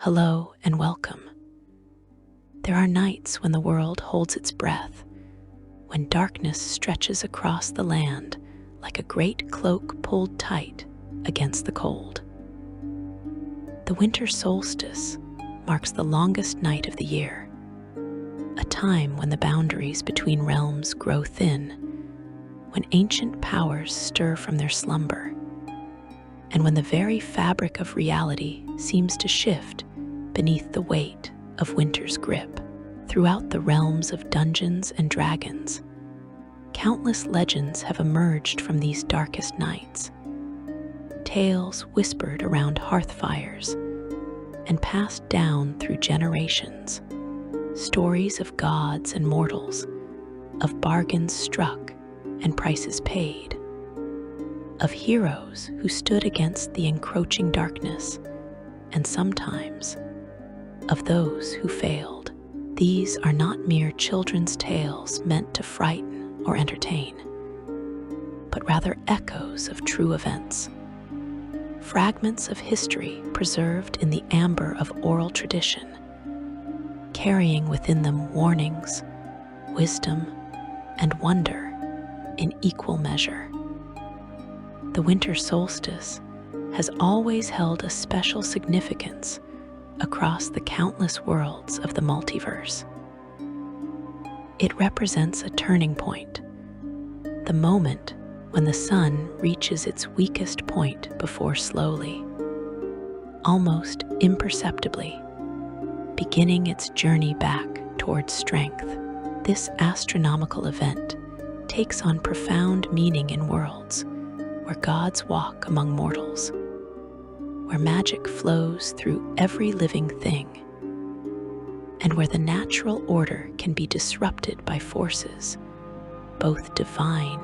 Hello and welcome. There are nights when the world holds its breath, when darkness stretches across the land like a great cloak pulled tight against the cold. The winter solstice marks the longest night of the year, a time when the boundaries between realms grow thin, when ancient powers stir from their slumber, and when the very fabric of reality seems to shift beneath the weight of winter's grip. Throughout the realms of Dungeons and Dragons, countless legends have emerged from these darkest nights. Tales whispered around hearth fires and passed down through generations. Stories of gods and mortals, of bargains struck and prices paid, of heroes who stood against the encroaching darkness, and sometimes of those who failed. These are not mere children's tales meant to frighten or entertain, but rather echoes of true events, fragments of history preserved in the amber of oral tradition, carrying within them warnings, wisdom, and wonder in equal measure. The winter solstice has always held a special significance across the countless worlds of the multiverse. It represents a turning point, the moment when the sun reaches its weakest point before slowly, almost imperceptibly, beginning its journey back towards strength. This astronomical event takes on profound meaning in worlds where gods walk among mortals, where magic flows through every living thing, and where the natural order can be disrupted by forces, both divine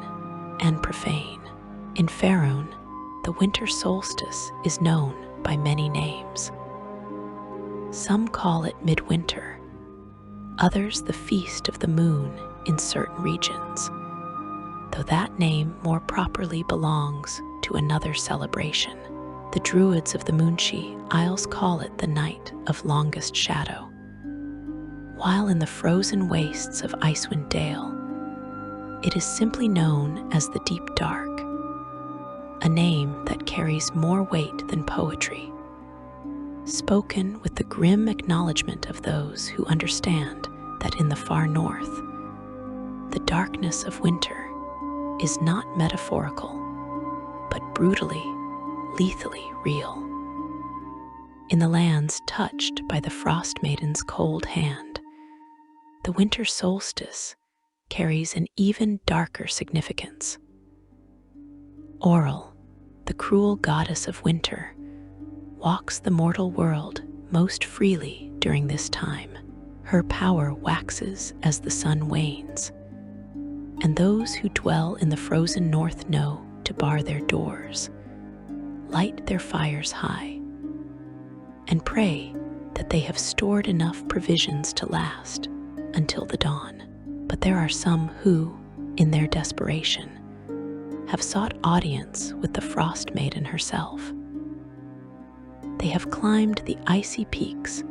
and profane. In Faerûn, the winter solstice is known by many names. Some call it Midwinter, others the Feast of the Moon in certain regions, though that name more properly belongs to another celebration. The Druids of the Moonshee Isles call it the Night of Longest Shadow, while in the frozen wastes of Icewind Dale, it is simply known as the Deep Dark, a name that carries more weight than poetry, spoken with the grim acknowledgement of those who understand that in the far north, the darkness of winter is not metaphorical, but brutally, lethally real. In the lands touched by the Frost Maiden's cold hand, the winter solstice carries an even darker significance. Auril, the cruel goddess of winter, walks the mortal world most freely during this time. Her power waxes as the sun wanes, and those who dwell in the frozen north know to bar their doors, light their fires high, and pray that they have stored enough provisions to last until the dawn. But there are some who, in their desperation, have sought audience with the Frost Maiden herself. They have climbed the icy peaks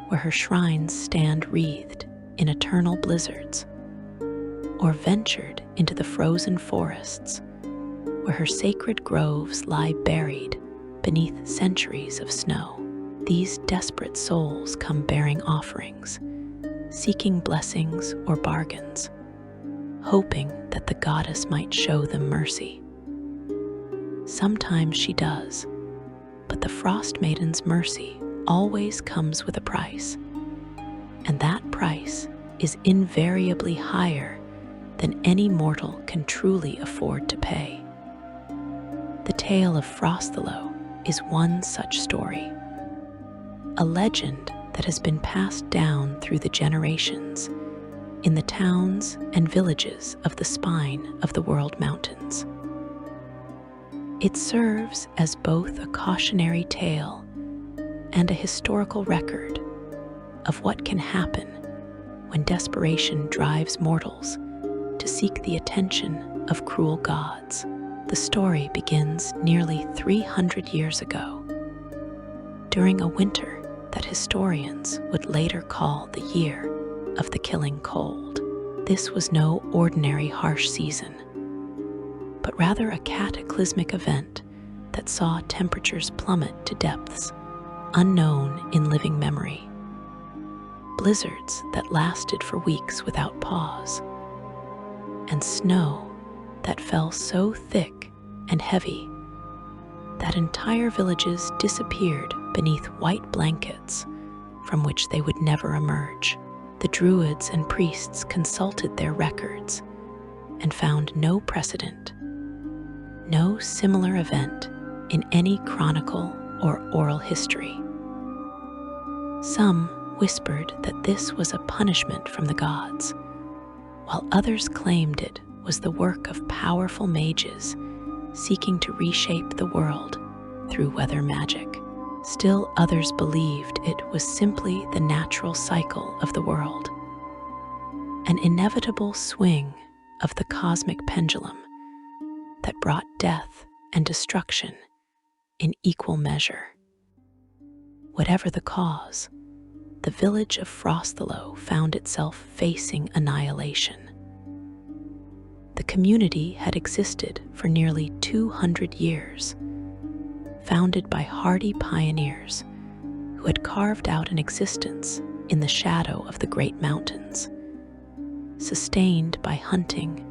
where her shrines stand wreathed in eternal blizzards, or ventured into the frozen forests where her sacred groves lie buried beneath centuries of snow. These desperate souls come bearing offerings, seeking blessings or bargains, hoping that the goddess might show them mercy. Sometimes she does, but the Frost Maiden's mercy always comes with a price, and that price is invariably higher than any mortal can truly afford to pay. The tale of Frosthalo is one such story, a legend that has been passed down through the generations in the towns and villages of the spine of the World Mountains. It serves as both a cautionary tale and a historical record of what can happen when desperation drives mortals to seek the attention of cruel gods. The story begins nearly 300 years ago, during a winter that historians would later call the Year of the Killing Cold. This was no ordinary harsh season, but rather a cataclysmic event that saw temperatures plummet to depths unknown in living memory. Blizzards that lasted for weeks without pause, and snow that fell so thick and heavy that entire villages disappeared beneath white blankets from which they would never emerge. The Druids and priests consulted their records and found no precedent, no similar event in any chronicle or oral history. Some whispered that this was a punishment from the gods, while others claimed it was the work of powerful mages seeking to reshape the world through weather magic. Still others believed it was simply the natural cycle of the world, an inevitable swing of the cosmic pendulum that brought death and destruction in equal measure. Whatever the cause, the village of Frosthlow found itself facing annihilation. The community had existed for nearly 200 years, founded by hardy pioneers who had carved out an existence in the shadow of the great mountains, sustained by hunting,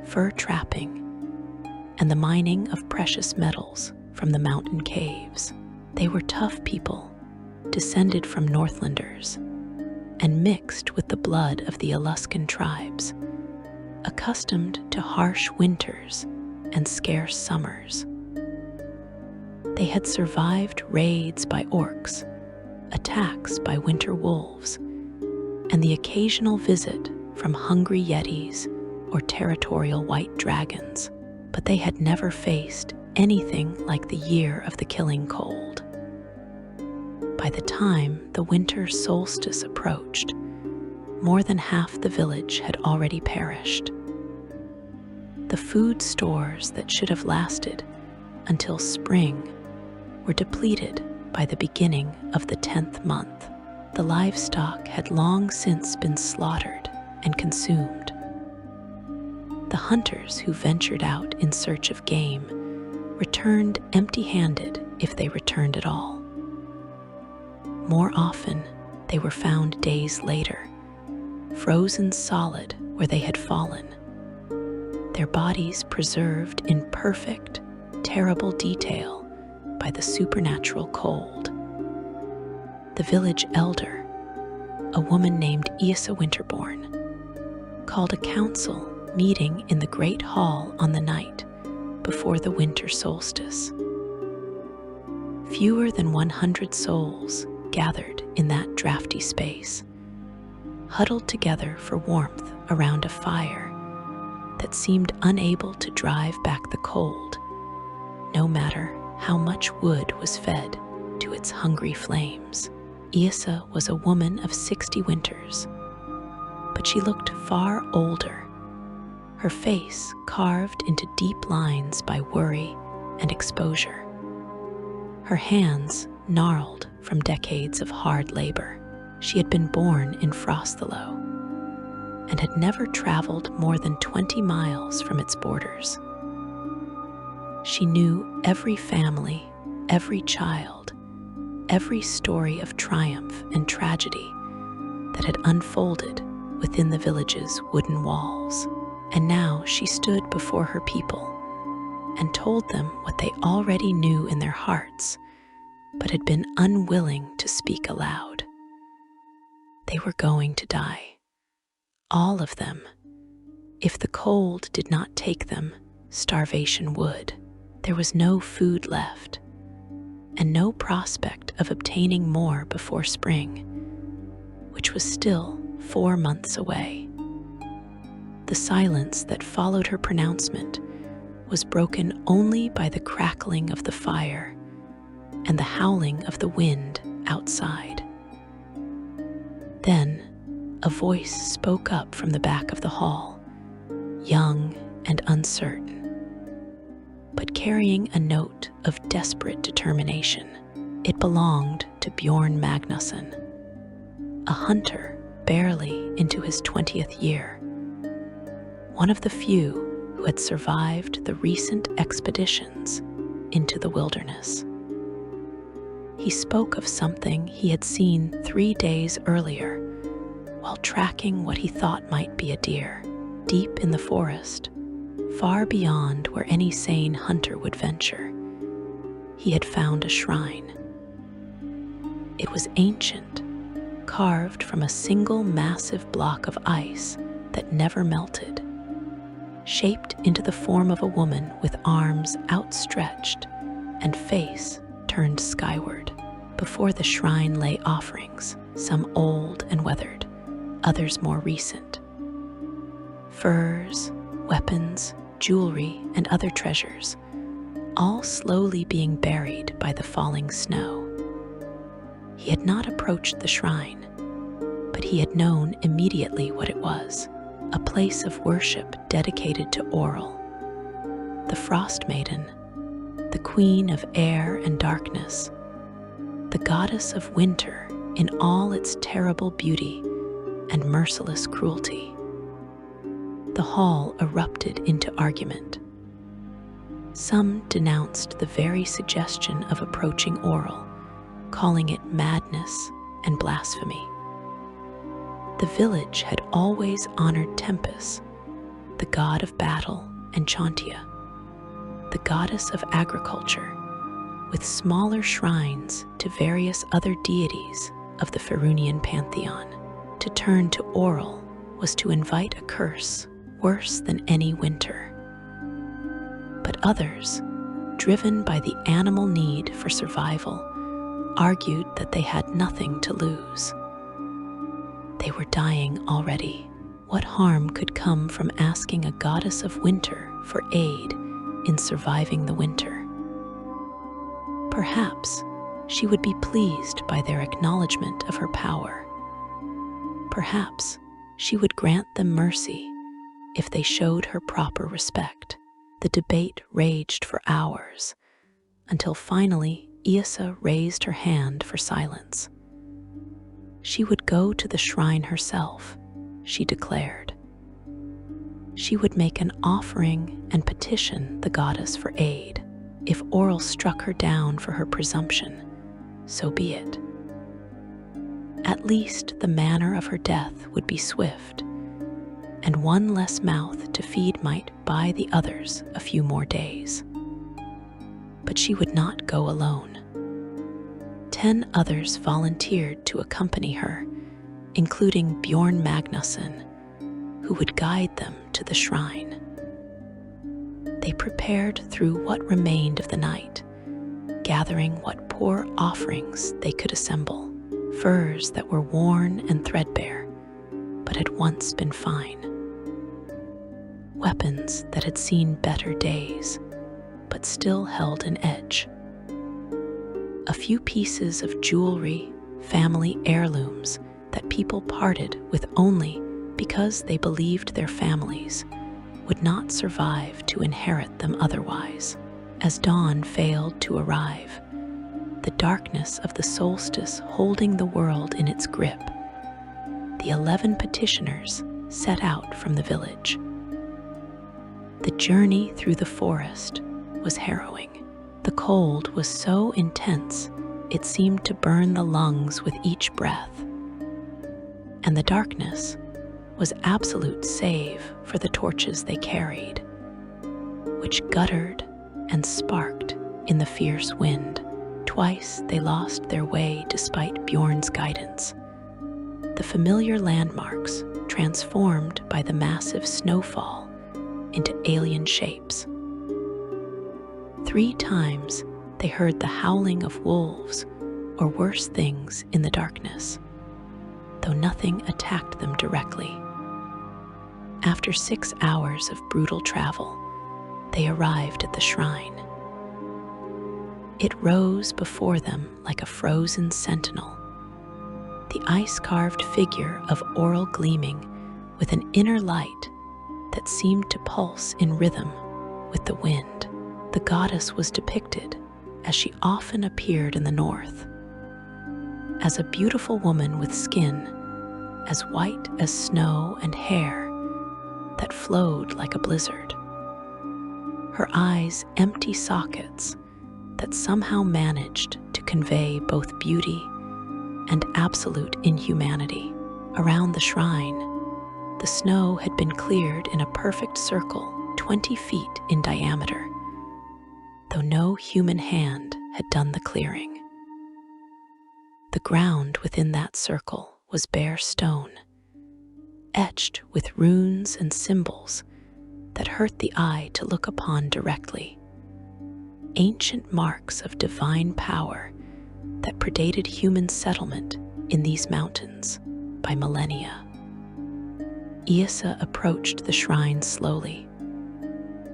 fur trapping, and the mining of precious metals from the mountain caves. They were tough people, descended from Northlanders, and mixed with the blood of the Aluskan tribes, accustomed to harsh winters and scarce summers. They had survived raids by orcs, attacks by winter wolves, and the occasional visit from hungry yetis or territorial white dragons, but they had never faced anything like the Year of the Killing Cold. By the time the winter solstice approached, more than half the village had already perished. The food stores that should have lasted until spring were depleted by the beginning of the 10th month. The livestock had long since been slaughtered and consumed. The hunters who ventured out in search of game returned empty-handed if they returned at all. More often, they were found days later, frozen solid where they had fallen, their bodies preserved in perfect, terrible detail by the supernatural cold. The village elder, a woman named Issa Winterborn, called a council meeting in the great hall on the night before the winter solstice. Fewer than 100 souls gathered in that drafty space, huddled together for warmth around a fire that seemed unable to drive back the cold, no matter how much wood was fed to its hungry flames. Issa was a woman of 60 winters, but she looked far older, her face carved into deep lines by worry and exposure, her hands gnarled from decades of hard labor. She had been born in Frosthlow and had never traveled more than 20 miles from its borders. She knew every family, every child, every story of triumph and tragedy that had unfolded within the village's wooden walls. And now she stood before her people and told them what they already knew in their hearts, but had been unwilling to speak aloud. They were going to die. All of them. If the cold did not take them, starvation would. There was no food left, and no prospect of obtaining more before spring, which was still 4 months away. The silence that followed her pronouncement was broken only by the crackling of the fire and the howling of the wind outside. Then a voice spoke up from the back of the hall, young and uncertain, but carrying a note of desperate determination. It belonged to Bjorn Magnusson, a hunter barely into his 20th year, one of the few who had survived the recent expeditions into the wilderness. He spoke of something he had seen 3 days earlier while tracking what he thought might be a deer, deep in the forest, far beyond where any sane hunter would venture. He had found a shrine. It was ancient, carved from a single massive block of ice that never melted, shaped into the form of a woman with arms outstretched and face turned skyward. Before the shrine lay offerings, some old and weathered, others more recent. Furs, weapons, jewelry, and other treasures, all slowly being buried by the falling snow. He had not approached the shrine, but he had known immediately what it was, a place of worship dedicated to Auril, the Frost Maiden, the Queen of Air and Darkness, the goddess of winter in all its terrible beauty and merciless cruelty. The hall erupted into argument. Some denounced the very suggestion of approaching Auril, calling it madness and blasphemy. The village had always honored Tempest, the god of battle, and Chantia, the goddess of agriculture, with smaller shrines to various other deities of the Ferunian pantheon. To turn to Auril was to invite a curse worse than any winter. But others, driven by the animal need for survival, argued that they had nothing to lose. They were dying already. What harm could come from asking a goddess of winter for aid in surviving the winter? Perhaps she would be pleased by their acknowledgement of her power. Perhaps she would grant them mercy if they showed her proper respect. The debate raged for hours, until finally Issa raised her hand for silence. She would go to the shrine herself, she declared. She would make an offering and petition the goddess for aid. If Auril struck her down for her presumption, so be it. At least the manner of her death would be swift, and one less mouth to feed might buy the others a few more days. But she would not go alone. 10 others volunteered to accompany her, including Bjorn Magnusson, who would guide them to the shrine. They prepared through what remained of the night, gathering what poor offerings they could assemble, furs that were worn and threadbare, but had once been fine, weapons that had seen better days, but still held an edge, a few pieces of jewelry, family heirlooms that people parted with only because they believed their families would not survive to inherit them otherwise. As dawn failed to arrive, the darkness of the solstice holding the world in its grip, the 11 petitioners set out from the village. The journey through the forest was harrowing. The cold was so intense it seemed to burn the lungs with each breath, and the darkness was absolute save for the torches they carried, which guttered and sparked in the fierce wind. Twice they lost their way despite Bjorn's guidance. The familiar landmarks transformed by the massive snowfall into alien shapes. 3 times they heard the howling of wolves or worse things in the darkness, though nothing attacked them directly. After 6 hours of brutal travel, they arrived at the shrine. It rose before them like a frozen sentinel, the ice-carved figure of Auril gleaming with an inner light that seemed to pulse in rhythm with the wind. The goddess was depicted as she often appeared in the north, as a beautiful woman with skin as white as snow and hair that flowed like a blizzard. Her eyes empty sockets that somehow managed to convey both beauty and absolute inhumanity. Around the shrine, the snow had been cleared in a perfect circle 20 feet in diameter, though no human hand had done the clearing. The ground within that circle was bare stone, etched with runes and symbols that hurt the eye to look upon directly. Ancient marks of divine power that predated human settlement in these mountains by millennia. Issa approached the shrine slowly,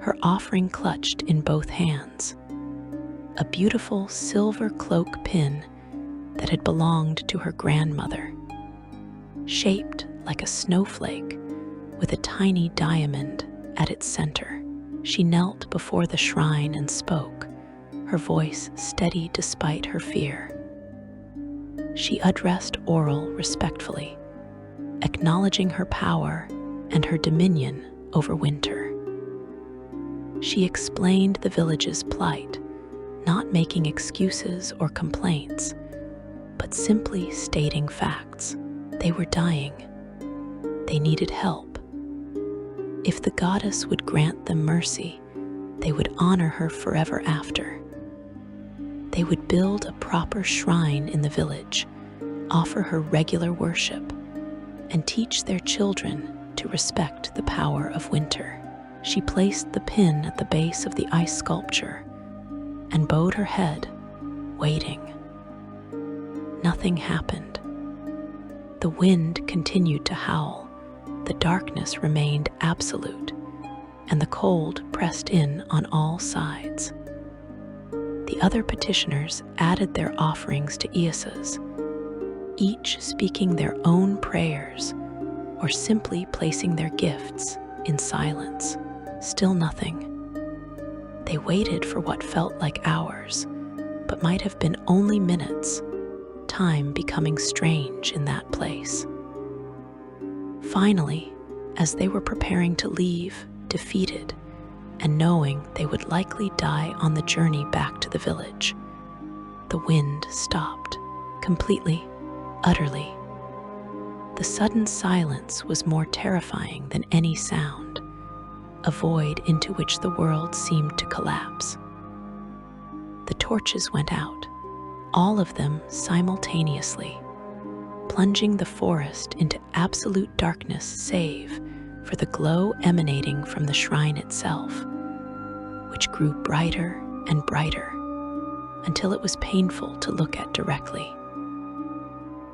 her offering clutched in both hands, a beautiful silver cloak pin that had belonged to her grandmother, shaped like a snowflake with a tiny diamond at its center. She knelt before the shrine and spoke, her voice steady despite her fear. She addressed Auril respectfully, acknowledging her power and her dominion over winter. She explained the village's plight, not making excuses or complaints, but simply stating facts. They were dying. They needed help. If the goddess would grant them mercy, they would honor her forever after. They would build a proper shrine in the village, offer her regular worship, and teach their children to respect the power of winter. She placed the pin at the base of the ice sculpture and bowed her head, waiting. Nothing happened. The wind continued to howl, the darkness remained absolute, and the cold pressed in on all sides. The other petitioners added their offerings to Issa's, each speaking their own prayers or simply placing their gifts in silence. Still nothing. They waited for what felt like hours, but might have been only minutes, time becoming strange in that place. Finally, as they were preparing to leave, defeated, and knowing they would likely die on the journey back to the village, the wind stopped, completely, utterly. The sudden silence was more terrifying than any sound, a void into which the world seemed to collapse. The torches went out, all of them simultaneously, plunging the forest into absolute darkness save for the glow emanating from the shrine itself, which grew brighter and brighter until it was painful to look at directly.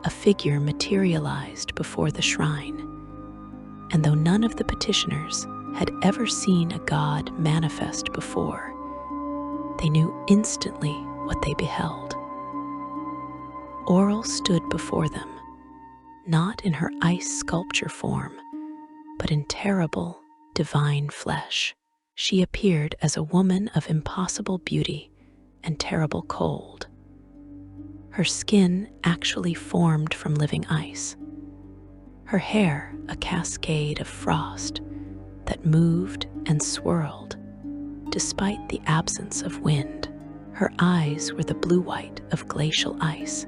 A figure materialized before the shrine, and though none of the petitioners had ever seen a god manifest before, they knew instantly what they beheld. Auril stood before them, not in her ice sculpture form, but in terrible, divine flesh. She appeared as a woman of impossible beauty and terrible cold. Her skin actually formed from living ice, her hair a cascade of frost that moved and swirled despite the absence of wind. Her eyes were the blue-white of glacial ice,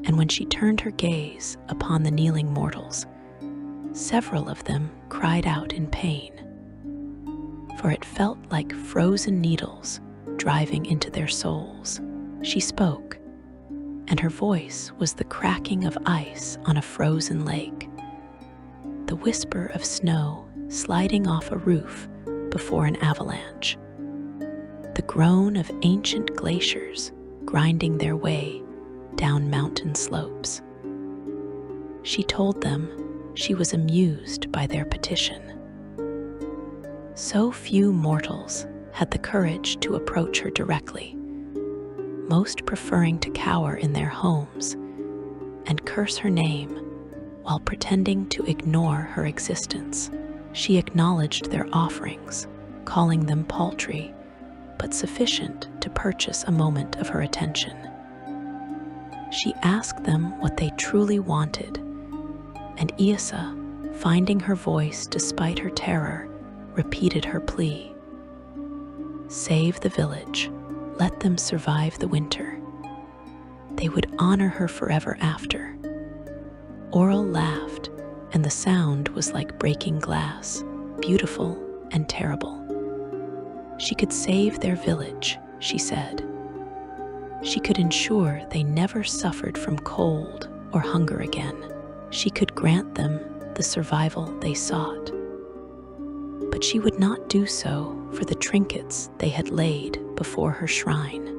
and when she turned her gaze upon the kneeling mortals, several of them cried out in pain, for it felt like frozen needles driving into their souls. She spoke, and her voice was the cracking of ice on a frozen lake, the whisper of snow sliding off a roof before an avalanche, the groan of ancient glaciers grinding their way down mountain slopes. She told them she was amused by their petition. So few mortals had the courage to approach her directly, most preferring to cower in their homes and curse her name while pretending to ignore her existence. She acknowledged their offerings, calling them paltry, but sufficient to purchase a moment of her attention. She asked them what they truly wanted, and Issa, finding her voice despite her terror, repeated her plea. Save the village, let them survive the winter. They would honor her forever after. Auril laughed, and the sound was like breaking glass, beautiful and terrible. She could save their village, she said. She could ensure they never suffered from cold or hunger again. She could grant them the survival they sought. But she would not do so for the trinkets they had laid before her shrine.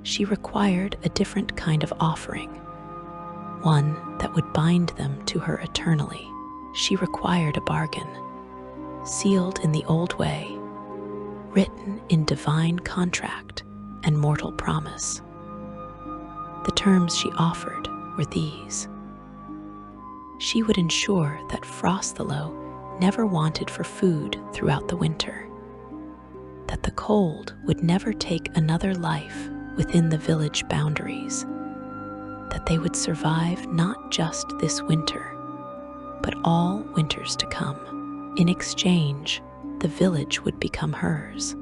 She required a different kind of offering, one that would bind them to her eternally. She required a bargain, sealed in the old way, written in divine contract and mortal promise. The terms she offered were these. She would ensure that Frosthellow never wanted for food throughout the winter, that the cold would never take another life within the village boundaries, that they would survive not just this winter, but all winters to come. In exchange, the village would become hers.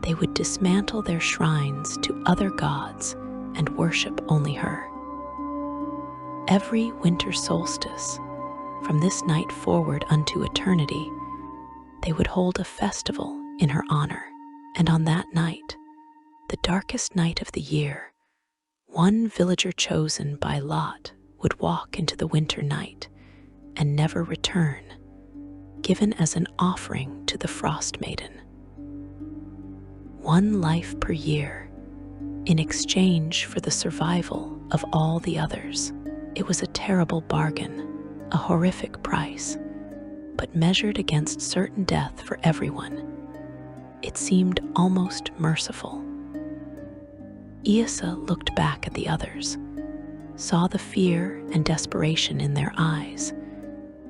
They would dismantle their shrines to other gods and worship only her. Every winter solstice, from this night forward unto eternity, they would hold a festival in her honor, and on that night, the darkest night of the year, one villager chosen by lot would walk into the winter night and never return, given as an offering to the Frost Maiden. One life per year, in exchange for the survival of all the others. It was a terrible bargain, a horrific price, but measured against certain death for everyone, it seemed almost merciful. Issa looked back at the others, saw the fear and desperation in their eyes,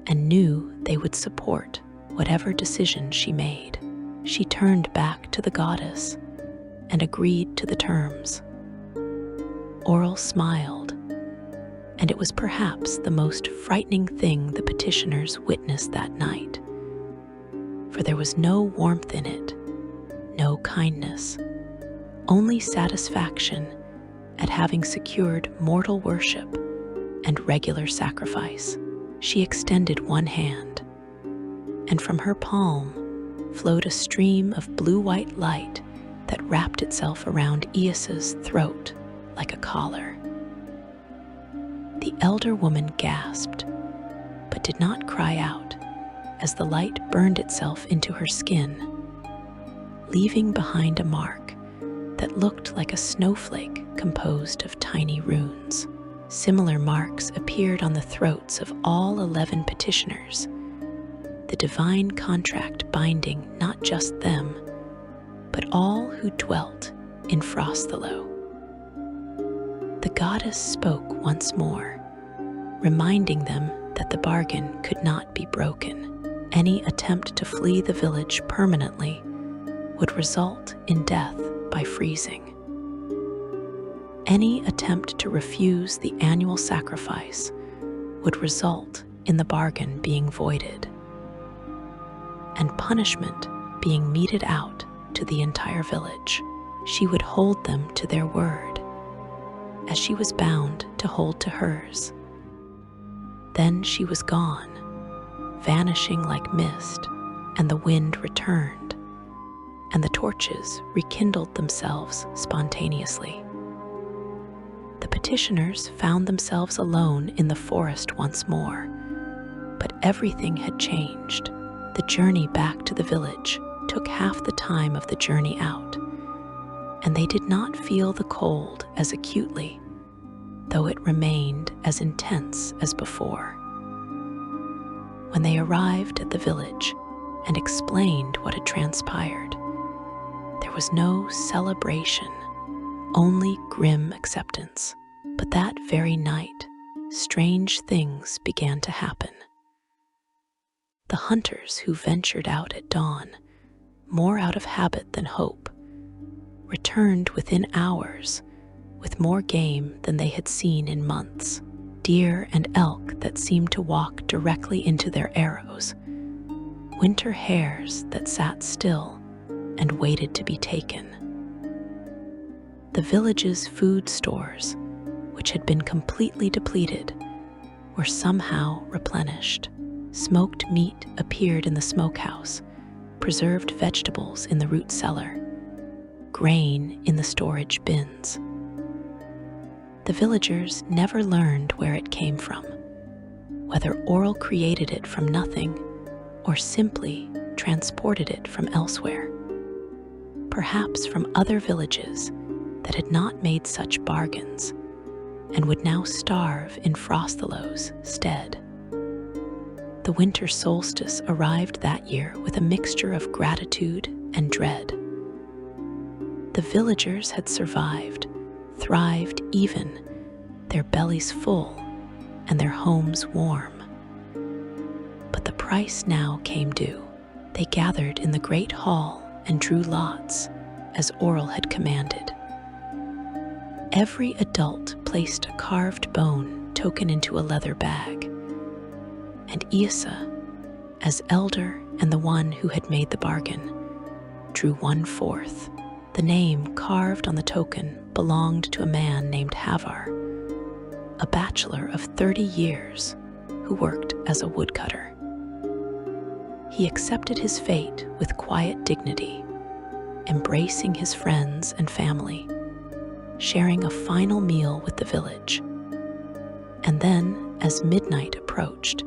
and knew they would support whatever decision she made. She turned back to the goddess and agreed to the terms. Auril smiled, and it was perhaps the most frightening thing the petitioners witnessed that night, for there was no warmth in it, no kindness, only satisfaction at having secured mortal worship and regular sacrifice. She extended one hand, and from her palm flowed a stream of blue-white light that wrapped itself around Issa's throat like a collar. The elder woman gasped, but did not cry out as the light burned itself into her skin, leaving behind a mark that looked like a snowflake composed of tiny runes. Similar marks appeared on the throats of all 11 petitioners, the divine contract binding not just them, but all who dwelt in Frosthellow. The goddess spoke once more, reminding them that the bargain could not be broken. Any attempt to flee the village permanently would result in death by freezing. Any attempt to refuse the annual sacrifice would result in the bargain being voided, and punishment being meted out to the entire village. She would hold them to their word, as she was bound to hold to hers. Then she was gone, vanishing like mist, and the wind returned, and the torches rekindled themselves spontaneously. The petitioners found themselves alone in the forest once more, but everything had changed. The journey back to the village took half the time of the journey out, and they did not feel the cold as acutely, though it remained as intense as before. When they arrived at the village and explained what had transpired, there was no celebration, only grim acceptance. But that very night, strange things began to happen. The hunters who ventured out at dawn more out of habit than hope, returned within hours with more game than they had seen in months. Deer and elk that seemed to walk directly into their arrows, winter hares that sat still and waited to be taken. The village's food stores, which had been completely depleted, were somehow replenished. Smoked meat appeared in the smokehouse, preserved vegetables in the root cellar, grain in the storage bins. The villagers never learned where it came from, whether Auril created it from nothing or simply transported it from elsewhere, perhaps from other villages that had not made such bargains and would now starve in Frosthelo's stead. The winter solstice arrived that year with a mixture of gratitude and dread. The villagers had survived, thrived even, their bellies full and their homes warm. But the price now came due. They gathered in the great hall and drew lots, as Auril had commanded. Every adult placed a carved bone token into a leather bag, and Issa, as elder and the one who had made the bargain, drew 1/4. The name carved on the token belonged to a man named Havar, a bachelor of 30 years who worked as a woodcutter. He accepted his fate with quiet dignity, embracing his friends and family, sharing a final meal with the village. And then, as midnight approached,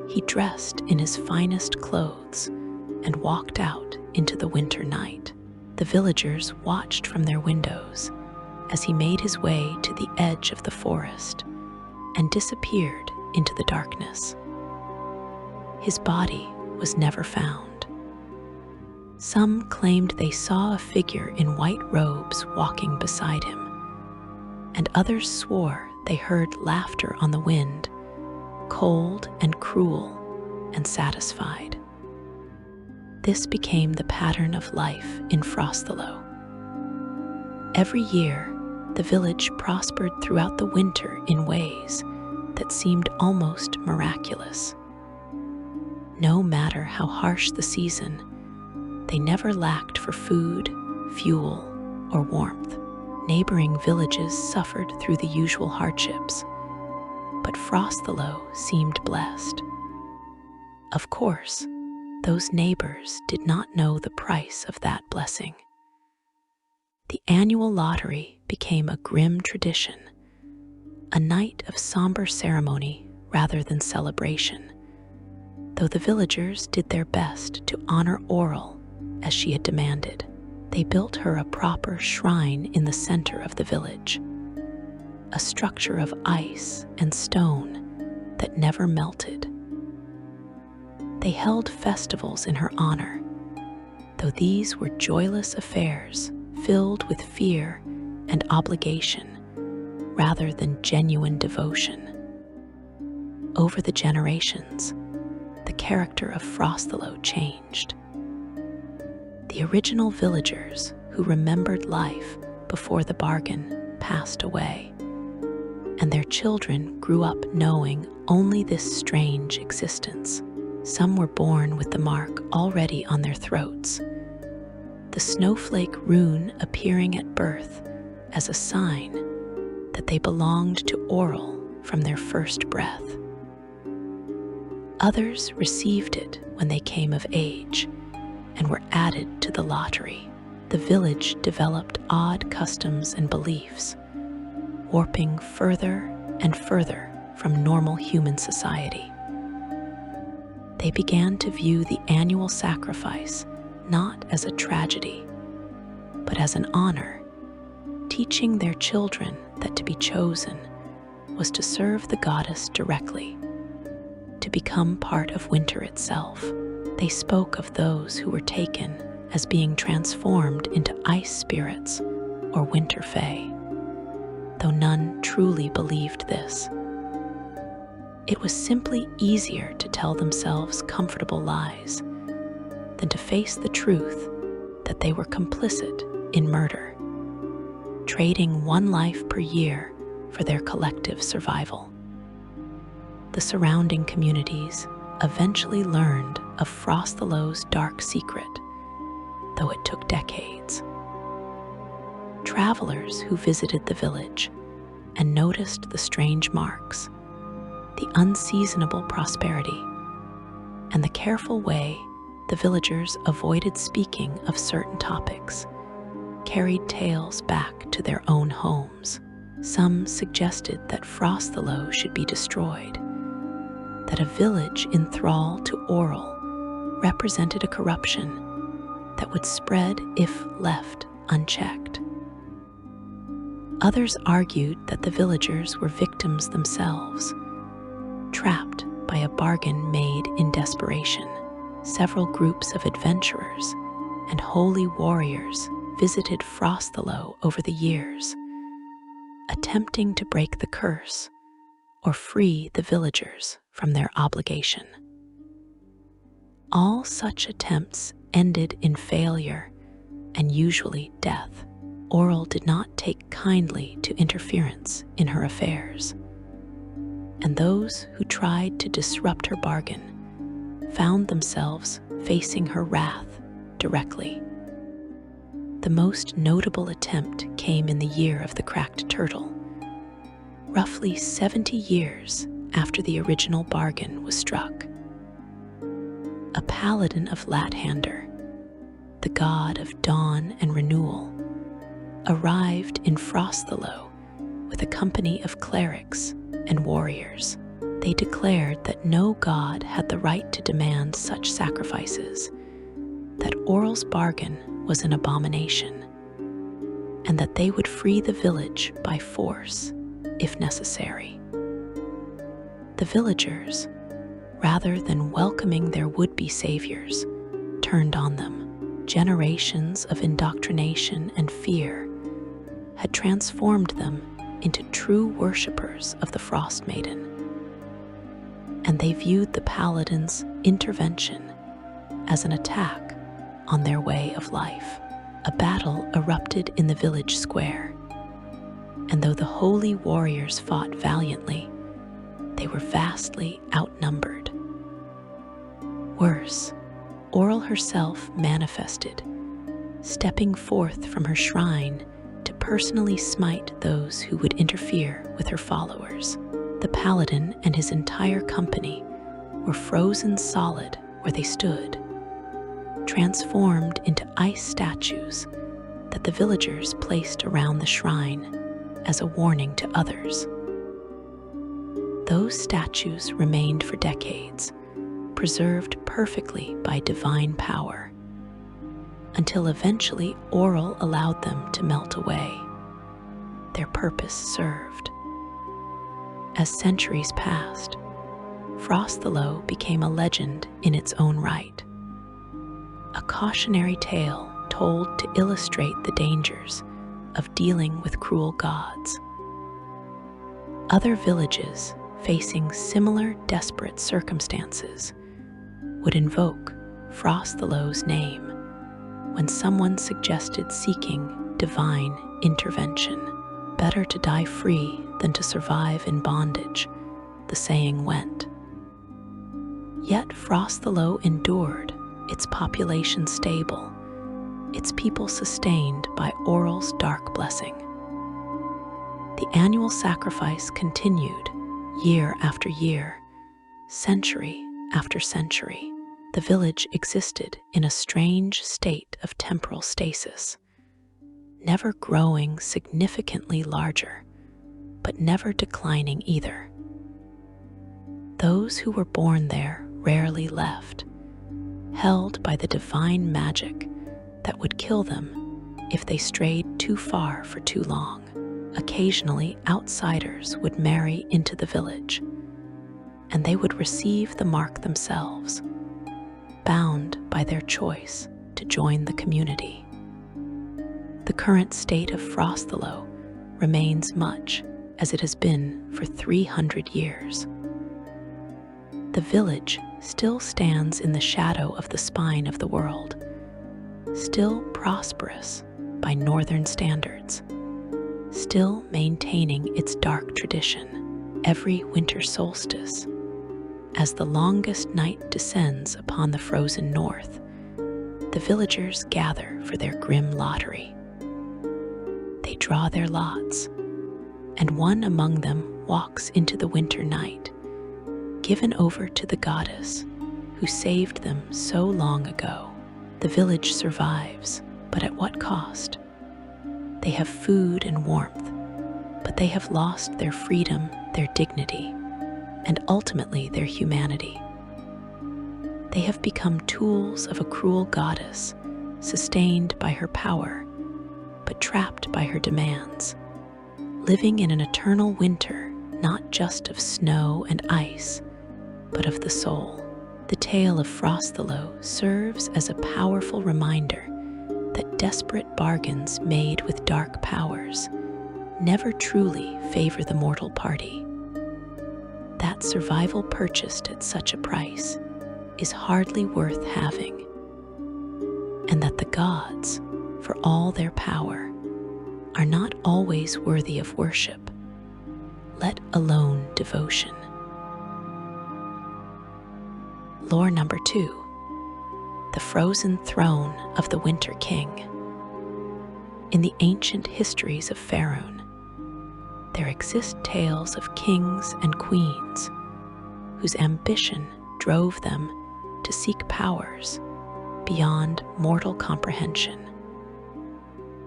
he dressed in his finest clothes and walked out into the winter night. The villagers watched from their windows as he made his way to the edge of the forest and disappeared into the darkness. His body was never found. Some claimed they saw a figure in white robes walking beside him, and others swore they heard laughter on the wind, cold and cruel and satisfied. This became the pattern of life in Frosthelo. Every year, the village prospered throughout the winter in ways that seemed almost miraculous. No matter how harsh the season, they never lacked for food, fuel, or warmth. Neighboring villages suffered through the usual hardships, but Frosthelo seemed blessed. Of course, those neighbors did not know the price of that blessing. The annual lottery became a grim tradition, a night of somber ceremony rather than celebration, though the villagers did their best to honor Auril as she had demanded. They built her a proper shrine in the center of the village, a structure of ice and stone that never melted. They held festivals in her honor, though these were joyless affairs filled with fear and obligation rather than genuine devotion. Over the generations, the character of Frosthelo changed. The original villagers who remembered life before the bargain passed away, and their children grew up knowing only this strange existence. Some were born with the mark already on their throats, the snowflake rune appearing at birth as a sign that they belonged to Auril from their first breath. Others received it when they came of age and were added to the lottery. The village developed odd customs and beliefs, warping further and further from normal human society. They began to view the annual sacrifice not as a tragedy, but as an honor, teaching their children that to be chosen was to serve the goddess directly, to become part of winter itself. They spoke of those who were taken as being transformed into ice spirits or winter fae, though none truly believed this. It was simply easier to tell themselves comfortable lies, than to face the truth that they were complicit in murder, trading one life per year for their collective survival. The surrounding communities eventually learned of Frosthelow's dark secret, though it took decades. Travelers who visited the village and noticed the strange marks, the unseasonable prosperity, and the careful way the villagers avoided speaking of certain topics, carried tales back to their own homes. Some suggested that Frosthelow should be destroyed, that a village in thrall to Auril represented a corruption that would spread if left unchecked. Others argued that the villagers were victims themselves, trapped by a bargain made in desperation. Several groups of adventurers and holy warriors visited Frosthelow over the years, attempting to break the curse or free the villagers from their obligation. All such attempts ended in failure and usually death. Auril did not take kindly to interference in her affairs, and those who tried to disrupt her bargain found themselves facing her wrath directly. The most notable attempt came in the year of the cracked turtle, roughly 70 years after the original bargain was struck. A paladin of Lathander, the god of dawn and renewal, arrived in Frosthelow with a company of clerics and warriors. They declared that no god had the right to demand such sacrifices, that Auril's bargain was an abomination, and that they would free the village by force if necessary. The villagers, rather than welcoming their would-be saviors, turned on them. Generations of indoctrination and fear had transformed them into true worshippers of the Frost Maiden, and they viewed the paladin's intervention as an attack on their way of life. A battle erupted in the village square, and though the holy warriors fought valiantly, they were vastly outnumbered. Worse, Auril herself manifested, stepping forth from her shrine to personally smite those who would interfere with her followers. The paladin and his entire company were frozen solid where they stood, transformed into ice statues that the villagers placed around the shrine as a warning to others. Those statues remained for decades, preserved perfectly by divine power, until eventually Auril allowed them to melt away, their purpose served. As centuries passed, Frosthelow became a legend in its own right, a cautionary tale told to illustrate the dangers of dealing with cruel gods. Other villages facing similar desperate circumstances would invoke Frosthelow's name when someone suggested seeking divine intervention. Better to die free than to survive in bondage, the saying went. Yet Frosthelow endured, its population stable, its people sustained by Auril's dark blessing. The annual sacrifice continued year after year, century after century. The village existed in a strange state of temporal stasis, never growing significantly larger, but never declining either. Those who were born there rarely left, held by the divine magic that would kill them if they strayed too far for too long. Occasionally, outsiders would marry into the village, and they would receive the mark themselves, bound by their choice to join the community. The current state of Frosthelow remains much as it has been for 300 years. The village still stands in the shadow of the spine of the world, still prosperous by northern standards, still maintaining its dark tradition every winter solstice. As the longest night descends upon the frozen north, the villagers gather for their grim lottery. They draw their lots, and one among them walks into the winter night, given over to the goddess who saved them so long ago. The village survives, but at what cost? They have food and warmth, but they have lost their freedom, their dignity, and ultimately their humanity. They have become tools of a cruel goddess, sustained by her power, but trapped by her demands, living in an eternal winter, not just of snow and ice, but of the soul. The tale of Frosthelo serves as a powerful reminder that desperate bargains made with dark powers never truly favor the mortal party. That survival purchased at such a price is hardly worth having, and that the gods, for all their power, are not always worthy of worship, let alone devotion. Lore number 2, the frozen throne of the Winter King. In the ancient histories of Faerûn, there exist tales of kings and queens whose ambition drove them to seek powers beyond mortal comprehension.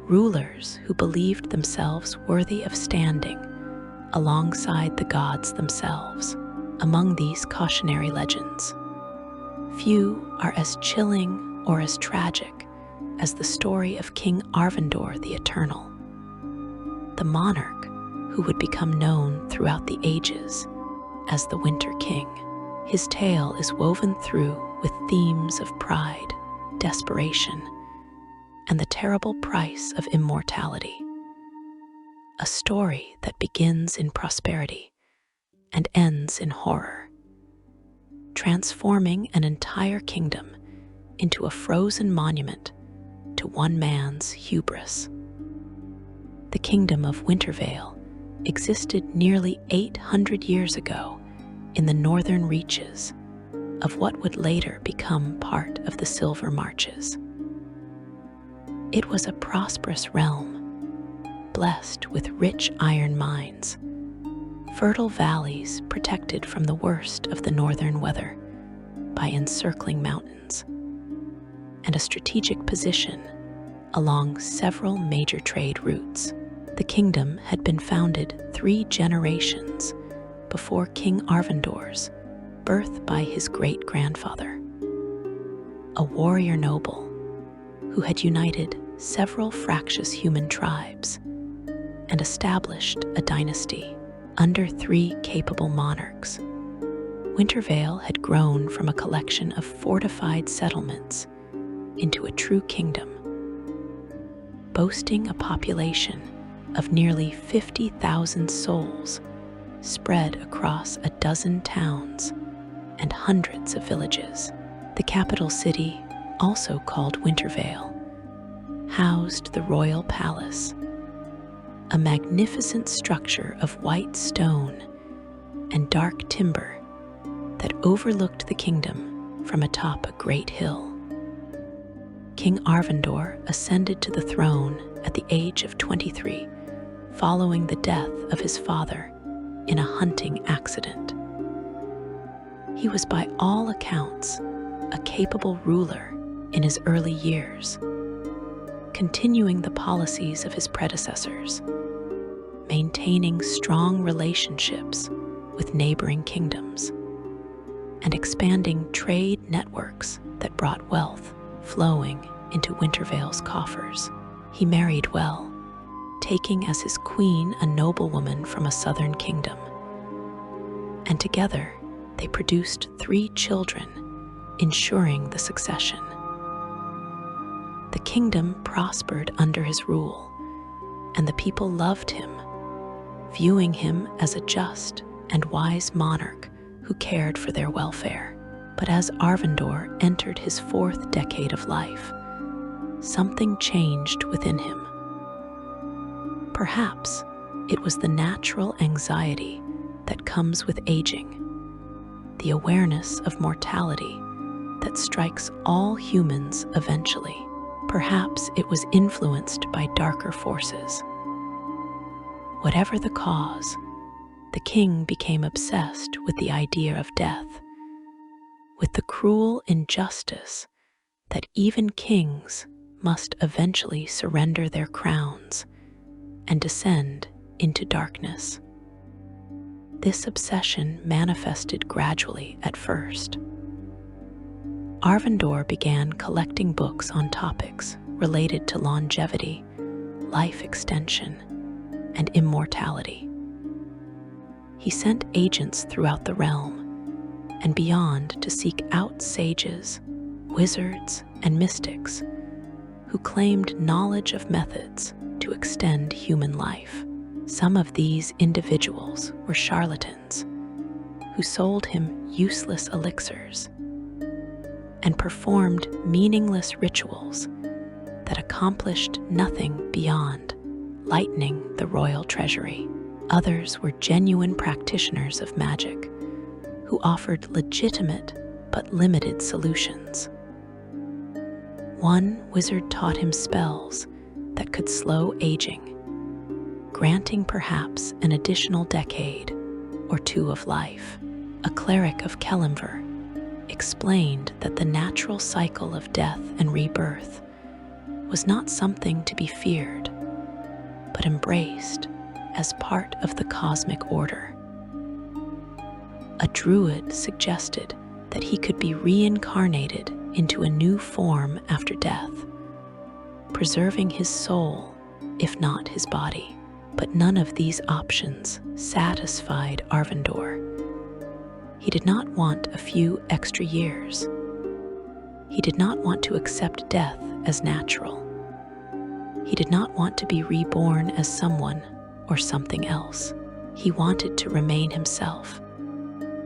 Rulers who believed themselves worthy of standing alongside the gods themselves. Among these cautionary legends, few are as chilling or as tragic as the story of King Arvindor the Eternal, the monarch who would become known throughout the ages as the Winter King. His tale is woven through with themes of pride, desperation, and the terrible price of immortality. A story that begins in prosperity and ends in horror, transforming an entire kingdom into a frozen monument to one man's hubris. The kingdom of Wintervale existed nearly 800 years ago in the northern reaches of what would later become part of the Silver Marches. It was a prosperous realm, blessed with rich iron mines, fertile valleys protected from the worst of the northern weather by encircling mountains, and a strategic position along several major trade routes. The kingdom had been founded 3 generations before King Arvindor's birth by his great-grandfather, a warrior noble who had united several fractious human tribes and established a dynasty under 3 capable monarchs. Wintervale had grown from a collection of fortified settlements into a true kingdom, boasting a population of nearly 50,000 souls spread across a dozen towns and hundreds of villages. The capital city, also called Wintervale, housed the royal palace, a magnificent structure of white stone and dark timber that overlooked the kingdom from atop a great hill. King Arvindor ascended to the throne at the age of 23, following the death of his father in a hunting accident. He was by all accounts a capable ruler in his early years, continuing the policies of his predecessors, maintaining strong relationships with neighboring kingdoms, and expanding trade networks that brought wealth flowing into Wintervale's coffers. He married well, taking as his queen a noblewoman from a southern kingdom, and together they produced 3 children, ensuring the succession. The kingdom prospered under his rule, and the people loved him, viewing him as a just and wise monarch who cared for their welfare. But as Arvindor entered his 4th decade of life, something changed within him. Perhaps it was the natural anxiety that comes with aging, the awareness of mortality that strikes all humans eventually. Perhaps it was influenced by darker forces. Whatever the cause, the king became obsessed with the idea of death, with the cruel injustice that even kings must eventually surrender their crowns and descend into darkness. This obsession manifested gradually at first. Arvindor began collecting books on topics related to longevity, life extension, and immortality. He sent agents throughout the realm and beyond to seek out sages, wizards, and mystics who claimed knowledge of methods to extend human life. Some of these individuals were charlatans who sold him useless elixirs and performed meaningless rituals that accomplished nothing beyond lightening the royal treasury. Others were genuine practitioners of magic who offered legitimate but limited solutions. One wizard taught him spells that could slow aging, granting perhaps an additional decade or 2 of life. A cleric of Kelimver explained that the natural cycle of death and rebirth was not something to be feared, but embraced as part of the cosmic order. A druid suggested that he could be reincarnated into a new form after death, preserving his soul, if not his body. But none of these options satisfied Arvindor. He did not want a few extra years. He did not want to accept death as natural. He did not want to be reborn as someone or something else. He wanted to remain himself,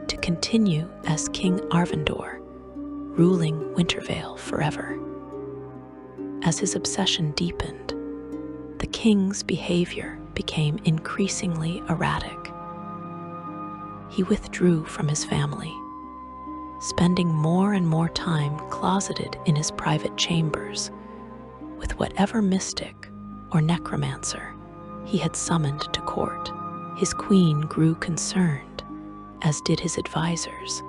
to continue as King Arvindor, ruling Wintervale forever. As his obsession deepened, the king's behavior became increasingly erratic. He withdrew from his family, spending more and more time closeted in his private chambers with whatever mystic or necromancer he had summoned to court. His queen grew concerned, as did his advisors,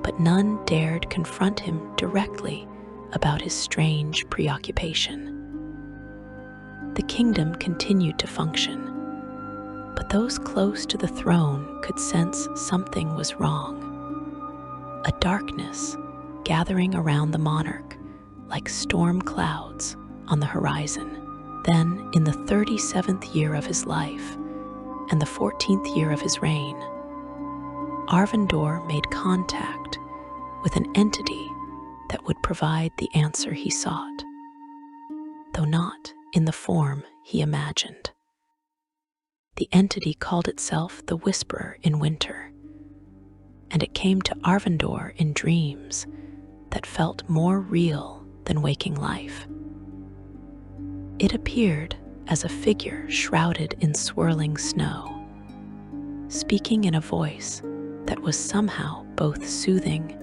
but none dared confront him directly about his strange preoccupation. The kingdom continued to function, but those close to the throne could sense something was wrong. A darkness gathering around the monarch like storm clouds on the horizon. Then, in the 37th year of his life and the 14th year of his reign, Arvindor made contact with an entity that would provide the answer he sought, though not in the form he imagined. The entity called itself the Whisperer in Winter, and it came to Arvindor in dreams that felt more real than waking life. It appeared as a figure shrouded in swirling snow, speaking in a voice that was somehow both soothing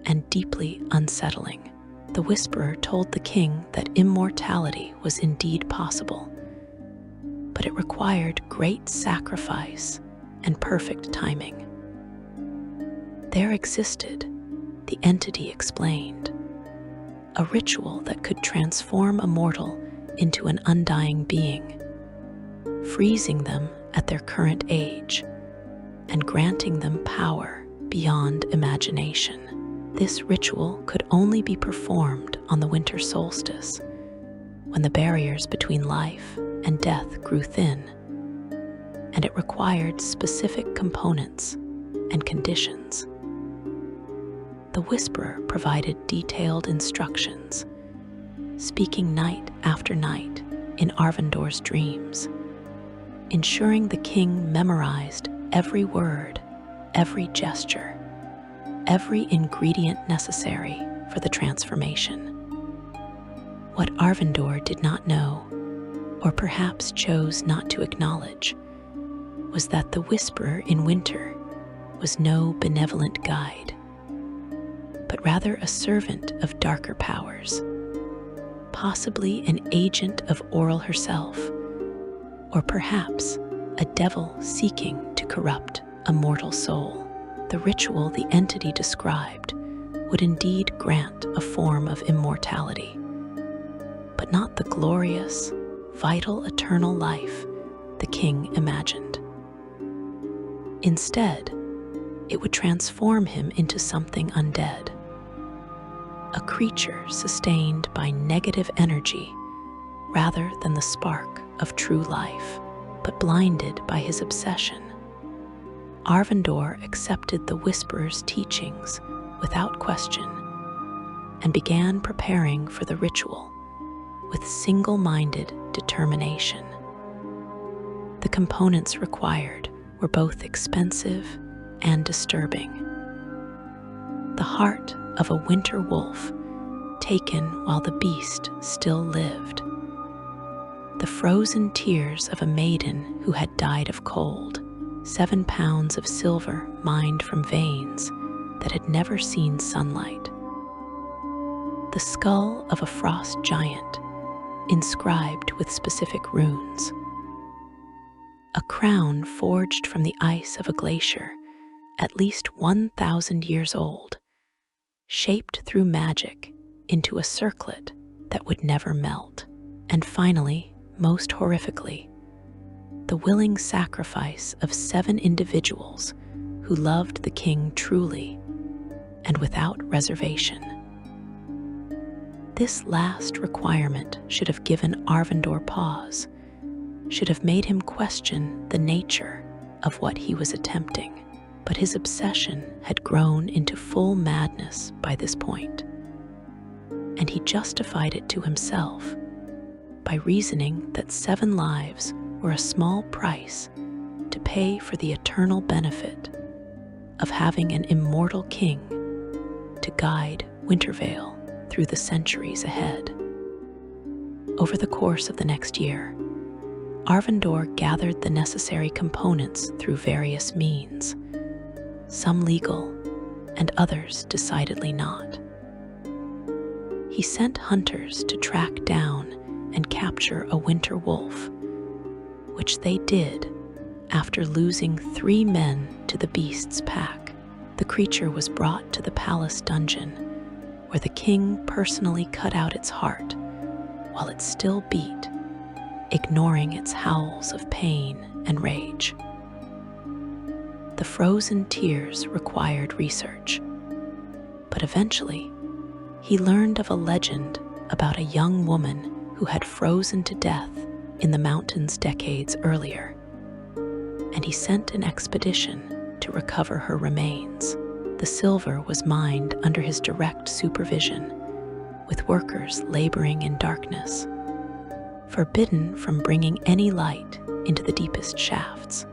and deeply unsettling. The Whisperer told the king that immortality was indeed possible, but it required great sacrifice and perfect timing. There existed, the entity explained, a ritual that could transform a mortal into an undying being, freezing them at their current age and granting them power beyond imagination. This ritual could only be performed on the winter solstice, when the barriers between life and death grew thin, and it required specific components and conditions. The Whisperer provided detailed instructions, speaking night after night in Arvindor's dreams, ensuring the king memorized every word, every gesture, every ingredient necessary for the transformation. What Arvindor did not know, or perhaps chose not to acknowledge, was that the Whisperer in winter was no benevolent guide, but rather a servant of darker powers, possibly an agent of Auril herself, or perhaps a devil seeking to corrupt a mortal soul. The ritual the entity described would indeed grant a form of immortality, but not the glorious, vital, eternal life the king imagined. Instead, it would transform him into something undead, a creature sustained by negative energy rather than the spark of true life, but blinded by his obsession. Arvindor accepted the Whisperer's teachings without question and began preparing for the ritual with single-minded determination. The components required were both expensive and disturbing. The heart of a winter wolf taken while the beast still lived. The frozen tears of a maiden who had died of cold. 7 pounds of silver mined from veins that had never seen sunlight. The skull of a frost giant inscribed with specific runes. A crown forged from the ice of a glacier at least 1,000 years old, shaped through magic into a circlet that would never melt. And finally, most horrifically, the willing sacrifice of 7 individuals who loved the king truly and without reservation. This last requirement should have given Arvindor pause, should have made him question the nature of what he was attempting, but his obsession had grown into full madness by this point, and he justified it to himself by reasoning that 7 lives were a small price to pay for the eternal benefit of having an immortal king to guide Wintervale through the centuries ahead. Over the course of the next year, Arvindor gathered the necessary components through various means, some legal and others decidedly not. He sent hunters to track down and capture a winter wolf, which they did after losing 3 men to the beast's pack. The creature was brought to the palace dungeon, where the king personally cut out its heart while it still beat, ignoring its howls of pain and rage. The frozen tears required research, but eventually he learned of a legend about a young woman who had frozen to death in the mountains decades earlier, and he sent an expedition to recover her remains. The silver was mined under his direct supervision, with workers laboring in darkness, forbidden from bringing any light into the deepest shafts.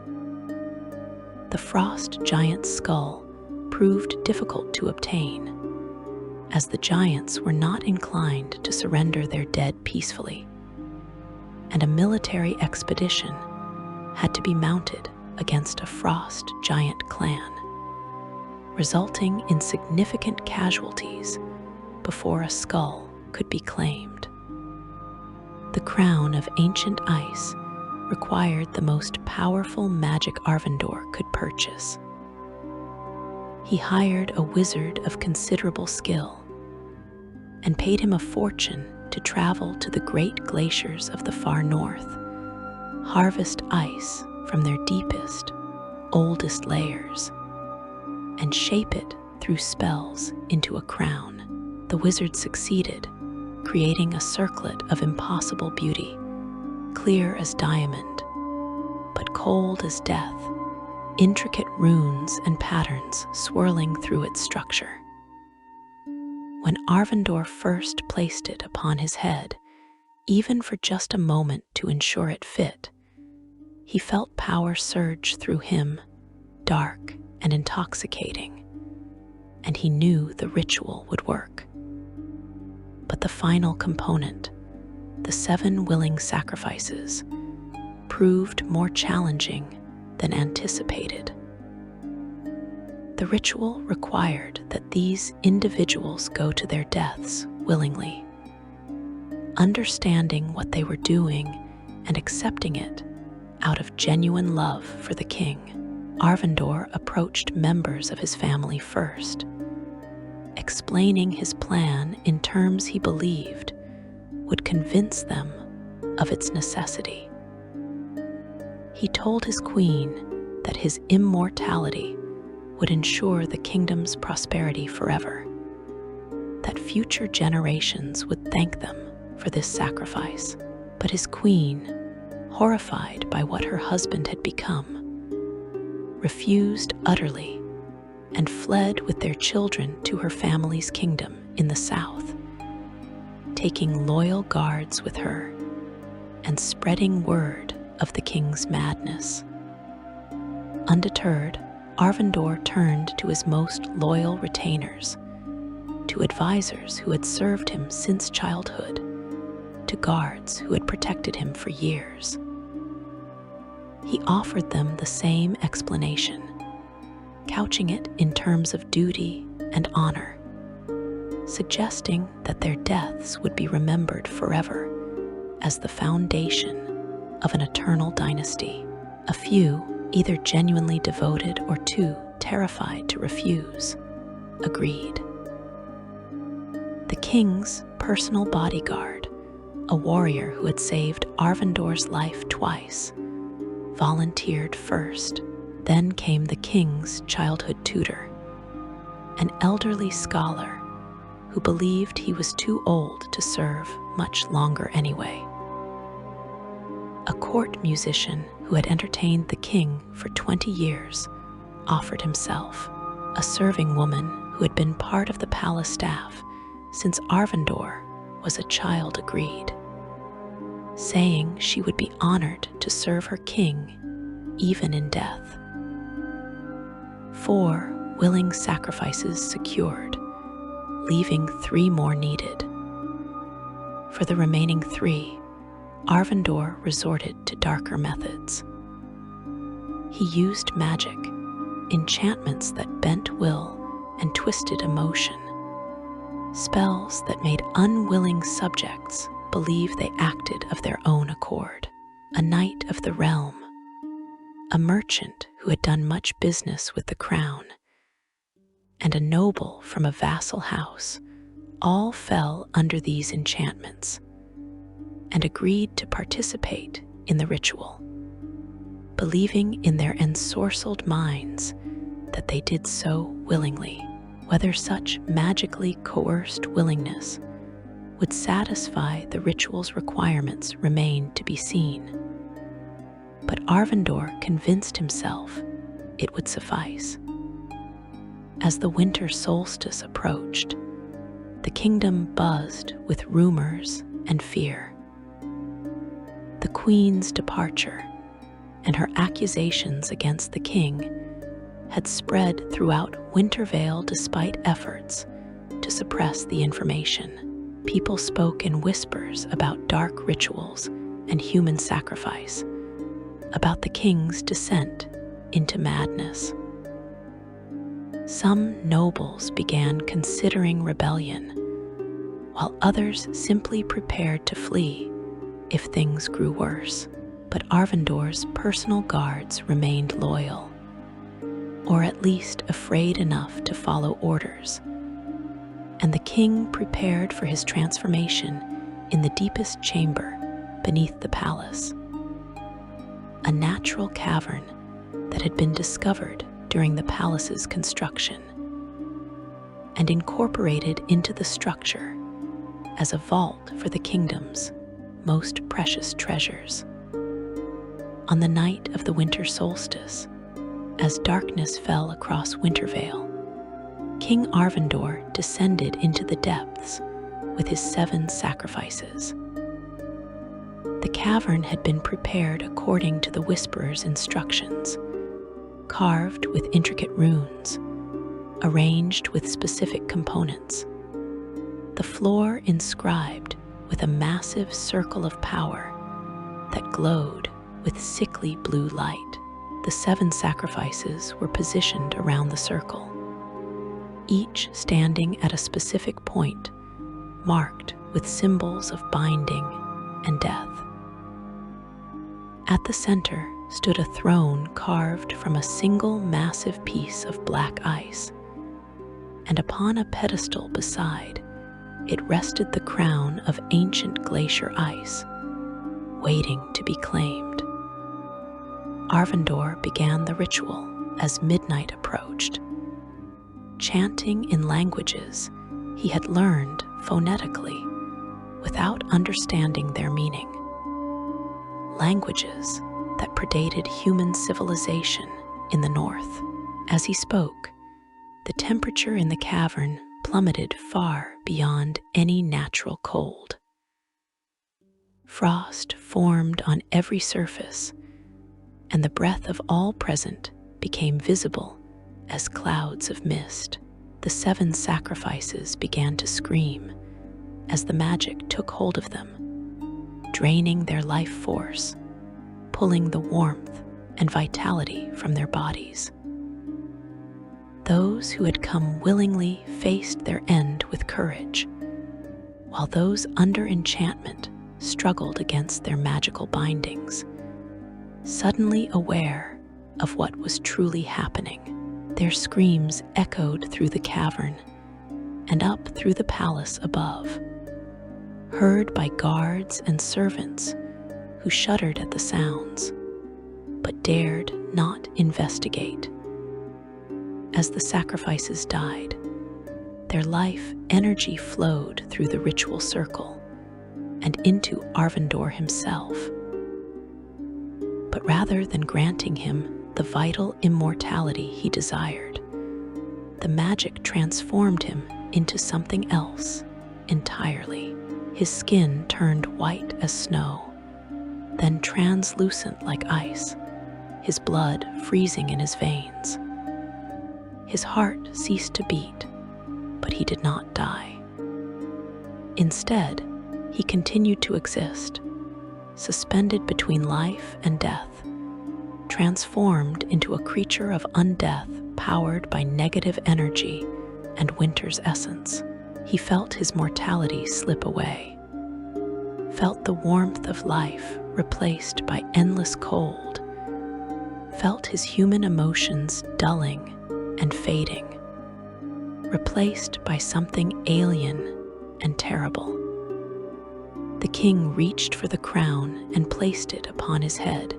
The frost giant's skull proved difficult to obtain, as the giants were not inclined to surrender their dead peacefully, and a military expedition had to be mounted against a frost giant clan, resulting in significant casualties before a skull could be claimed. The crown of ancient ice required the most powerful magic Arvindor could purchase. He hired a wizard of considerable skill and paid him a fortune to travel to the great glaciers of the far north, harvest ice from their deepest, oldest layers, and shape it through spells into a crown. The wizard succeeded, creating a circlet of impossible beauty, clear as diamond, but cold as death, intricate runes and patterns swirling through its structure. When Arvindor first placed it upon his head, even for just a moment to ensure it fit, he felt power surge through him, dark and intoxicating, and he knew the ritual would work. But the final component, the 7 willing sacrifices, proved more challenging than anticipated. The ritual required that these individuals go to their deaths willingly, understanding what they were doing and accepting it out of genuine love for the king. Arvindor approached members of his family first, explaining his plan in terms he believed would convince them of its necessity. He told his queen that his immortality would ensure the kingdom's prosperity forever, that future generations would thank them for this sacrifice. But his queen, horrified by what her husband had become, refused utterly and fled with their children to her family's kingdom in the south, taking loyal guards with her and spreading word of the king's madness. Undeterred, Arvindor turned to his most loyal retainers, to advisors who had served him since childhood, to guards who had protected him for years. He offered them the same explanation, couching it in terms of duty and honor, suggesting that their deaths would be remembered forever as the foundation of an eternal dynasty. A few, either genuinely devoted or too terrified to refuse, agreed. The king's personal bodyguard, a warrior who had saved Arvindor's life twice, volunteered first. Then came the king's childhood tutor, an elderly scholar who believed he was too old to serve much longer anyway. A court musician who had entertained the king for 20 years offered himself. A serving woman who had been part of the palace staff since Arvindor was a child agreed, saying she would be honored to serve her king even in death. 4 willing sacrifices secured, leaving 3 more needed. For the remaining 3, Arvindor resorted to darker methods. He used magic, enchantments that bent will and twisted emotion, spells that made unwilling subjects believe they acted of their own accord. A knight of the realm, a merchant who had done much business with the crown, and a noble from a vassal house all fell under these enchantments and agreed to participate in the ritual, believing in their ensorcelled minds that they did so willingly. Whether such magically coerced willingness would satisfy the ritual's requirements remained to be seen. But Arvindor convinced himself it would suffice. As the winter solstice approached, the kingdom buzzed with rumors and fear. The queen's departure and her accusations against the king had spread throughout Wintervale despite efforts to suppress the information. People spoke in whispers about dark rituals and human sacrifice, about the king's descent into madness. Some nobles began considering rebellion, while others simply prepared to flee if things grew worse. But Arvindor's personal guards remained loyal, or at least afraid enough to follow orders, and the king prepared for his transformation in the deepest chamber beneath the palace, a natural cavern that had been discovered during the palace's construction and incorporated into the structure as a vault for the kingdom's most precious treasures. On the night of the winter solstice, as darkness fell across Wintervale, King Arvindor descended into the depths with his 7 sacrifices. The cavern had been prepared according to the Whisperer's instructions, carved with intricate runes, arranged arranged with specific components. The floor inscribed with a massive circle of power that glowed with sickly blue light. The 7 sacrifices were positioned around the circle, each standing at a specific point, marked with symbols of binding and death. At the center stood a throne carved from a single massive piece of black ice, and upon a pedestal beside it rested the crown of ancient glacier ice, waiting to be claimed. Arvindor began the ritual as midnight approached, chanting in languages he had learned phonetically without understanding their meaning. Languages that predated human civilization in the north. As he spoke, the temperature in the cavern plummeted far beyond any natural cold. Frost formed on every surface, and the breath of all present became visible as clouds of mist. The 7 sacrifices began to scream as the magic took hold of them, draining their life force, pulling the warmth and vitality from their bodies. Those who had come willingly faced their end with courage, while those under enchantment struggled against their magical bindings, suddenly aware of what was truly happening. Their screams echoed through the cavern and up through the palace above, heard by guards and servants who shuddered at the sounds, but dared not investigate. As the sacrifices died, their life energy flowed through the ritual circle and into Arvindor himself. But rather than granting him the vital immortality he desired, the magic transformed him into something else entirely. His skin turned white as snow, then translucent like ice, his blood freezing in his veins. His heart ceased to beat, but he did not die. Instead, he continued to exist, suspended between life and death, transformed into a creature of undeath powered by negative energy and winter's essence. He felt his mortality slip away, felt the warmth of life replaced by endless cold, felt his human emotions dulling and fading, replaced by something alien and terrible. The king reached for the crown and placed it upon his head,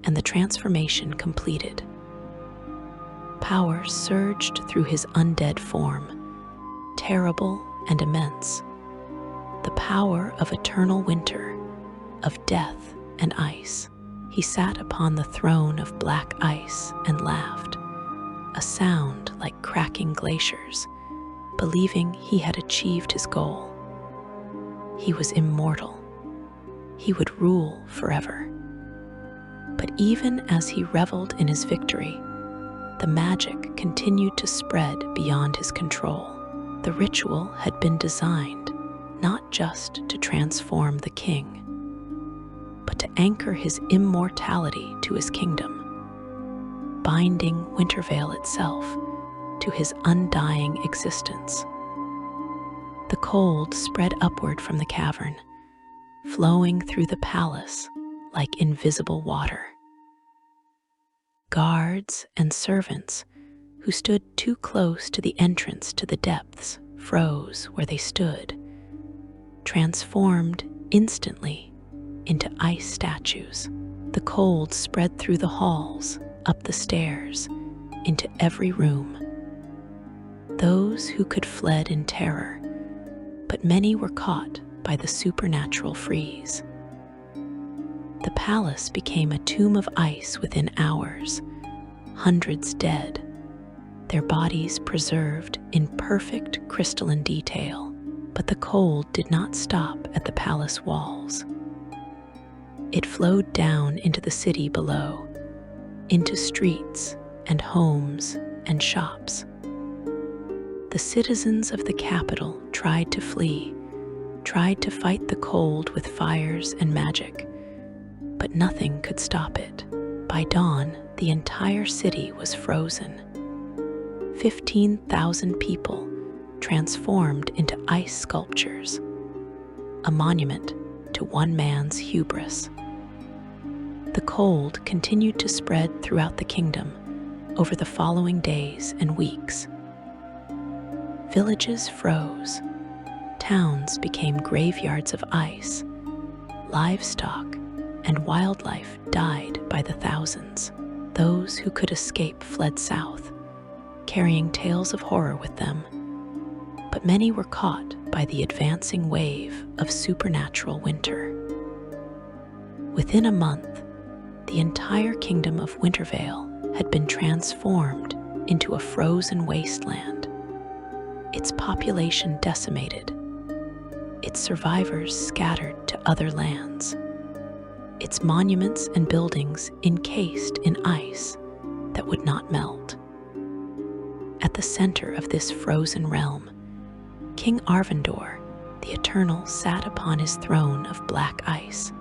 and the transformation completed. Power surged through his undead form, terrible and immense. The power of eternal winter, of death and ice. He sat upon the throne of black ice and laughed, a sound like cracking glaciers, believing he had achieved his goal. He was immortal. He would rule forever. But even as he reveled in his victory, the magic continued to spread beyond his control. The ritual had been designed not just to transform the king, but to anchor his immortality to his kingdom, binding Wintervale itself to his undying existence. The cold spread upward from the cavern, flowing through the palace like invisible water. Guards and servants who stood too close to the entrance to the depths froze where they stood, transformed instantly into ice statues. The cold spread through the halls, up the stairs, into every room. Those who could fled in terror, but many were caught by the supernatural freeze. The palace became a tomb of ice within hours, hundreds dead, their bodies preserved in perfect crystalline detail. But the cold did not stop at the palace walls. It flowed down into the city below, into streets and homes and shops. The citizens of the capital tried to flee, tried to fight the cold with fires and magic, but nothing could stop it. By dawn, the entire city was frozen. 15,000 people transformed into ice sculptures, a monument to one man's hubris. The cold continued to spread throughout the kingdom over the following days and weeks. Villages froze, towns became graveyards of ice, livestock and wildlife died by the thousands. Those who could escape fled south, carrying tales of horror with them, but many were caught by the advancing wave of supernatural winter. Within a month, the entire kingdom of Wintervale had been transformed into a frozen wasteland, its population decimated, its survivors scattered to other lands, its monuments and buildings encased in ice that would not melt. At the center of this frozen realm, King Arvindor, the Eternal, sat upon his throne of black ice,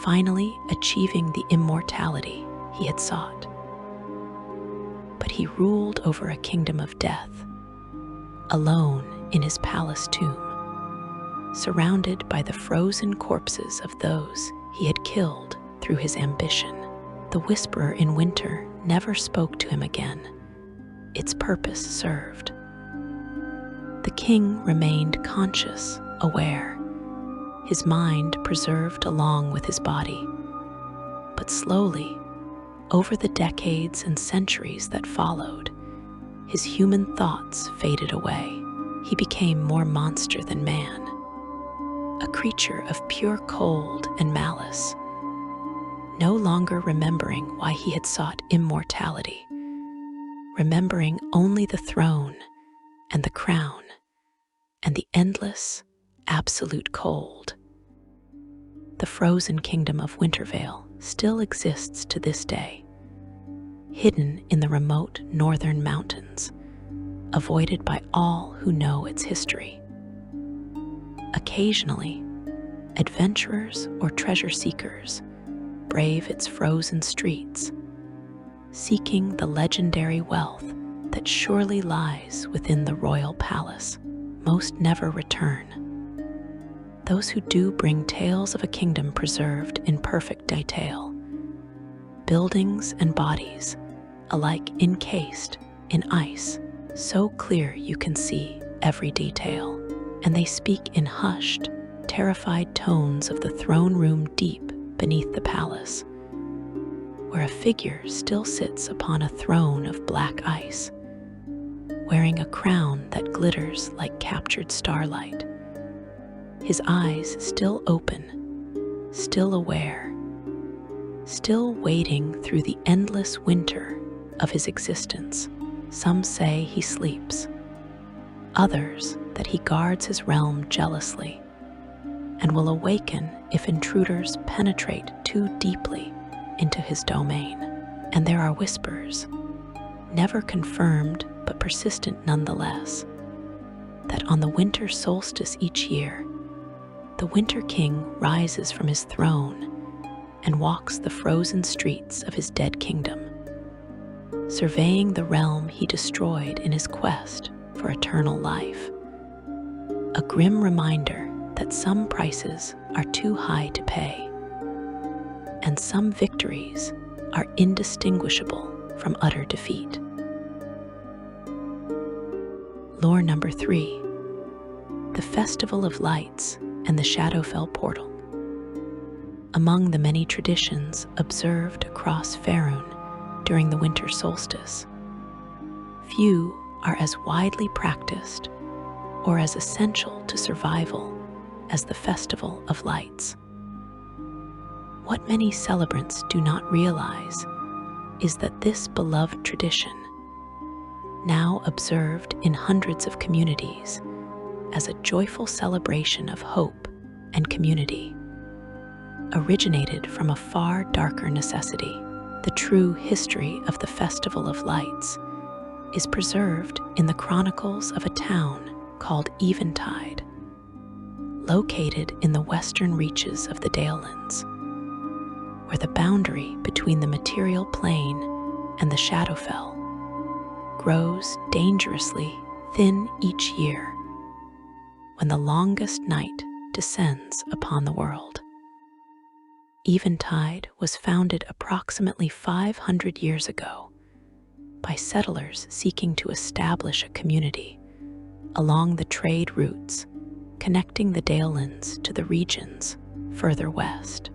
finally achieving the immortality he had sought. But he ruled over a kingdom of death, alone in his palace tomb, surrounded by the frozen corpses of those he had killed through his ambition. The Whisperer in winter never spoke to him again. Its purpose served. The king remained conscious, aware, his mind preserved along with his body. But slowly, over the decades and centuries that followed, his human thoughts faded away. He became more monster than man, a creature of pure cold and malice, no longer remembering why he had sought immortality, remembering only the throne and the crown and the endless, absolute cold. The frozen kingdom of Wintervale still exists to this day, hidden in the remote northern mountains, avoided by all who know its history. Occasionally, adventurers or treasure seekers brave its frozen streets, seeking the legendary wealth that surely lies within the royal palace. Most never return. Those who do bring tales of a kingdom preserved in perfect detail, buildings and bodies alike encased in ice, so clear you can see every detail, and they speak in hushed, terrified tones of the throne room deep beneath the palace, where a figure still sits upon a throne of black ice, wearing a crown that glitters like captured starlight, his eyes still open, still aware, still wading through the endless winter of his existence. Some say he sleeps, others that he guards his realm jealously and will awaken if intruders penetrate too deeply into his domain. And there are whispers, never confirmed but persistent nonetheless, that on the winter solstice each year, the Winter King rises from his throne and walks the frozen streets of his dead kingdom, surveying the realm he destroyed in his quest for eternal life. A grim reminder that some prices are too high to pay, and some victories are indistinguishable from utter defeat. Lore number 3, the Festival of Lights and the Shadowfell Portal. Among the many traditions observed across Faerûn during the winter solstice, few are as widely practiced or as essential to survival as the Festival of Lights. What many celebrants do not realize is that this beloved tradition, now observed in hundreds of communities as a joyful celebration of hope and community, originated from a far darker necessity. The true history of the Festival of Lights is preserved in the chronicles of a town called Eventide, located in the western reaches of the Dalelands, where the boundary between the material plane and the Shadowfell grows dangerously thin each year when the longest night descends upon the world. Eventide was founded approximately 500 years ago by settlers seeking to establish a community along the trade routes connecting the Dalelands to the regions further west.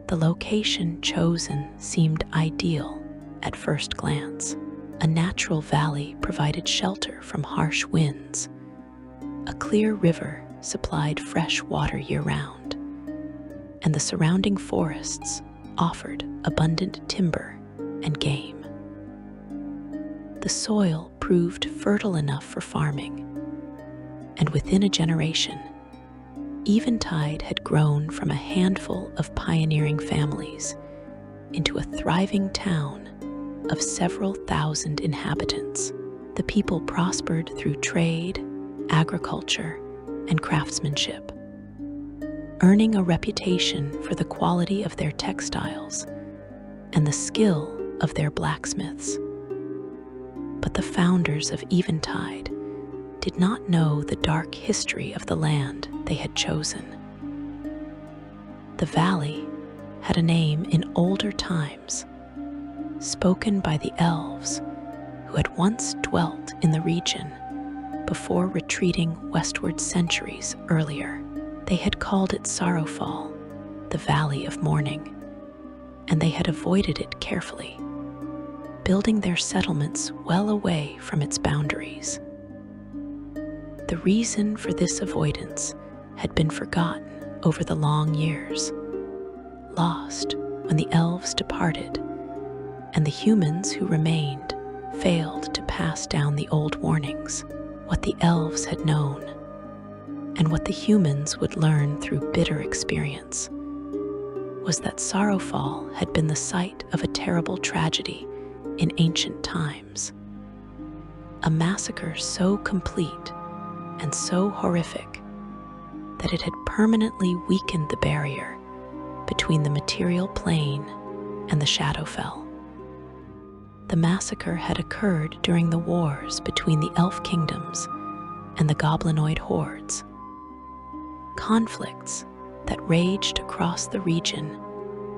The location chosen seemed ideal at first glance. A natural valley provided shelter from harsh winds. A clear river supplied fresh water year-round, and the surrounding forests offered abundant timber and game. The soil proved fertile enough for farming, and within a generation, Eventide had grown from a handful of pioneering families into a thriving town of several thousand inhabitants. The people prospered through trade, agriculture, and craftsmanship, earning a reputation for the quality of their textiles and the skill of their blacksmiths. But the founders of Eventide did not know the dark history of the land they had chosen. The valley had a name in older times, spoken by the elves who had once dwelt in the region before retreating westward centuries earlier. They had called it Sorrowfall, the Valley of Mourning, and they had avoided it carefully, building their settlements well away from its boundaries. The reason for this avoidance had been forgotten over the long years, lost when the elves departed, and the humans who remained failed to pass down the old warnings. What the elves had known, and what the humans would learn through bitter experience, was that Sorrowfall had been the site of a terrible tragedy in ancient times. A massacre so complete and so horrific that it had permanently weakened the barrier between the material plane and the Shadowfell. The massacre had occurred during the wars between the elf kingdoms and the goblinoid hordes, conflicts that raged across the region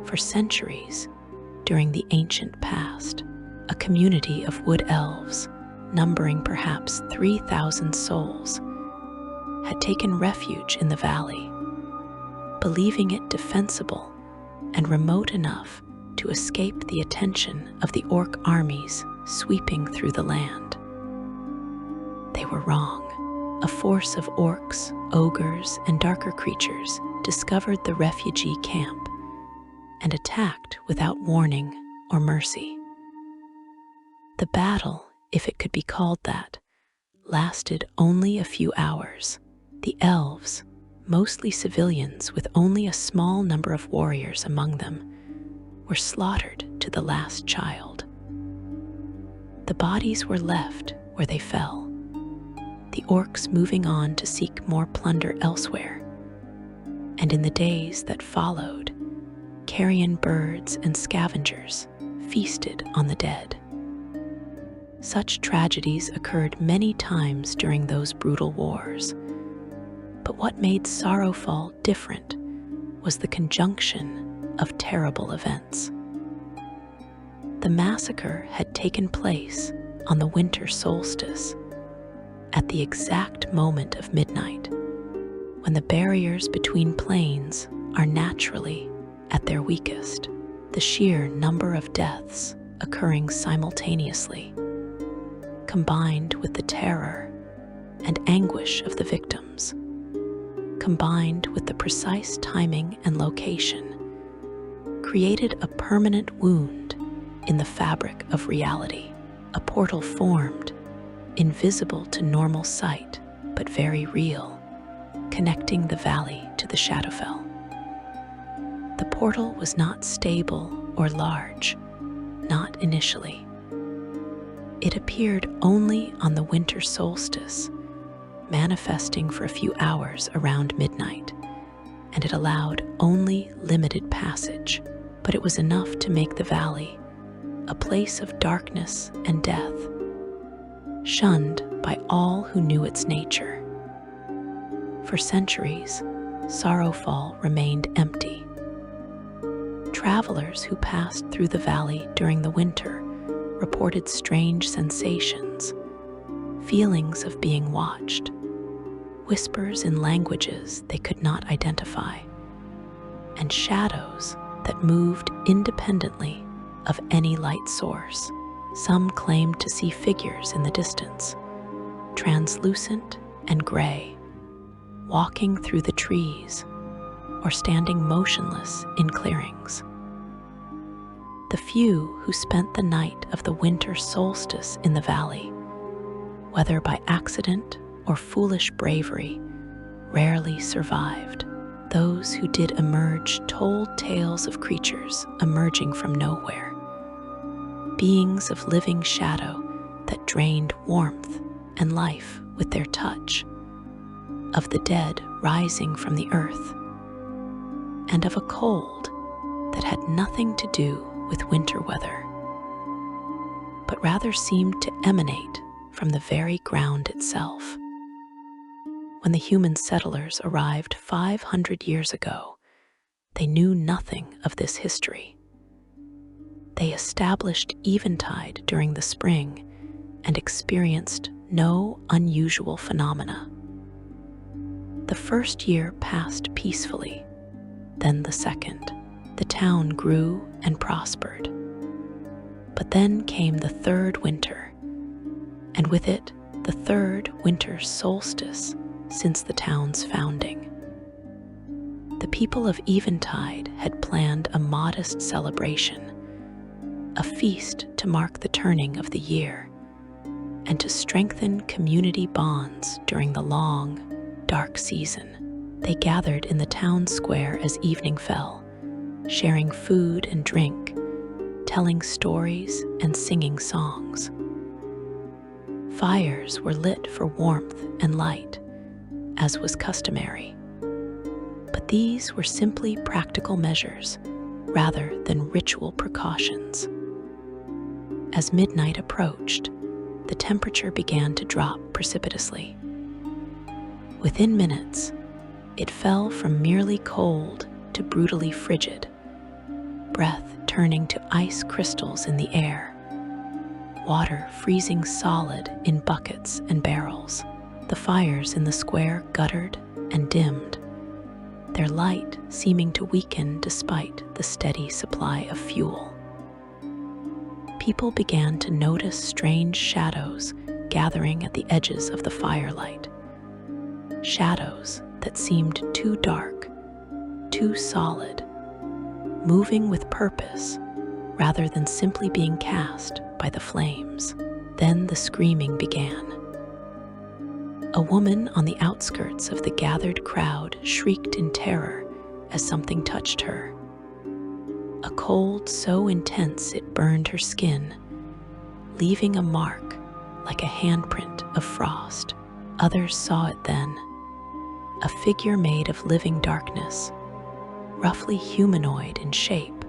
for centuries during the ancient past. A community of wood elves, numbering perhaps 3,000 souls, had taken refuge in the valley, believing it defensible and remote enough to escape the attention of the orc armies sweeping through the land. They were wrong. A force of orcs, ogres, and darker creatures discovered the refugee camp and attacked without warning or mercy. The battle, if it could be called that, lasted only a few hours. The elves, mostly civilians with only a small number of warriors among them, were slaughtered to the last child. The bodies were left where they fell, the orcs moving on to seek more plunder elsewhere. And in the days that followed, carrion birds and scavengers feasted on the dead. Such tragedies occurred many times during those brutal wars. But what made Sorrowfall different was the conjunction of terrible events. The massacre had taken place on the winter solstice, at the exact moment of midnight, when the barriers between planes are naturally at their weakest. The sheer number of deaths occurring simultaneously, combined with the terror and anguish of the victims, combined with the precise timing and location, created a permanent wound in the fabric of reality. A portal formed, invisible to normal sight, but very real, connecting the valley to the Shadowfell. The portal was not stable or large, not initially. It appeared only on the winter solstice, manifesting for a few hours around midnight, and it allowed only limited passage, but it was enough to make the valley a place of darkness and death, shunned by all who knew its nature. For centuries, Shadowfell remained empty. Travelers who passed through the valley during the winter reported strange sensations, feelings of being watched, whispers in languages they could not identify, and shadows that moved independently of any light source. Some claimed to see figures in the distance, translucent and gray, walking through the trees or standing motionless in clearings. The few who spent the night of the winter solstice in the valley, whether by accident or foolish bravery, rarely survived. Those who did emerge told tales of creatures emerging from nowhere, beings of living shadow that drained warmth and life with their touch, of the dead rising from the earth, and of a cold that had nothing to do with winter weather, but rather seemed to emanate from the very ground itself. When the human settlers arrived 500 years ago, they knew nothing of this history. They established eventide during the spring and experienced no unusual phenomena. The first year passed peacefully, then the second. The town grew and prospered. But then came the third winter, and with it the third winter solstice since the town's founding. The people of Eventide had planned a modest celebration, a feast to mark the turning of the year, and to strengthen community bonds during the long, dark season. They gathered in the town square as evening fell, sharing food and drink, telling stories and singing songs. Fires were lit for warmth and light, as was customary. But these were simply practical measures rather than ritual precautions. As midnight approached, the temperature began to drop precipitously. Within minutes, it fell from merely cold to brutally frigid, breath turning to ice crystals in the air, water freezing solid in buckets and barrels. The fires in the square guttered and dimmed, their light seeming to weaken despite the steady supply of fuel. People began to notice strange shadows gathering at the edges of the firelight, shadows that seemed too dark, too solid, moving with purpose rather than simply being cast by the flames. Then the screaming began. A woman on the outskirts of the gathered crowd shrieked in terror as something touched her. A cold so intense it burned her skin, leaving a mark like a handprint of frost. Others saw it then, a figure made of living darkness, roughly humanoid in shape,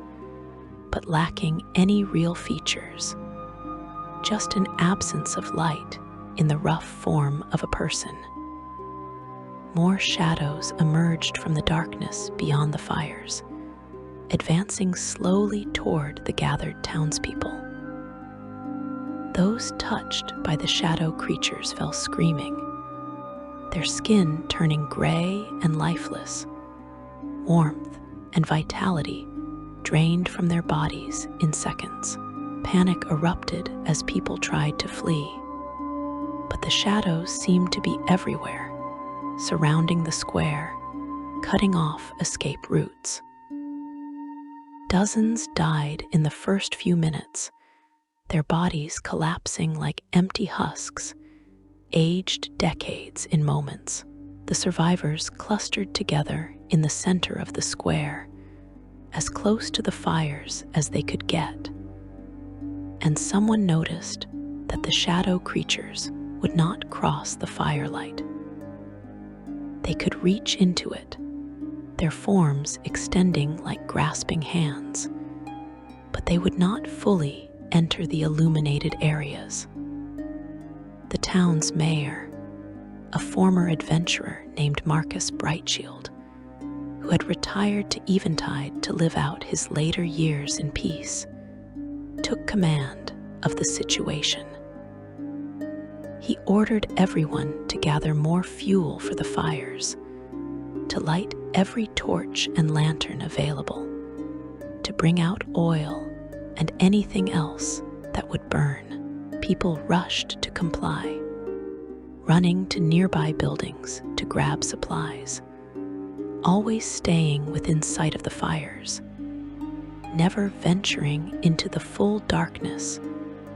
but lacking any real features, just an absence of light in the rough form of a person. More shadows emerged from the darkness beyond the fires, advancing slowly toward the gathered townspeople. Those touched by the shadow creatures fell screaming, their skin turning gray and lifeless, warmth and vitality drained from their bodies in seconds. Panic erupted as people tried to flee, but the shadows seemed to be everywhere, surrounding the square, cutting off escape routes. Dozens died in the first few minutes, their bodies collapsing like empty husks, aged decades in moments. The survivors clustered together in the center of the square, as close to the fires as they could get. And someone noticed that the shadow creatures would not cross the firelight. They could reach into it, their forms extending like grasping hands, but they would not fully enter the illuminated areas. The town's mayor, a former adventurer named Marcus Brightshield, who had retired to Eventide to live out his later years in peace, took command of the situation. He ordered everyone to gather more fuel for the fires, to light every torch and lantern available, to bring out oil and anything else that would burn. People rushed to comply, running to nearby buildings to grab supplies, always staying within sight of the fires, never venturing into the full darkness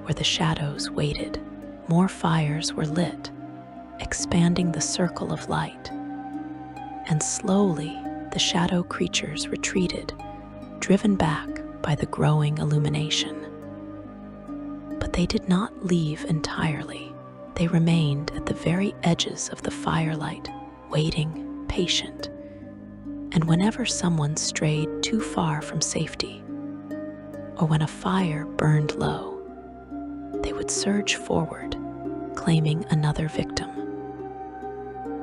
where the shadows waited. More fires were lit, expanding the circle of light, and slowly the shadow creatures retreated, driven back by the growing illumination. But they did not leave entirely. They remained at the very edges of the firelight, waiting, patient. And whenever someone strayed too far from safety, or when a fire burned low, they would surge forward, claiming another victim.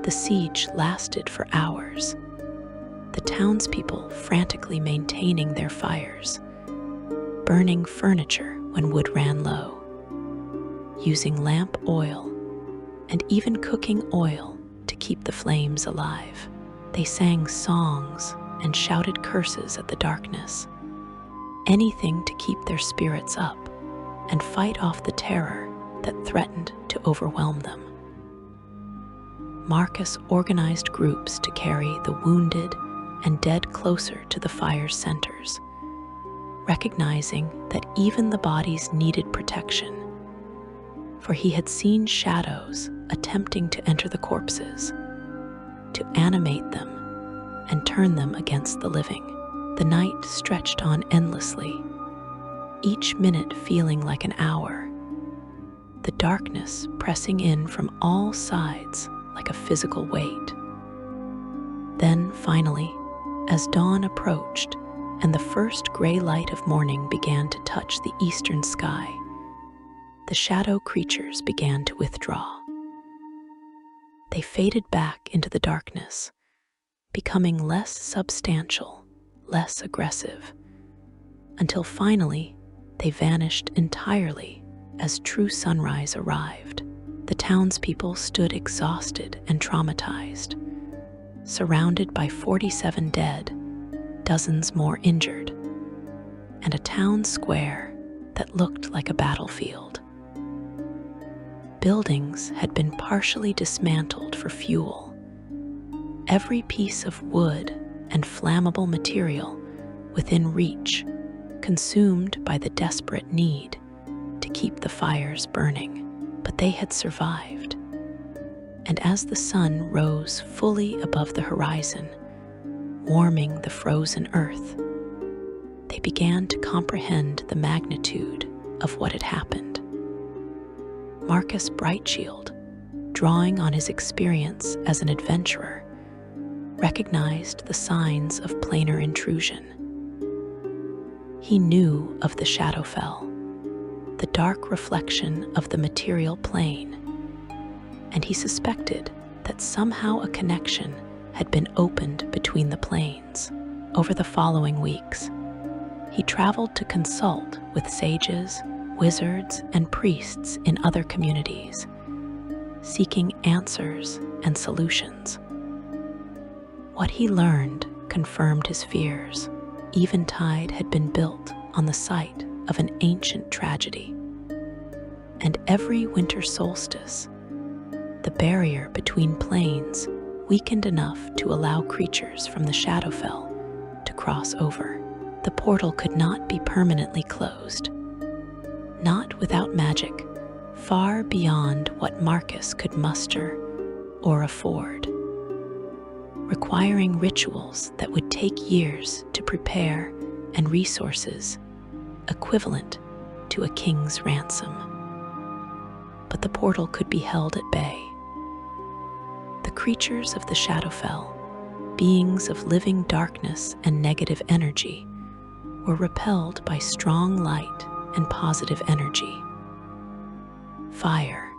The siege lasted for hours, the townspeople frantically maintaining their fires, burning furniture when wood ran low, using lamp oil and even cooking oil to keep the flames alive. They sang songs and shouted curses at the darkness, anything to keep their spirits up and fight off the terror that threatened to overwhelm them. Marcus organized groups to carry the wounded and dead closer to the fire's centers, recognizing that even the bodies needed protection, for he had seen shadows attempting to enter the corpses, to animate them and turn them against the living. The night stretched on endlessly, each minute feeling like an hour, the darkness pressing in from all sides like a physical weight. Then, finally, as dawn approached and the first gray light of morning began to touch the eastern sky, the shadow creatures began to withdraw. They faded back into the darkness, becoming less substantial, less aggressive, until finally they vanished entirely as true sunrise arrived. The townspeople stood exhausted and traumatized, surrounded by 47 dead, dozens more injured, and a town square that looked like a battlefield. Buildings had been partially dismantled for fuel. Every piece of wood and flammable material within reach consumed by the desperate need to keep the fires burning. But they had survived, and as the sun rose fully above the horizon, warming the frozen earth, they began to comprehend the magnitude of what had happened. Marcus Brightshield, drawing on his experience as an adventurer, recognized the signs of planar intrusion. He knew of the Shadowfell, the dark reflection of the material plane, and he suspected that somehow a connection had been opened between the planes. Over the following weeks, he traveled to consult with sages, wizards, and priests in other communities, seeking answers and solutions. What he learned confirmed his fears. Eventide had been built on the site of an ancient tragedy, and every winter solstice, the barrier between planes weakened enough to allow creatures from the Shadowfell to cross over. The portal could not be permanently closed, not without magic far beyond what Marcus could muster or afford, requiring rituals that would take years to prepare and resources equivalent to a king's ransom. but the portal could be held at bay. The creatures of the Shadowfell, beings of living darkness and negative energy, were repelled by strong light and positive energy. Fire,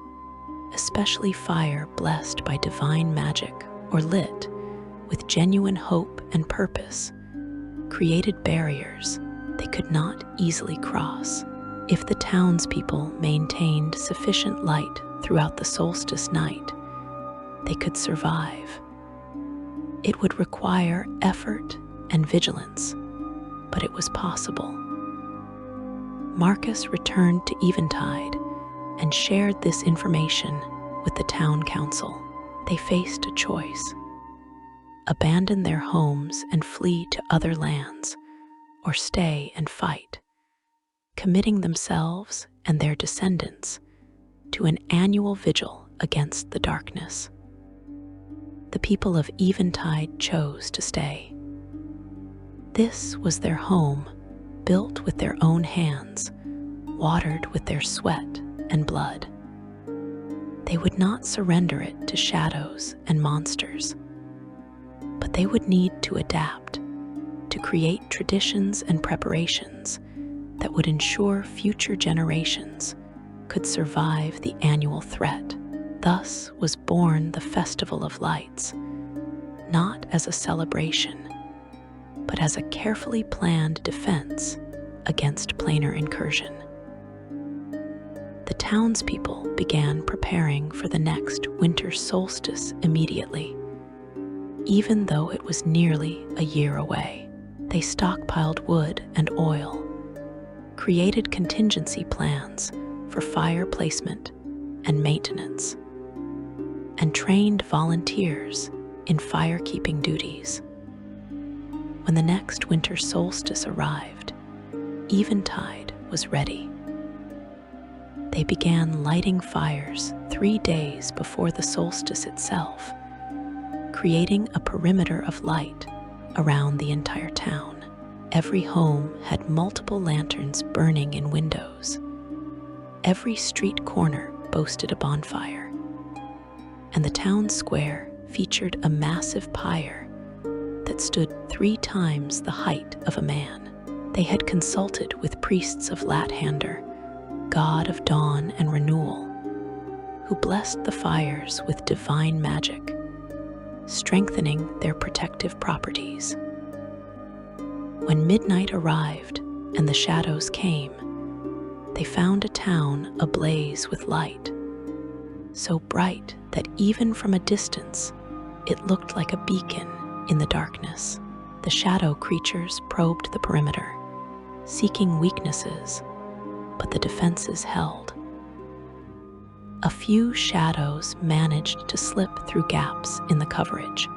especially fire blessed by divine magic or lit with genuine hope and purpose, created barriers they could not easily cross. If the townspeople maintained sufficient light throughout the solstice night, they could survive. It would require effort and vigilance, but it was possible. Marcus returned to Eventide and shared this information with the town council. They faced a choice: abandon their homes and flee to other lands, or stay and fight, committing themselves and their descendants to an annual vigil against the darkness. The people of Eventide chose to stay. This was their home, built with their own hands, watered with their sweat and blood. They would not surrender it to shadows and monsters, but they would need to adapt, to create traditions and preparations that would ensure future generations could survive the annual threat. Thus was born the Festival of Lights, not as a celebration, but as a carefully planned defense against planar incursion. The townspeople began preparing for the next winter solstice immediately. Even though it was nearly a year away, they stockpiled wood and oil, created contingency plans for fire placement and maintenance, and trained volunteers in fire-keeping duties. When the next winter solstice arrived, Eventide was ready. They began lighting fires 3 days before the solstice itself, creating a perimeter of light around the entire town. Every home had multiple lanterns burning in windows. Every street corner boasted a bonfire, and the town square featured a massive pyre that stood 3 times the height of a man. They had consulted with priests of Lathander, god of dawn and renewal, who blessed the fires with divine magic, strengthening their protective properties. When midnight arrived and the shadows came, they found a town ablaze with light, so bright that even from a distance it looked like a beacon in the darkness. The shadow creatures probed the perimeter, seeking weaknesses, but the defenses held. A few shadows managed to slip through gaps in the coverage,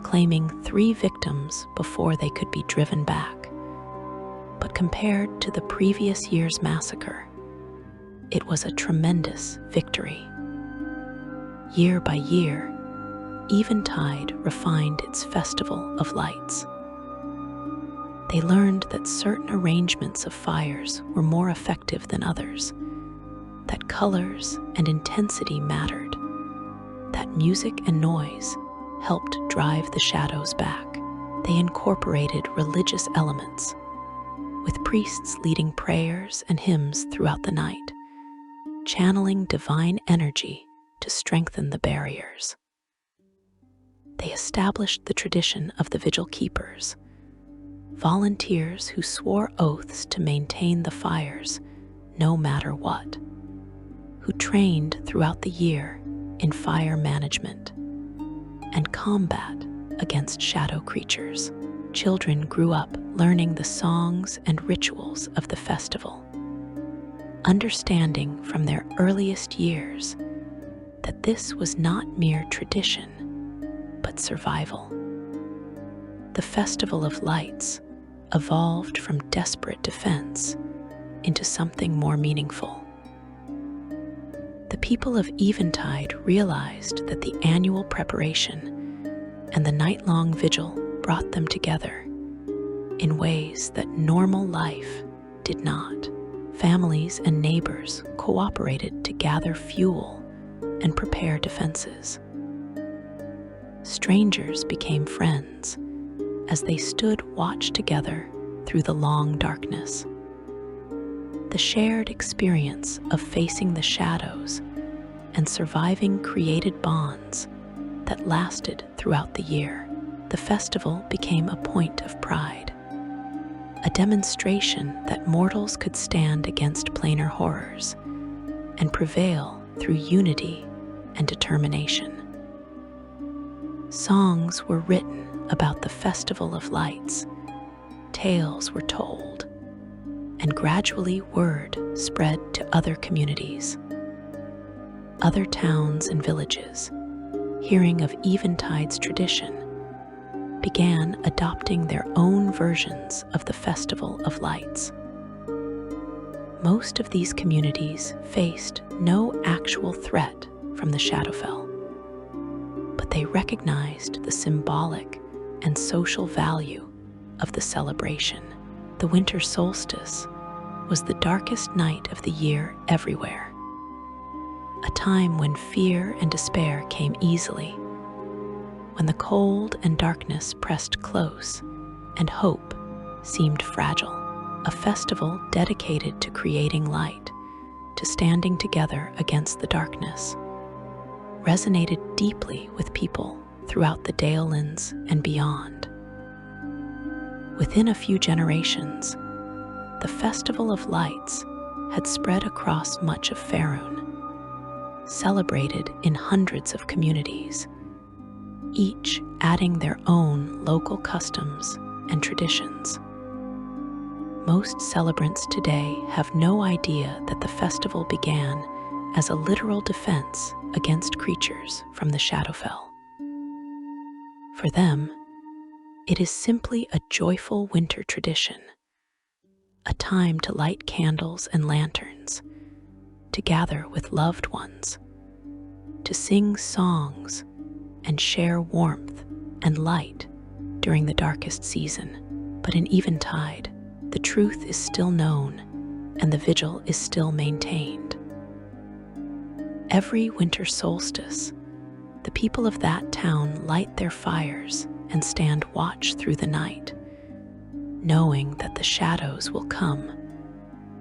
claiming 3 victims before they could be driven back. But compared to the previous year's massacre, it was a tremendous victory. Year by year, Eventide refined its Festival of Lights. They learned that certain arrangements of fires were more effective than others, that colors and intensity mattered, that music and noise helped drive the shadows back. They incorporated religious elements, with priests leading prayers and hymns throughout the night, channeling divine energy to strengthen the barriers. They established the tradition of the Vigil Keepers, volunteers who swore oaths to maintain the fires no matter what, who trained throughout the year in fire management and combat against shadow creatures. Children grew up learning the songs and rituals of the festival, understanding from their earliest years that this was not mere tradition, but survival. The Festival of Lights evolved from desperate defense into something more meaningful. The people of Eventide realized that the annual preparation and the night-long vigil brought them together in ways that normal life did not. Families and neighbors cooperated to gather fuel and prepare defenses. Strangers became friends as they stood watch together through the long darkness. The shared experience of facing the shadows and surviving created bonds that lasted throughout the year. The festival became a point of pride, a demonstration that mortals could stand against planar horrors and prevail through unity and determination. Songs were written about the Festival of Lights, tales were told, and gradually word spread to other communities. Other towns and villages, hearing of Eventide's tradition, began adopting their own versions of the Festival of Lights. Most of these communities faced no actual threat from the Shadowfell, but they recognized the symbolic and social value of the celebration. The winter solstice was the darkest night of the year everywhere, a time when fear and despair came easily, when the cold and darkness pressed close and hope seemed fragile. A festival dedicated to creating light, to standing together against the darkness, resonated deeply with people throughout the Dalelands and beyond. Within a few generations, the Festival of Lights had spread across much of Faerûn, celebrated in hundreds of communities, each adding their own local customs and traditions. Most celebrants today have no idea that the festival began as a literal defense against creatures from the Shadowfell. For them, it is simply a joyful winter tradition, a time to light candles and lanterns, to gather with loved ones, to sing songs and share warmth and light during the darkest season. But in Eventide, the truth is still known and the vigil is still maintained. Every winter solstice, the people of that town light their fires and stand watch through the night, knowing that the shadows will come,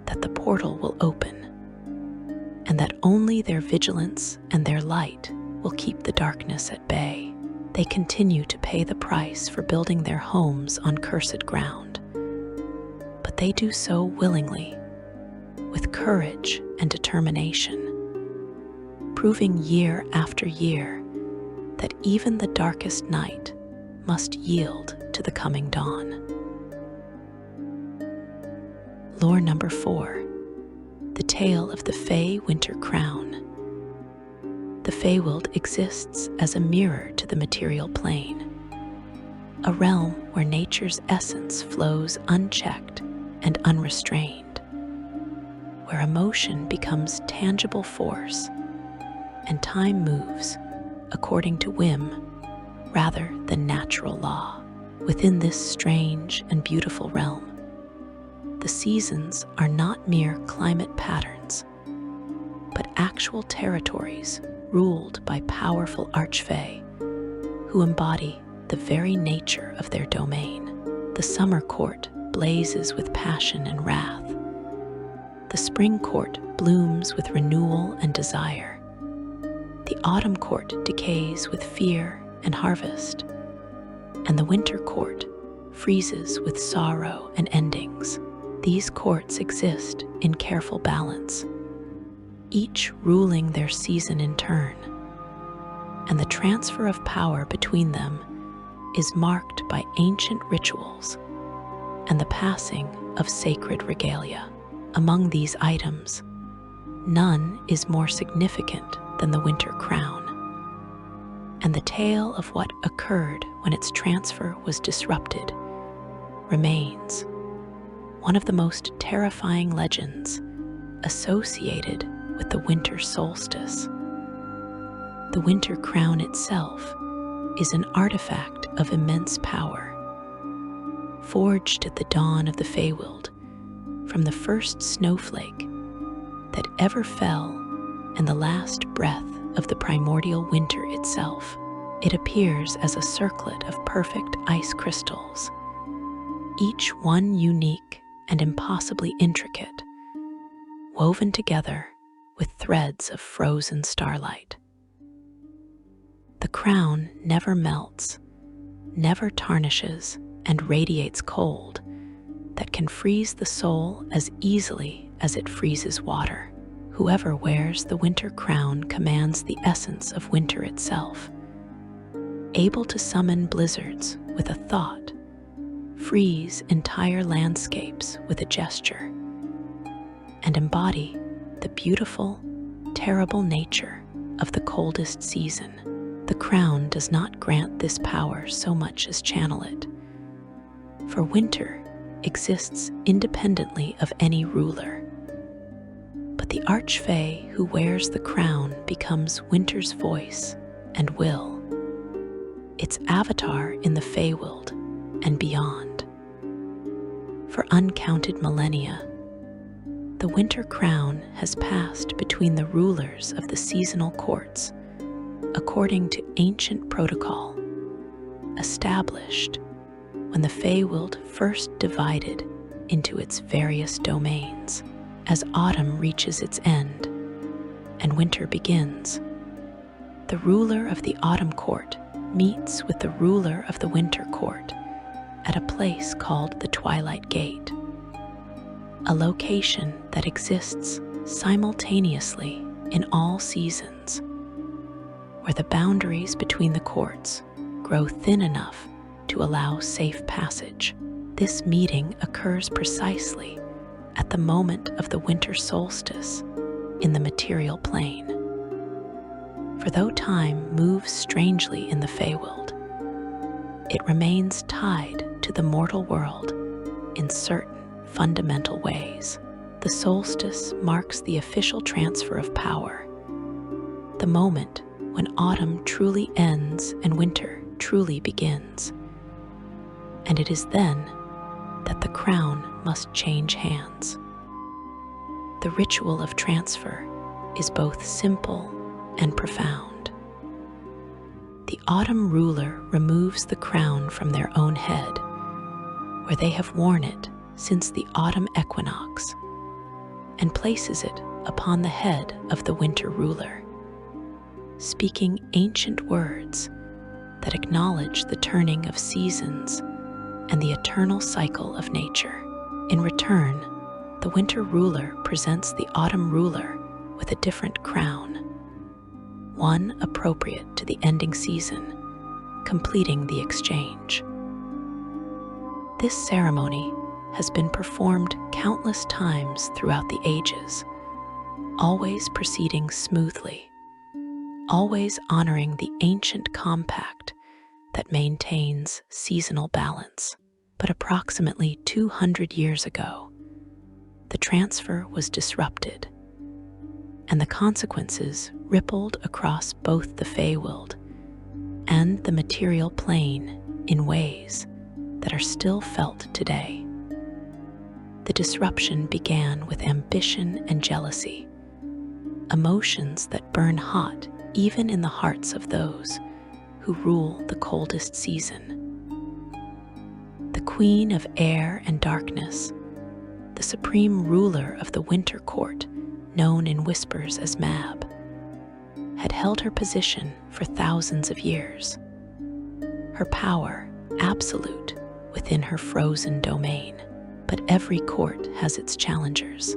that the portal will open, and that only their vigilance and their light will keep the darkness at bay. They continue to pay the price for building their homes on cursed ground, but they do so willingly, with courage and determination, proving year after year that even the darkest night must yield to the coming dawn. Lore number 4, the tale of the Fey Winter Crown. The Feywild exists as a mirror to the material plane, a realm where nature's essence flows unchecked and unrestrained, where emotion becomes tangible force and time moves according to whim rather than natural law. Within this strange and beautiful realm, the seasons are not mere climate patterns, but actual territories ruled by powerful archfey who embody the very nature of their domain. The summer court blazes with passion and wrath. The spring court blooms with renewal and desire. The autumn court decays with fear and harvest. And the winter court freezes with sorrow and endings. These courts exist in careful balance, each ruling their season in turn, and the transfer of power between them is marked by ancient rituals and the passing of sacred regalia. Among these items, none is more significant than the winter crown, and the tale of what occurred when its transfer was disrupted remains one of the most terrifying legends associated with the winter solstice. The winter crown itself is an artifact of immense power, forged at the dawn of the Feywild from the first snowflake that ever fell and the last breath of the primordial winter itself. It appears as a circlet of perfect ice crystals, each one unique and impossibly intricate, woven together with threads of frozen starlight. The crown never melts, never tarnishes, and radiates cold that can freeze the soul as easily as it freezes water. Whoever wears the winter crown commands the essence of winter itself, able to summon blizzards with a thought, freeze entire landscapes with a gesture, and embody the beautiful, terrible nature of the coldest season. The crown does not grant this power so much as channel it, for winter exists independently of any ruler. But the archfey who wears the crown becomes winter's voice and will, its avatar in the Feywild and beyond. For uncounted millennia, the winter crown has passed between the rulers of the seasonal courts according to ancient protocol established when the Feywild first divided into its various domains. As autumn reaches its end and winter begins, the ruler of the autumn court meets with the ruler of the winter court at a place called the Twilight Gate, a location that exists simultaneously in all seasons, where the boundaries between the courts grow thin enough to allow safe passage. This meeting occurs precisely at the moment of the winter solstice in the material plane. For though time moves strangely in the Feywild, it remains tied to the mortal world in certain fundamental ways. The solstice marks the official transfer of power, the moment when autumn truly ends and winter truly begins. And it is then that the crown must change hands. The ritual of transfer is both simple and profound. The autumn ruler removes the crown from their own head, where they have worn it since the autumn equinox, and places it upon the head of the winter ruler, speaking ancient words that acknowledge the turning of seasons and the eternal cycle of nature. In return, the winter ruler presents the autumn ruler with a different crown, one appropriate to the ending season, completing the exchange. This ceremony has been performed countless times throughout the ages, always proceeding smoothly, always honoring the ancient compact that maintains seasonal balance. But approximately 200 years ago, the transfer was disrupted, and the consequences rippled across both the Feywild and the material plane in ways that are still felt today. The disruption began with ambition and jealousy, emotions that burn hot even in the hearts of those who rule the coldest season. The Queen of Air and Darkness, the supreme ruler of the winter court, known in whispers as Mab, had held her position for thousands of years, her power absolute within her frozen domain. But every court has its challengers,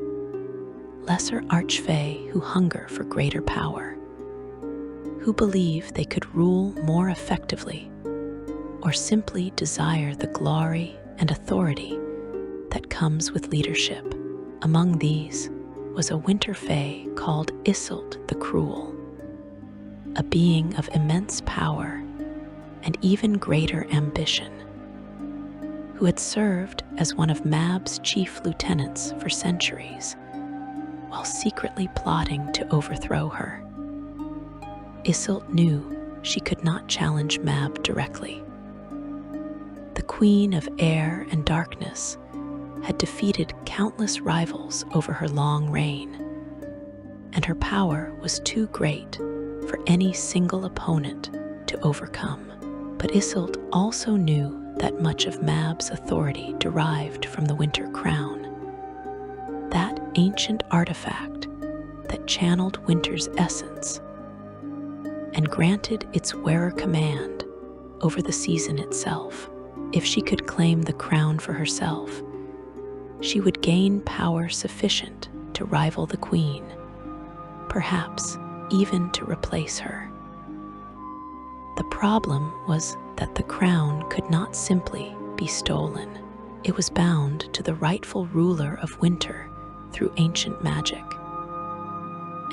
lesser archfey who hunger for greater power, who believe they could rule more effectively, or simply desire the glory and authority that comes with leadership. Among these was a winter fey called Isolde the Cruel, a being of immense power and even greater ambition, who had served as one of Mab's chief lieutenants for centuries, while secretly plotting to overthrow her. Isolde knew she could not challenge Mab directly. The Queen of Air and Darkness had defeated countless rivals over her long reign, and her power was too great for any single opponent to overcome. But Isolde also knew that much of Mab's authority derived from the Winter Crown, that ancient artifact that channeled Winter's essence and granted its wearer command over the season itself. If she could claim the crown for herself, she would gain power sufficient to rival the queen, perhaps even to replace her. The problem was that the crown could not simply be stolen. It was bound to the rightful ruler of winter through ancient magic,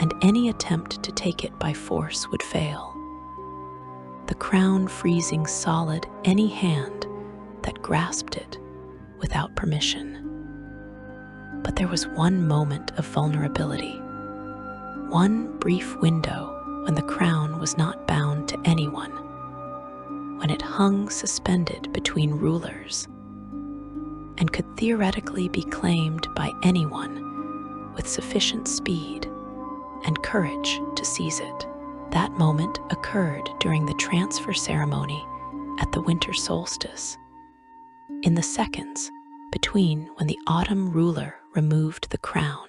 and any attempt to take it by force would fail, the crown freezing solid any hand that grasped it without permission. But there was one moment of vulnerability, one brief window when the crown was not bound to anyone, when it hung suspended between rulers and could theoretically be claimed by anyone with sufficient speed and courage to seize it. That moment occurred during the transfer ceremony at the winter solstice, in the seconds between when the autumn ruler removed the crown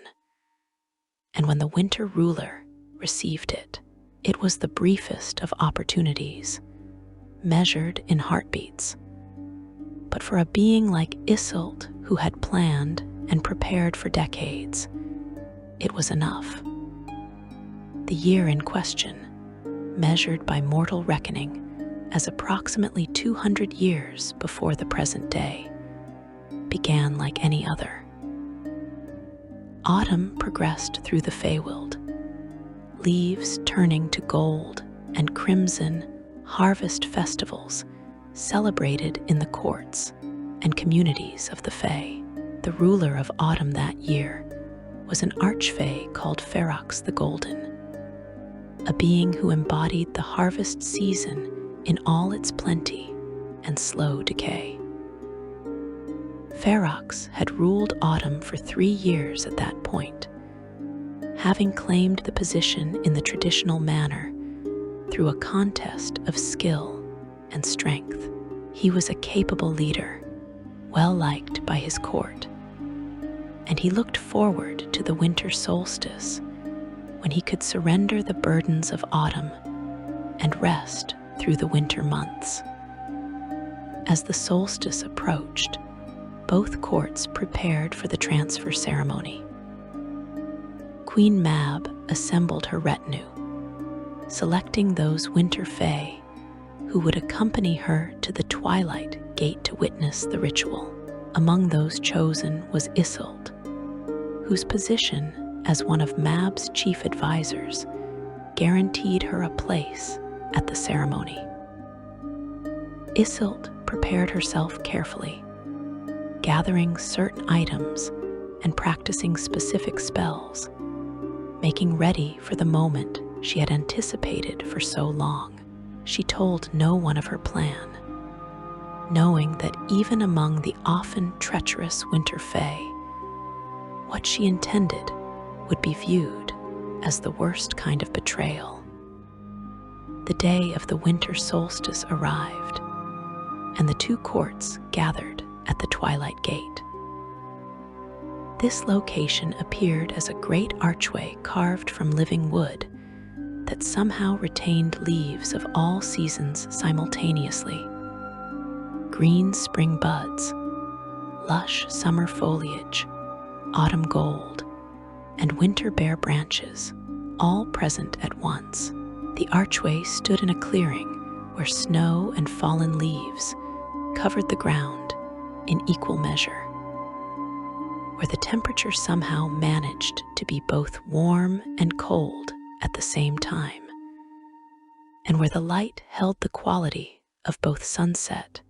and when the winter ruler received it. It was the briefest of opportunities, measured in heartbeats. But for a being like Isolde, who had planned and prepared for decades, it was enough. The year in question, measured by mortal reckoning as approximately 200 years before the present day, began like any other. Autumn progressed through the Feywild, leaves turning to gold and crimson. Harvest festivals celebrated in the courts and communities of the Fae. The ruler of autumn that year was an archfey called Ferox the Golden, a being who embodied the harvest season in all its plenty and slow decay. Ferox had ruled autumn for 3 years at that point, having claimed the position in the traditional manner through a contest of skill and strength. He was a capable leader, well liked by his court, and he looked forward to the winter solstice when he could surrender the burdens of autumn and rest through the winter months. As the solstice approached, both courts prepared for the transfer ceremony. Queen Mab assembled her retinue, selecting those winter fae who would accompany her to the Twilight Gate to witness the ritual. Among those chosen was Isolde, whose position as one of Mab's chief advisors guaranteed her a place at the ceremony. Isolde prepared herself carefully, gathering certain items and practicing specific spells, making ready for the moment she had anticipated for so long. She told no one of her plan, knowing that even among the often treacherous winter fae, what she intended would be viewed as the worst kind of betrayal. The day of the winter solstice arrived, and the 2 courts gathered at the Twilight Gate. This location appeared as a great archway carved from living wood that somehow retained leaves of all seasons simultaneously. Green spring buds, lush summer foliage, autumn gold, and winter bare branches, all present at once. The archway stood in a clearing where snow and fallen leaves covered the ground in equal measure, where the temperature somehow managed to be both warm and cold at the same time, and where the light held the quality of both sunset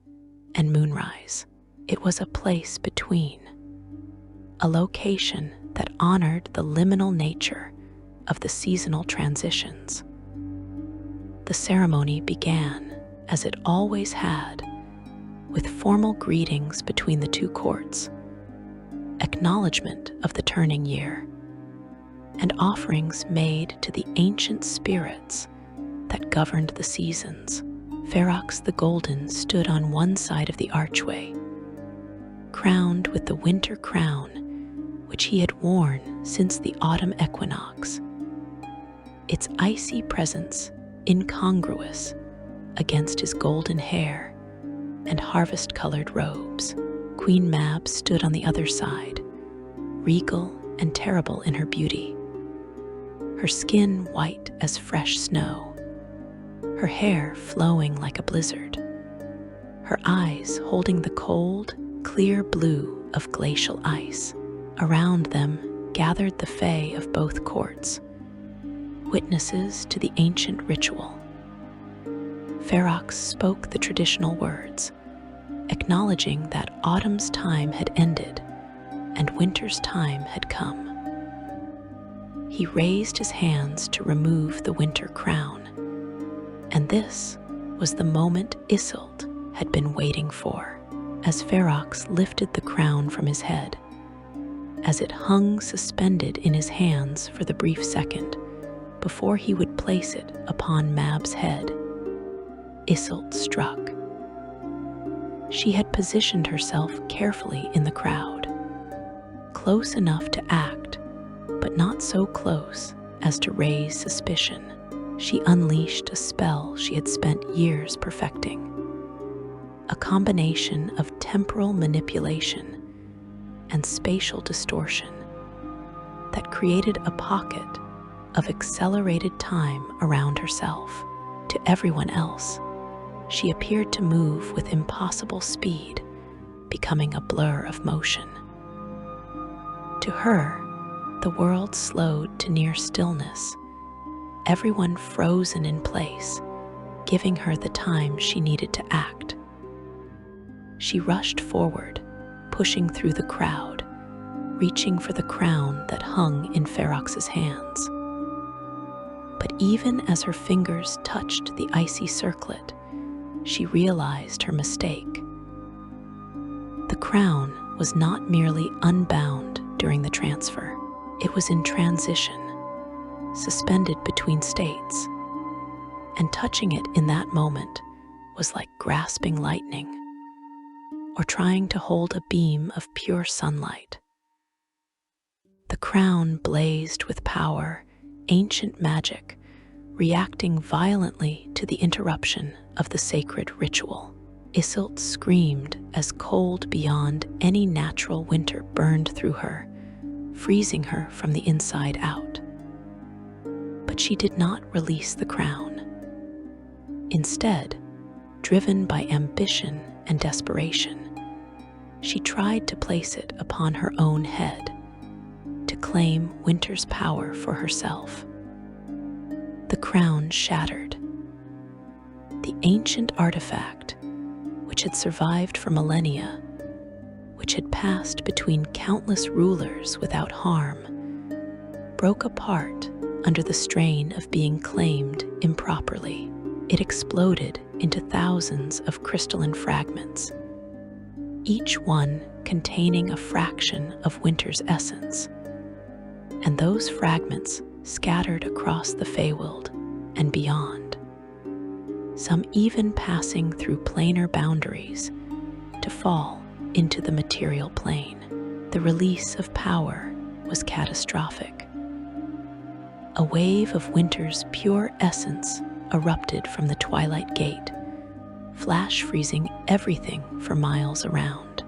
and moonrise. It was a place between, a location that honored the liminal nature of the seasonal transitions. The ceremony began, as it always had, with formal greetings between the 2 courts, acknowledgement of the turning year, and offerings made to the ancient spirits that governed the seasons. Ferox the Golden stood on one side of the archway, crowned with the winter crown which he had worn since the autumn equinox, its icy presence incongruous against his golden hair and harvest-colored robes. Queen Mab stood on the other side, regal and terrible in her beauty, her skin white as fresh snow, her hair flowing like a blizzard, her eyes holding the cold, clear blue of glacial ice. Around them gathered the Fae of both courts, witnesses to the ancient ritual. Ferox spoke the traditional words, acknowledging that autumn's time had ended and winter's time had come. He raised his hands to remove the winter crown, and this was the moment Isolde had been waiting for. As Ferox lifted the crown from his head, as it hung suspended in his hands for the brief second before he would place it upon Mab's head, Isolde struck. She had positioned herself carefully in the crowd, close enough to act, but not so close as to raise suspicion. She unleashed a spell she had spent years perfecting, a combination of temporal manipulation and spatial distortion that created a pocket of accelerated time around herself. To everyone else, she appeared to move with impossible speed, becoming a blur of motion. To her, the world slowed to near stillness, everyone frozen in place, giving her the time she needed to act. She rushed forward, pushing through the crowd, reaching for the crown that hung in Ferox's hands. But even as her fingers touched the icy circlet, she realized her mistake. The crown was not merely unbound during the transfer. It was in transition, suspended between states, and touching it in that moment was like grasping lightning or trying to hold a beam of pure sunlight. The crown blazed with power, ancient magic, reacting violently to the interruption of the sacred ritual. Isolde screamed as cold beyond any natural winter burned through her, freezing her from the inside out. But she did not release the crown. Instead, driven by ambition and desperation, she tried to place it upon her own head, to claim winter's power for herself. The crown shattered. The ancient artifact, which had survived for millennia, which had passed between countless rulers without harm, broke apart under the strain of being claimed improperly. It exploded into thousands of crystalline fragments, each one containing a fraction of winter's essence, and those fragments scattered across the Feywild and beyond, some even passing through planar boundaries to fall into the material plane. The release of power was catastrophic. A wave of winter's pure essence erupted from the Twilight Gate, flash freezing everything for miles around.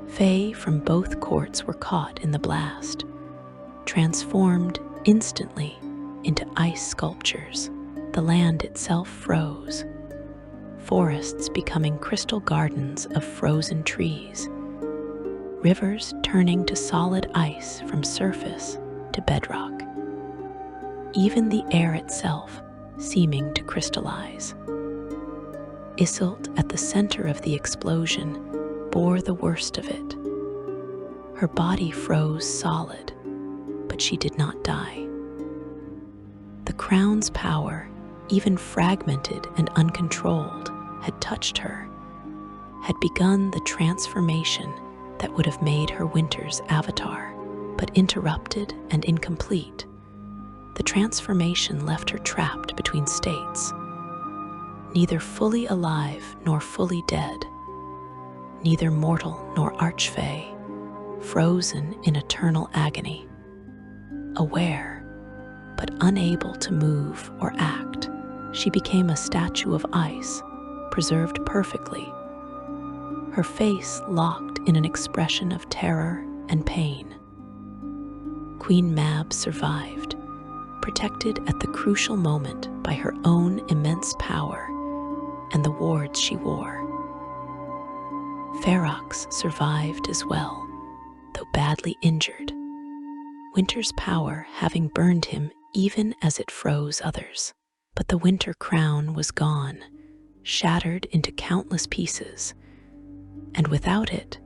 Fae from both courts were caught in the blast, transformed instantly into ice sculptures. The land itself froze, forests becoming crystal gardens of frozen trees, rivers turning to solid ice from surface to bedrock, even the air itself seeming to crystallize. Isolde, at the center of the explosion, bore the worst of it. Her body froze solid, but she did not die. The crown's power, even fragmented and uncontrolled, had touched her, had begun the transformation that would have made her winter's avatar, but interrupted and incomplete. The transformation left her trapped between states, neither fully alive nor fully dead, neither mortal nor archfey, frozen in eternal agony. Aware, but unable to move or act, she became a statue of ice, preserved perfectly, her face locked in an expression of terror and pain. Queen Mab survived, protected at the crucial moment by her own immense power and the wards she wore. Ferox survived as well, though badly injured, winter's power having burned him even as it froze others. But the winter crown was gone, shattered into countless pieces, and without it,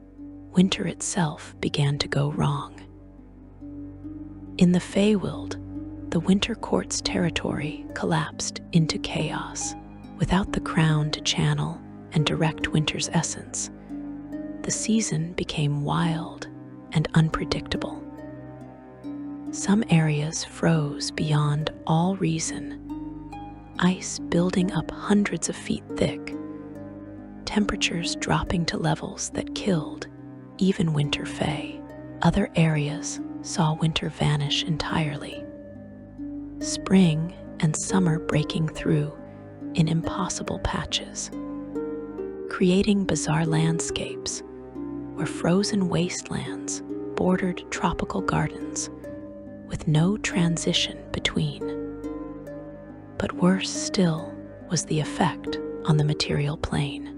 winter itself began to go wrong. In the Feywild, the Winter Court's territory collapsed into chaos. Without the crown to channel and direct winter's essence, the season became wild and unpredictable. Some areas froze beyond all reason, ice building up hundreds of feet thick, temperatures dropping to levels that killed even winter fae. Other areas saw winter vanish entirely, spring and summer breaking through in impossible patches, creating bizarre landscapes where frozen wastelands bordered tropical gardens with no transition between. But worse still was the effect on the material plane.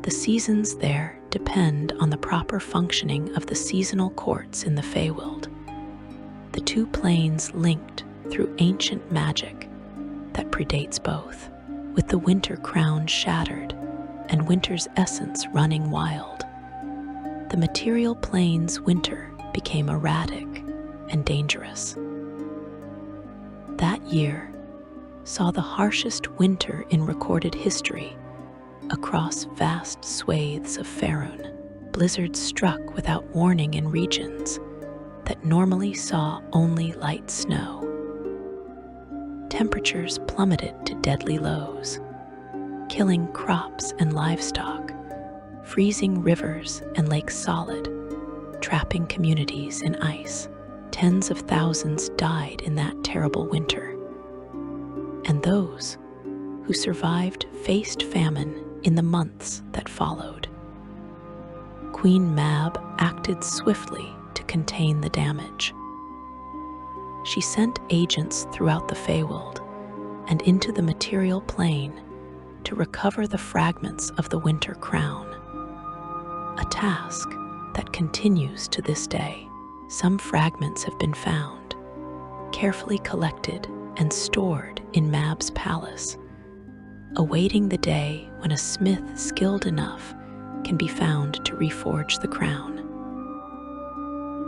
The seasons there depend on the proper functioning of the seasonal courts in the Feywild, the two planes linked through ancient magic that predates both. With the winter crown shattered and winter's essence running wild, the material plane's winter became erratic and dangerous. That year saw the harshest winter in recorded history across vast swathes of Faerûn. Blizzards struck without warning in regions that normally saw only light snow. Temperatures plummeted to deadly lows, killing crops and livestock, freezing rivers and lakes solid, trapping communities in ice. Tens of thousands died in that terrible winter, and those who survived faced famine in the months that followed. Queen Mab acted swiftly to contain the damage. She sent agents throughout the Feywild and into the material plane to recover the fragments of the Winter Crown, a task that continues to this day. Some fragments have been found, carefully collected and stored in Mab's palace, awaiting the day when a smith skilled enough can be found to reforge the crown.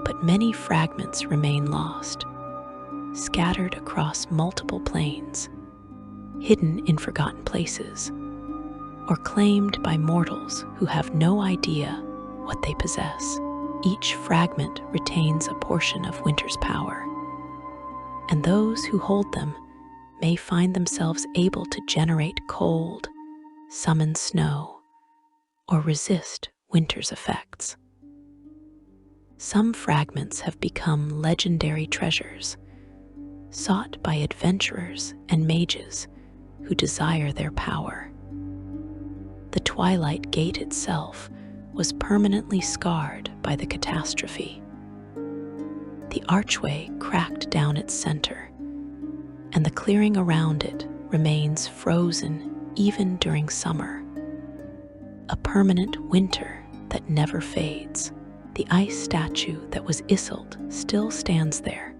But many fragments remain lost, scattered across multiple planes, hidden in forgotten places, or claimed by mortals who have no idea what they possess. Each fragment retains a portion of winter's power, and those who hold them may find themselves able to generate cold, summon snow, or resist winter's effects. Some fragments have become legendary treasures, sought by adventurers and mages who desire their power. The Twilight Gate itself was permanently scarred by the catastrophe. The archway cracked down its center, and the clearing around it remains frozen even during summer, a permanent winter that never fades. The ice statue that was Isolde still stands there,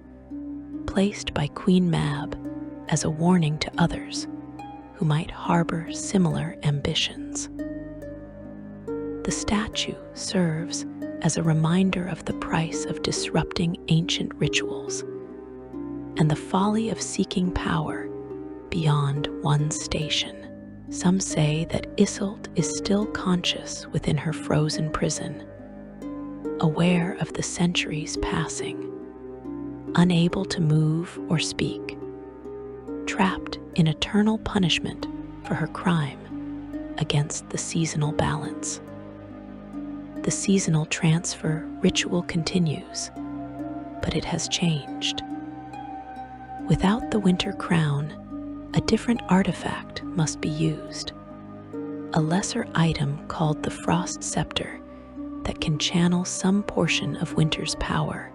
placed by Queen Mab as a warning to others who might harbor similar ambitions. The statue serves as a reminder of the price of disrupting ancient rituals and the folly of seeking power beyond one's station. Some say that Isolde is still conscious within her frozen prison, aware of the centuries passing, unable to move or speak, trapped in eternal punishment for her crime against the seasonal balance. The seasonal transfer ritual continues, but it has changed. Without the winter crown, a different artifact must be used, a lesser item called the Frost Scepter that can channel some portion of winter's power,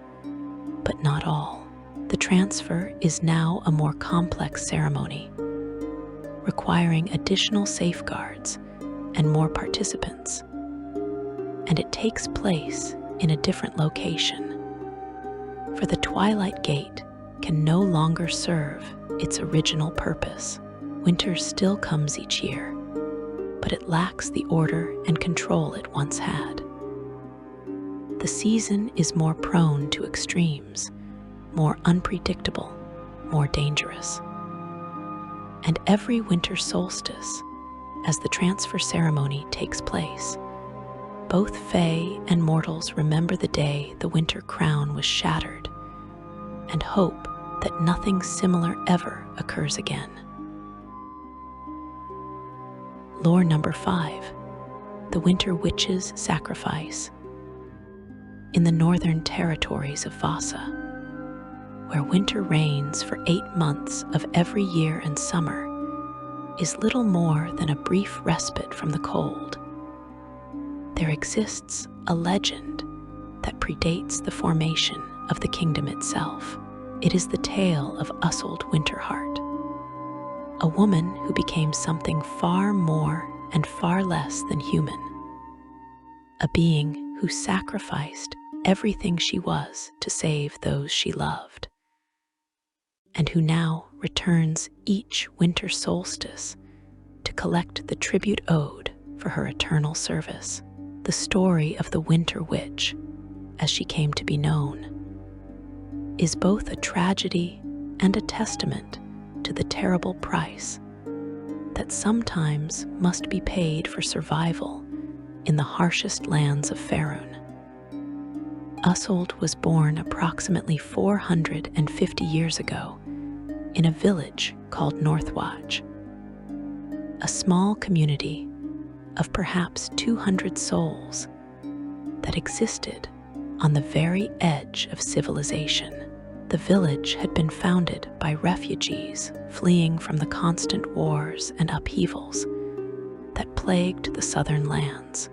but not all. The transfer is now a more complex ceremony, requiring additional safeguards and more participants, and it takes place in a different location. For the Twilight Gate can no longer serve its original purpose. Winter still comes each year, but it lacks the order and control it once had. The season is more prone to extremes, more unpredictable, more dangerous. And every winter solstice, as the transfer ceremony takes place, both Fae and mortals remember the day the winter crown was shattered and hope that nothing similar ever occurs again. Lore number 5, the Winter Witch's Sacrifice. In the northern territories of Vasa, where winter reigns for 8 months of every year and summer, is little more than a brief respite from the cold. There exists a legend that predates the formation of the kingdom itself. It is the tale of Isolde Winterheart, a woman who became something far more and far less than human, a being who sacrificed everything she was to save those she loved, and who now returns each winter solstice to collect the tribute owed for her eternal service. The story of the Winter Witch, as she came to be known, is both a tragedy and a testament to the terrible price that sometimes must be paid for survival in the harshest lands of Faerûn. Isolde was born approximately 450 years ago in a village called Northwatch, a small community of perhaps 200 souls that existed on the very edge of civilization. The village had been founded by refugees fleeing from the constant wars and upheavals that plagued the southern lands.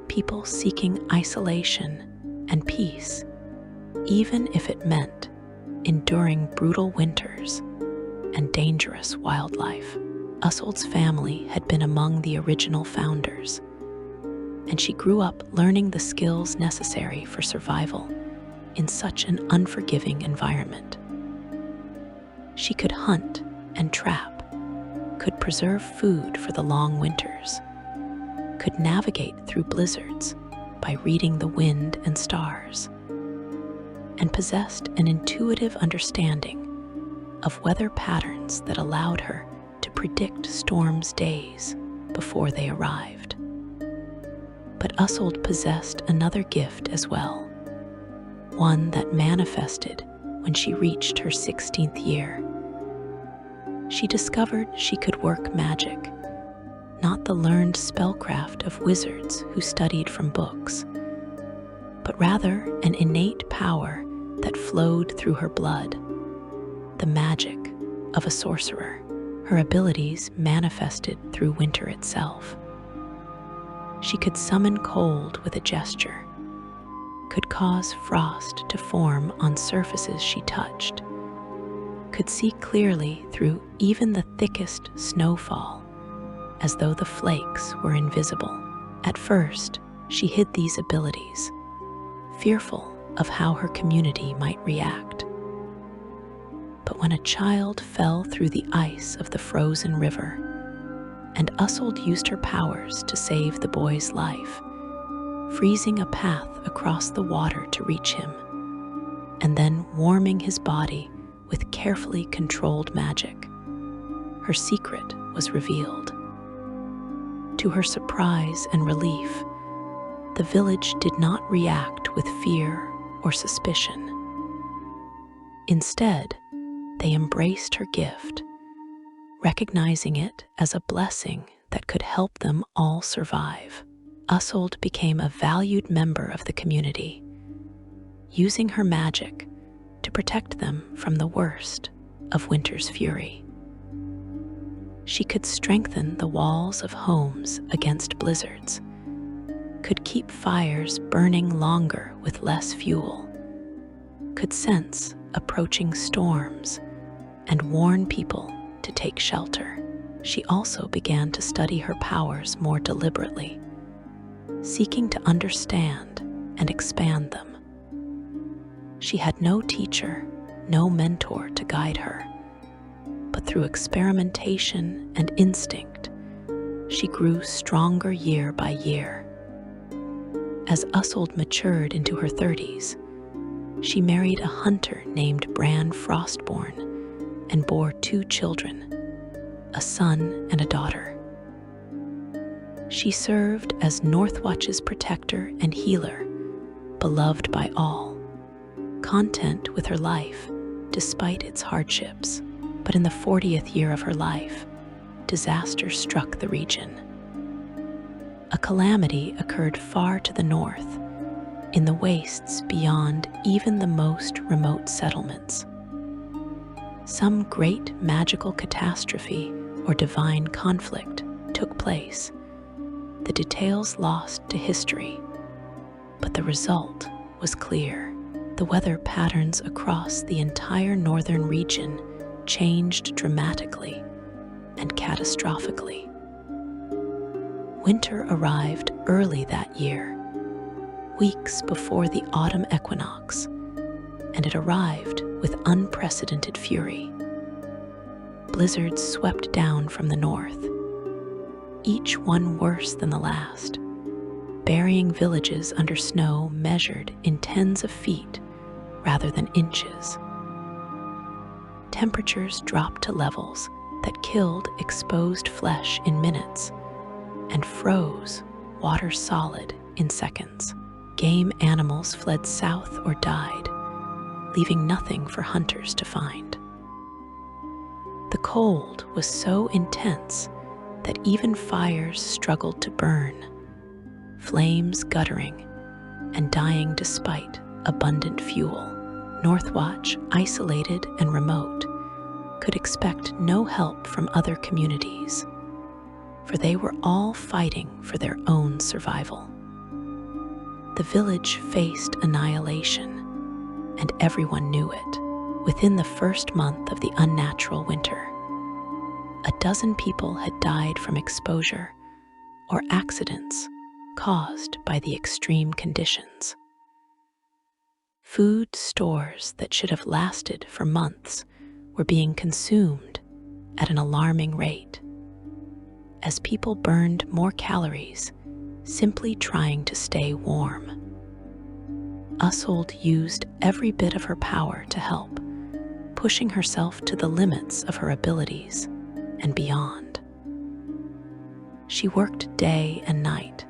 People seeking isolation and peace, even if it meant enduring brutal winters and dangerous wildlife. Isolde's family had been among the original founders, and she grew up learning the skills necessary for survival in such an unforgiving environment. She could hunt and trap, could preserve food for the long winters, could navigate through blizzards by reading the wind and stars, and possessed an intuitive understanding of weather patterns that allowed her to predict storms days before they arrived. But Isolde possessed another gift as well, one that manifested when she reached her 16th year. She discovered she could work magic, not the learned spellcraft of wizards who studied from books, but rather an innate power that flowed through her blood, the magic of a sorcerer. Her abilities manifested through winter itself. She could summon cold with a gesture, could cause frost to form on surfaces she touched, could see clearly through even the thickest snowfall, as though the flakes were invisible. At first, she hid these abilities, fearful of how her community might react. But when a child fell through the ice of the frozen river, and Isolde used her powers to save the boy's life, freezing a path across the water to reach him, and then warming his body with carefully controlled magic, her secret was revealed. To her surprise and relief, the village did not react with fear or suspicion. Instead, they embraced her gift, recognizing it as a blessing that could help them all survive. Usold became a valued member of the community, using her magic to protect them from the worst of winter's fury. She could strengthen the walls of homes against blizzards, could keep fires burning longer with less fuel, could sense approaching storms, and warn people to take shelter. She also began to study her powers more deliberately, seeking to understand and expand them. She had no teacher, no mentor to guide her, but through experimentation and instinct, she grew stronger year by year. As Usold matured into her 30s, she married a hunter named Bran Frostborn and bore 2 children, a son and a daughter. She served as Northwatch's protector and healer, beloved by all, content with her life despite its hardships. But in the 40th year of her life, disaster struck the region. A calamity occurred far to the north, in the wastes beyond even the most remote settlements. Some great magical catastrophe or divine conflict took place, the details lost to history, but the result was clear. The weather patterns across the entire northern region changed dramatically and catastrophically. Winter arrived early that year, weeks before the autumn equinox, and it arrived with unprecedented fury. Blizzards swept down from the north, each one worse than the last, burying villages under snow measured in tens of feet rather than inches. Temperatures dropped to levels that killed exposed flesh in minutes and froze water solid in seconds. Game animals fled south or died, leaving nothing for hunters to find. The cold was so intense that even fires struggled to burn, flames guttering and dying despite abundant fuel. Northwatch, isolated and remote, could expect no help from other communities, for they were all fighting for their own survival. The village faced annihilation, and everyone knew it. Within the first month of the unnatural winter, 12 people had died from exposure or accidents caused by the extreme conditions. Food stores that should have lasted for months were being consumed at an alarming rate, as people burned more calories simply trying to stay warm. Usold used every bit of her power to help, pushing herself to the limits of her abilities and beyond. She worked day and night,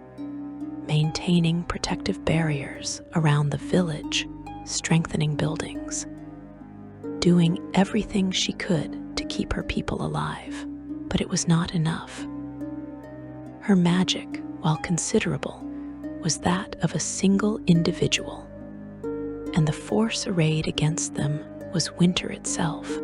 maintaining protective barriers around the village, strengthening buildings, doing everything she could to keep her people alive. But it was not enough. Her magic, while considerable, was that of a single individual, and the force arrayed against them was winter itself,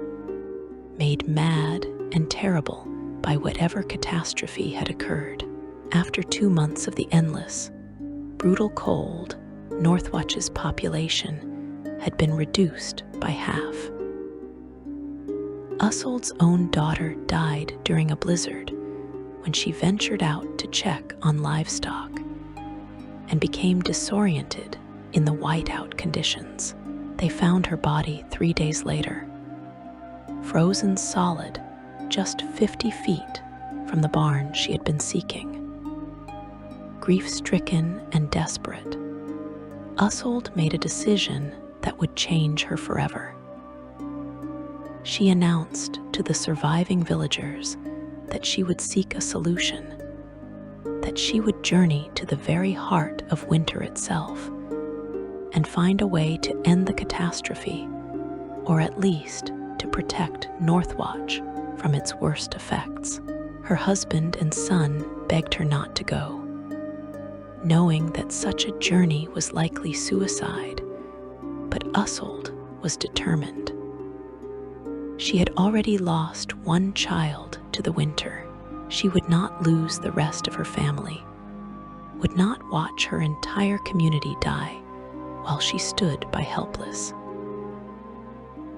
made mad and terrible by whatever catastrophe had occurred. After 2 months of the endless, brutal cold, Northwatch's population had been reduced by half. Usold's own daughter died during a blizzard when she ventured out to check on livestock and became disoriented in the whiteout conditions. They found her body 3 days later, frozen solid just 50 feet from the barn she had been seeking. Grief-stricken and desperate, Usold made a decision that would change her forever. She announced to the surviving villagers that she would seek a solution, that she would journey to the very heart of winter itself and find a way to end the catastrophe, or at least to protect Northwatch from its worst effects. Her husband and son begged her not to go, knowing that such a journey was likely suicide, but Usold was determined. She had already lost one child to the winter. She would not lose the rest of her family, would not watch her entire community die while she stood by helpless.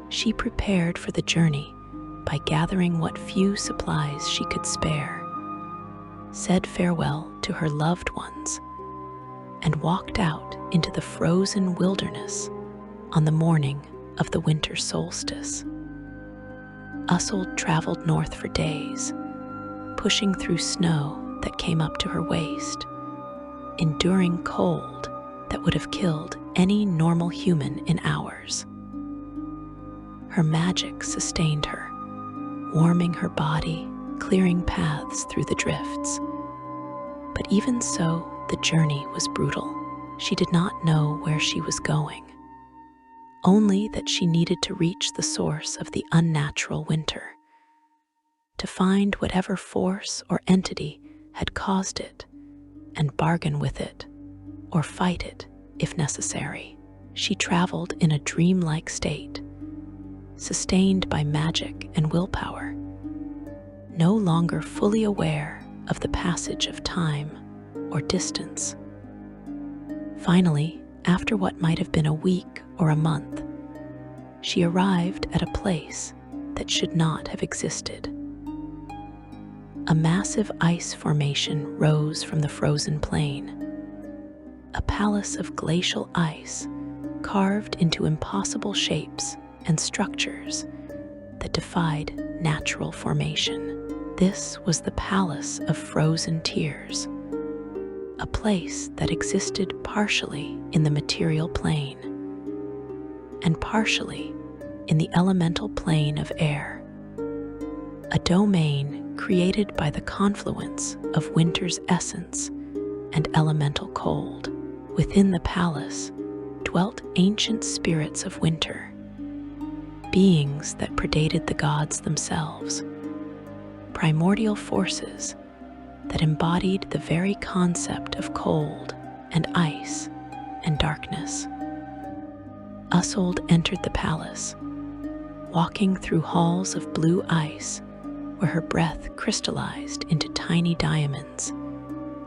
She prepared for the journey by gathering what few supplies she could spare, said farewell to her loved ones, and walked out into the frozen wilderness on the morning of the winter solstice. Usold traveled north for days, pushing through snow that came up to her waist, enduring cold that would have killed any normal human in hours. Her magic sustained her, warming her body, clearing paths through the drifts. But even so, the journey was brutal. She did not know where she was going, only that she needed to reach the source of the unnatural winter, to find whatever force or entity had caused it and bargain with it or fight it if necessary. She traveled in a dreamlike state, sustained by magic and willpower, no longer fully aware of the passage of time or distance. Finally, after what might have been a week or a month, she arrived at a place that should not have existed. A massive ice formation rose from the frozen plain, a palace of glacial ice carved into impossible shapes and structures that defied natural formation. This was the Palace of Frozen Tears, a place that existed partially in the material plane and partially in the elemental plane of air, a domain created by the confluence of winter's essence and elemental cold. Within the palace dwelt ancient spirits of winter, beings that predated the gods themselves, primordial forces that embodied the very concept of cold and ice and darkness. Usold entered the palace, walking through halls of blue ice where her breath crystallized into tiny diamonds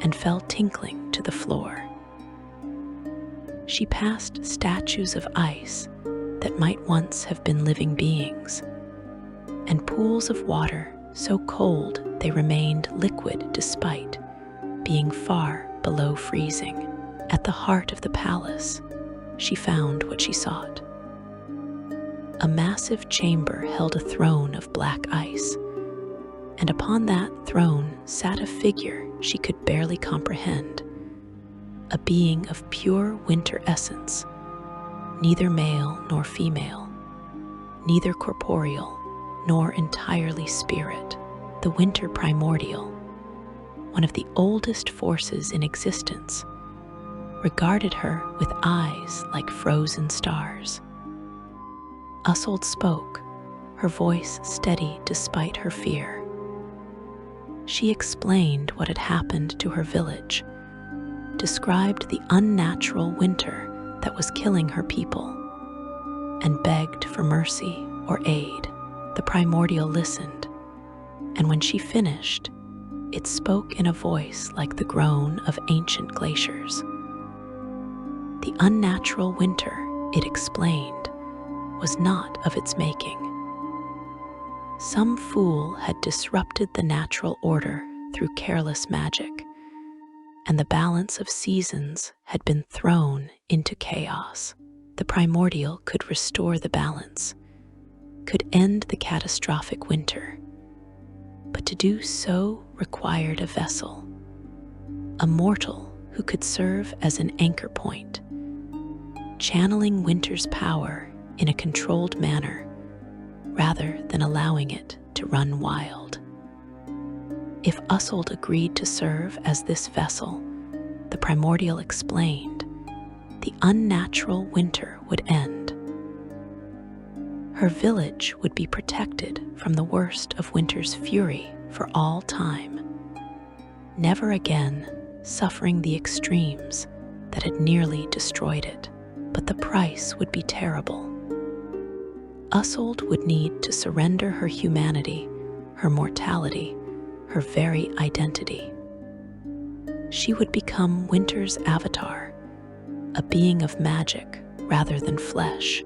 and fell tinkling to the floor. She passed statues of ice that might once have been living beings, and pools of water so cold they remained liquid despite being far below freezing. At the heart of the palace, she found what she sought. A massive chamber held a throne of black ice, and upon that throne sat a figure she could barely comprehend, a being of pure winter essence, neither male nor female, neither corporeal nor entirely spirit. The winter primordial, one of the oldest forces in existence, regarded her with eyes like frozen stars. Usold spoke, her voice steady despite her fear. She explained what had happened to her village, described the unnatural winter that was killing her people, and begged for mercy or aid. The primordial listened, and when she finished, it spoke in a voice like the groan of ancient glaciers. The unnatural winter, it explained, was not of its making. Some fool had disrupted the natural order through careless magic, and the balance of seasons had been thrown into chaos. The primordial could restore the balance, could end the catastrophic winter, but to do so required a vessel, a mortal who could serve as an anchor point, channeling winter's power in a controlled manner rather than allowing it to run wild. If Ushold agreed to serve as this vessel, the primordial explained, the unnatural winter would end. Her village would be protected from the worst of winter's fury for all time, never again suffering the extremes that had nearly destroyed it. But the price would be terrible. Ushold would need to surrender her humanity, her mortality, her very identity. She would become winter's avatar, a being of magic rather than flesh,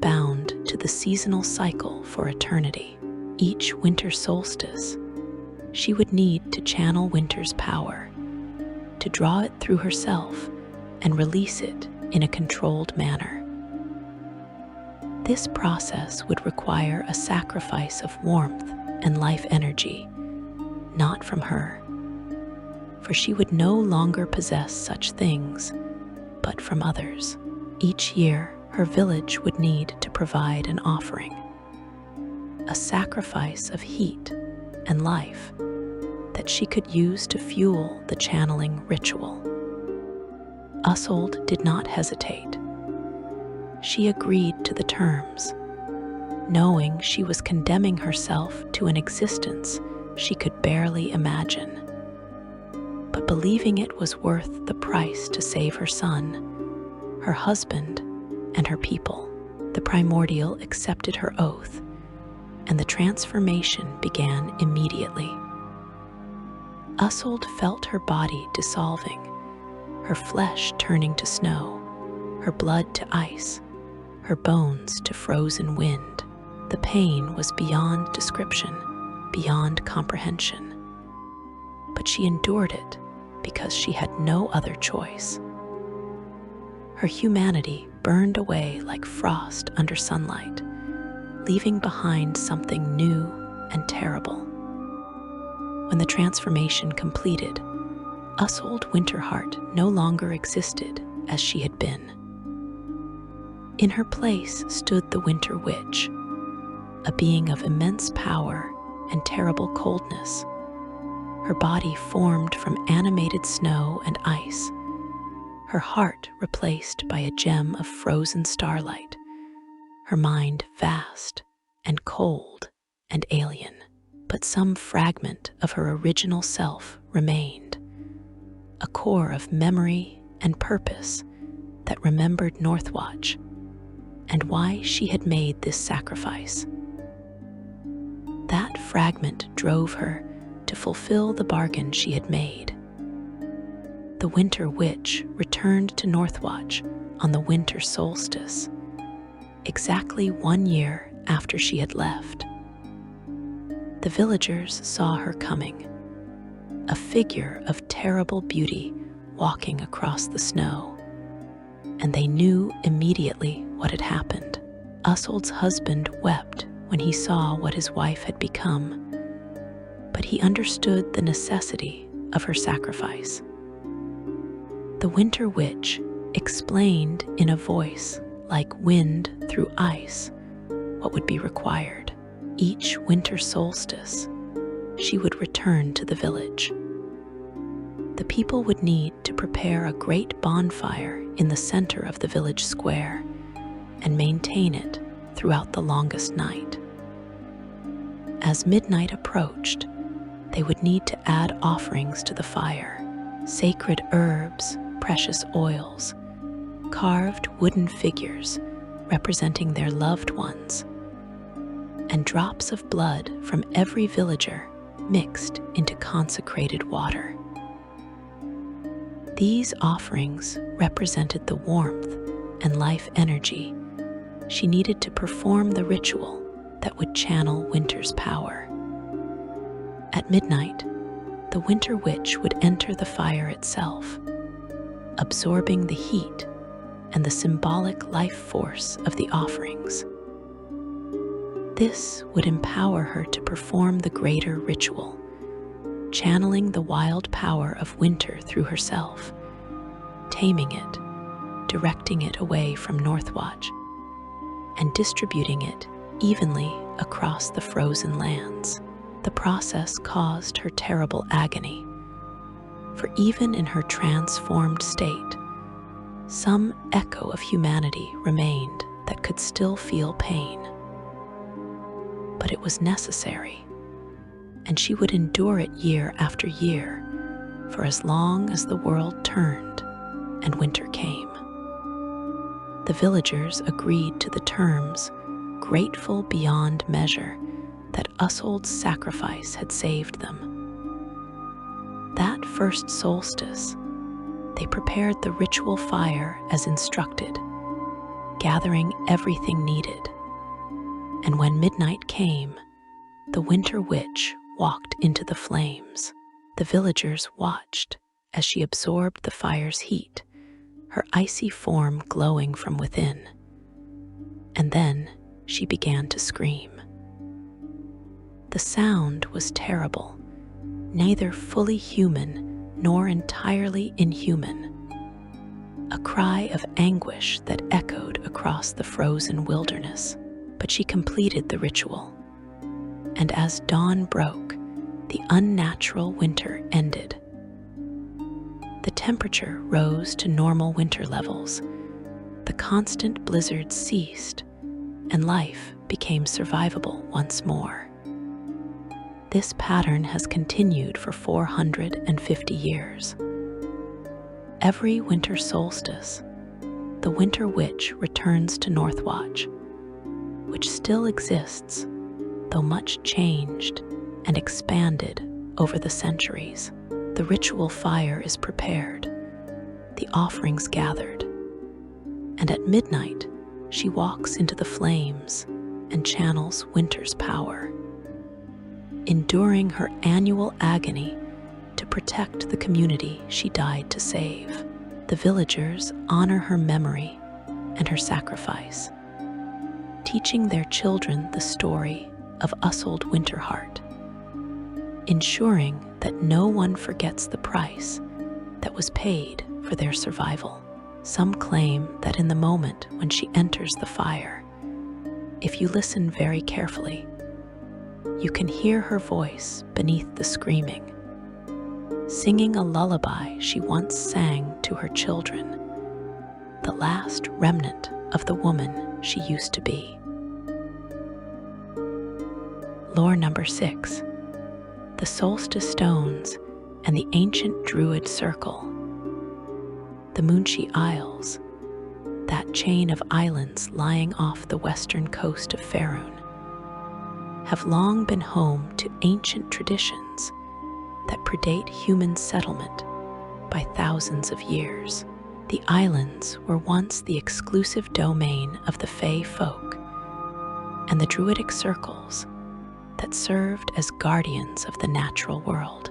bound to the seasonal cycle for eternity. Each winter solstice, she would need to channel winter's power, to draw it through herself and release it in a controlled manner. This process would require a sacrifice of warmth and life energy, not from her, for she would no longer possess such things, but from others. Each year, her village would need to provide an offering, a sacrifice of heat and life that she could use to fuel the channeling ritual. Ushold did not hesitate. She agreed to the terms, knowing she was condemning herself to an existence she could barely imagine, but believing it was worth the price to save her son, her husband, and her people. The primordial accepted her oath, and the transformation began immediately. Ushold felt her body dissolving, her flesh turning to snow, her blood to ice, her bones to frozen wind. The pain was beyond description, beyond comprehension. But she endured it because she had no other choice. Her humanity burned away like frost under sunlight, leaving behind something new and terrible. When the transformation completed, Ushold Winterheart no longer existed as she had been. In her place stood the Winter Witch, a being of immense power and terrible coldness. Her body formed from animated snow and ice, her heart replaced by a gem of frozen starlight, her mind vast and cold and alien. But some fragment of her original self remained, a core of memory and purpose that remembered Northwatch and why she had made this sacrifice. That fragment drove her to fulfill the bargain she had made. The Winter Witch returned to Northwatch on the winter solstice, exactly 1 year after she had left. The villagers saw her coming, a figure of terrible beauty walking across the snow, and they knew immediately what had happened. Ushold's husband wept when he saw what his wife had become, but he understood the necessity of her sacrifice. The Winter Witch explained in a voice like wind through ice what would be required. Each winter solstice, she would return to the village. The people would need to prepare a great bonfire in the center of the village square and maintain it throughout the longest night. As midnight approached, they would need to add offerings to the fire, sacred herbs, precious oils, carved wooden figures representing their loved ones, and drops of blood from every villager mixed into consecrated water. These offerings represented the warmth and life energy she needed to perform the ritual that would channel winter's power. At midnight, the Winter Witch would enter the fire itself, absorbing the heat and the symbolic life force of the offerings. This would empower her to perform the greater ritual, channeling the wild power of winter through herself, taming it, directing it away from Northwatch, and distributing it evenly across the frozen lands. The process caused her terrible agony, for even in her transformed state, some echo of humanity remained that could still feel pain. But it was necessary, and she would endure it year after year for as long as the world turned and winter came. The villagers agreed to the terms, grateful beyond measure that Ushold's sacrifice had saved them. That first solstice, they prepared the ritual fire as instructed, gathering everything needed. And when midnight came, the Winter Witch walked into the flames. The villagers watched as she absorbed the fire's heat, her icy form glowing from within. And then she began to scream. The sound was terrible, neither fully human nor entirely inhuman. A cry of anguish that echoed across the frozen wilderness. But she completed the ritual, and as dawn broke, the unnatural winter ended. The temperature rose to normal winter levels, the constant blizzards ceased, and life became survivable once more. This pattern has continued for 450 years. Every winter solstice, the Winter Witch returns to Northwatch, which still exists, though much changed and expanded over the centuries. The ritual fire is prepared, the offerings gathered, and at midnight she walks into the flames and channels winter's power, enduring her annual agony to protect the community she died to save. The villagers honor her memory and her sacrifice, teaching their children the story of Ushold Winterheart, ensuring that no one forgets the price that was paid for their survival. Some claim that in the moment when she enters the fire, if you listen very carefully, you can hear her voice beneath the screaming, singing a lullaby she once sang to her children, the last remnant of the woman she used to be. Lore number 6, the Solstice Stones and the ancient Druid Circle. The Moonshee Isles, that chain of islands lying off the western coast of Faerûn, have long been home to ancient traditions that predate human settlement by thousands of years. The islands were once the exclusive domain of the Fae folk and the Druidic circles that served as guardians of the natural world,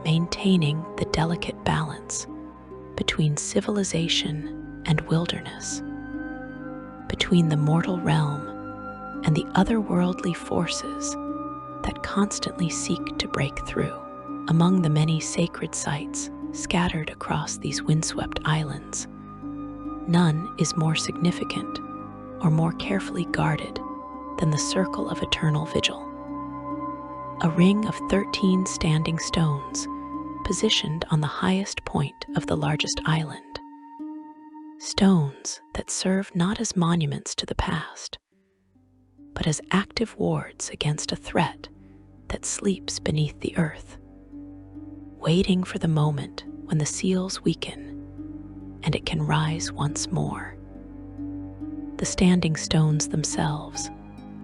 maintaining the delicate balance between civilization and wilderness, between the mortal realm and the otherworldly forces that constantly seek to break through. Among the many sacred sites scattered across these windswept islands, none is more significant or more carefully guarded than the Circle of Eternal Vigil, a ring of 13 standing stones positioned on the highest point of the largest island. Stones that serve not as monuments to the past, but as active wards against a threat that sleeps beneath the earth, waiting for the moment when the seals weaken and it can rise once more. The standing stones themselves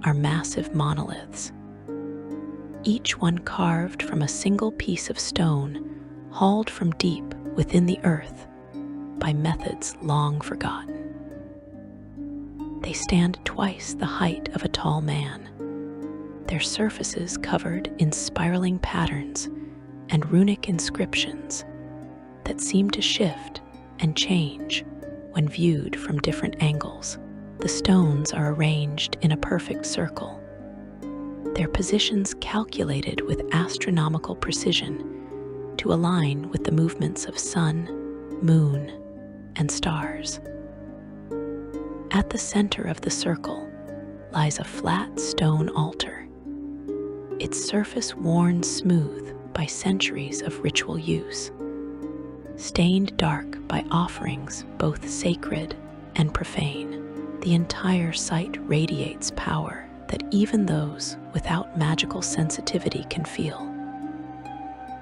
are massive monoliths, each one carved from a single piece of stone hauled from deep within the earth by methods long forgotten. They stand twice the height of a tall man, their surfaces covered in spiraling patterns and runic inscriptions that seem to shift and change when viewed from different angles. The stones are arranged in a perfect circle, their positions calculated with astronomical precision to align with the movements of sun, moon, and stars. At the center of the circle lies a flat stone altar, its surface worn smooth by centuries of ritual use, stained dark by offerings both sacred and profane. The entire site radiates power that even those without magical sensitivity can feel.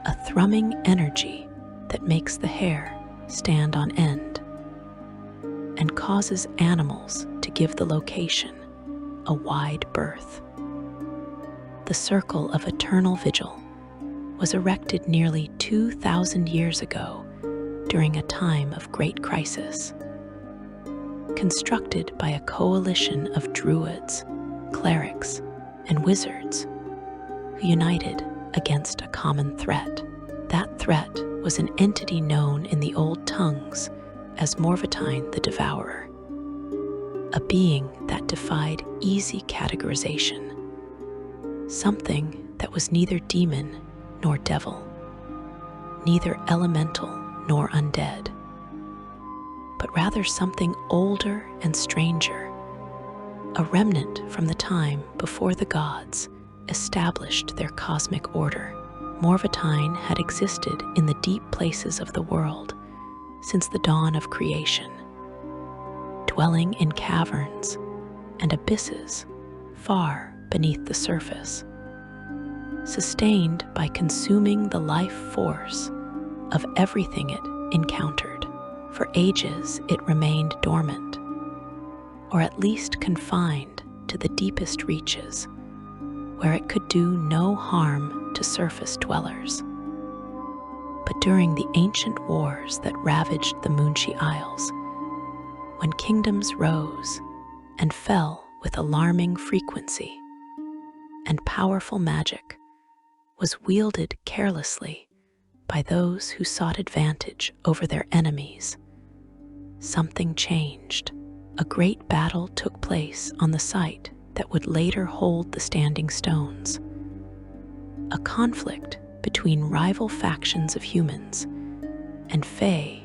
A thrumming energy that makes the hair stand on end and causes animals to give the location a wide berth. The Circle of Eternal Vigil was erected nearly 2,000 years ago during a time of great crisis. Constructed by a coalition of druids, clerics, and wizards who united against a common threat. That threat was an entity known in the old tongues as Morvatine the Devourer, a being that defied easy categorization, something that was neither demon nor devil, neither elemental nor undead, but rather something older and stranger, a remnant from the time before the gods established their cosmic order. Morvatine had existed in the deep places of the world since the dawn of creation, dwelling in caverns and abysses far beneath the surface, sustained by consuming the life force of everything it encountered. For ages it remained dormant, or at least confined to the deepest reaches, where it could do no harm to surface dwellers. But during the ancient wars that ravaged the Moonchi Isles, when kingdoms rose and fell with alarming frequency, and powerful magic was wielded carelessly by those who sought advantage over their enemies, something changed. A great battle took place on the site that would later hold the Standing Stones. A conflict between rival factions of humans and Fae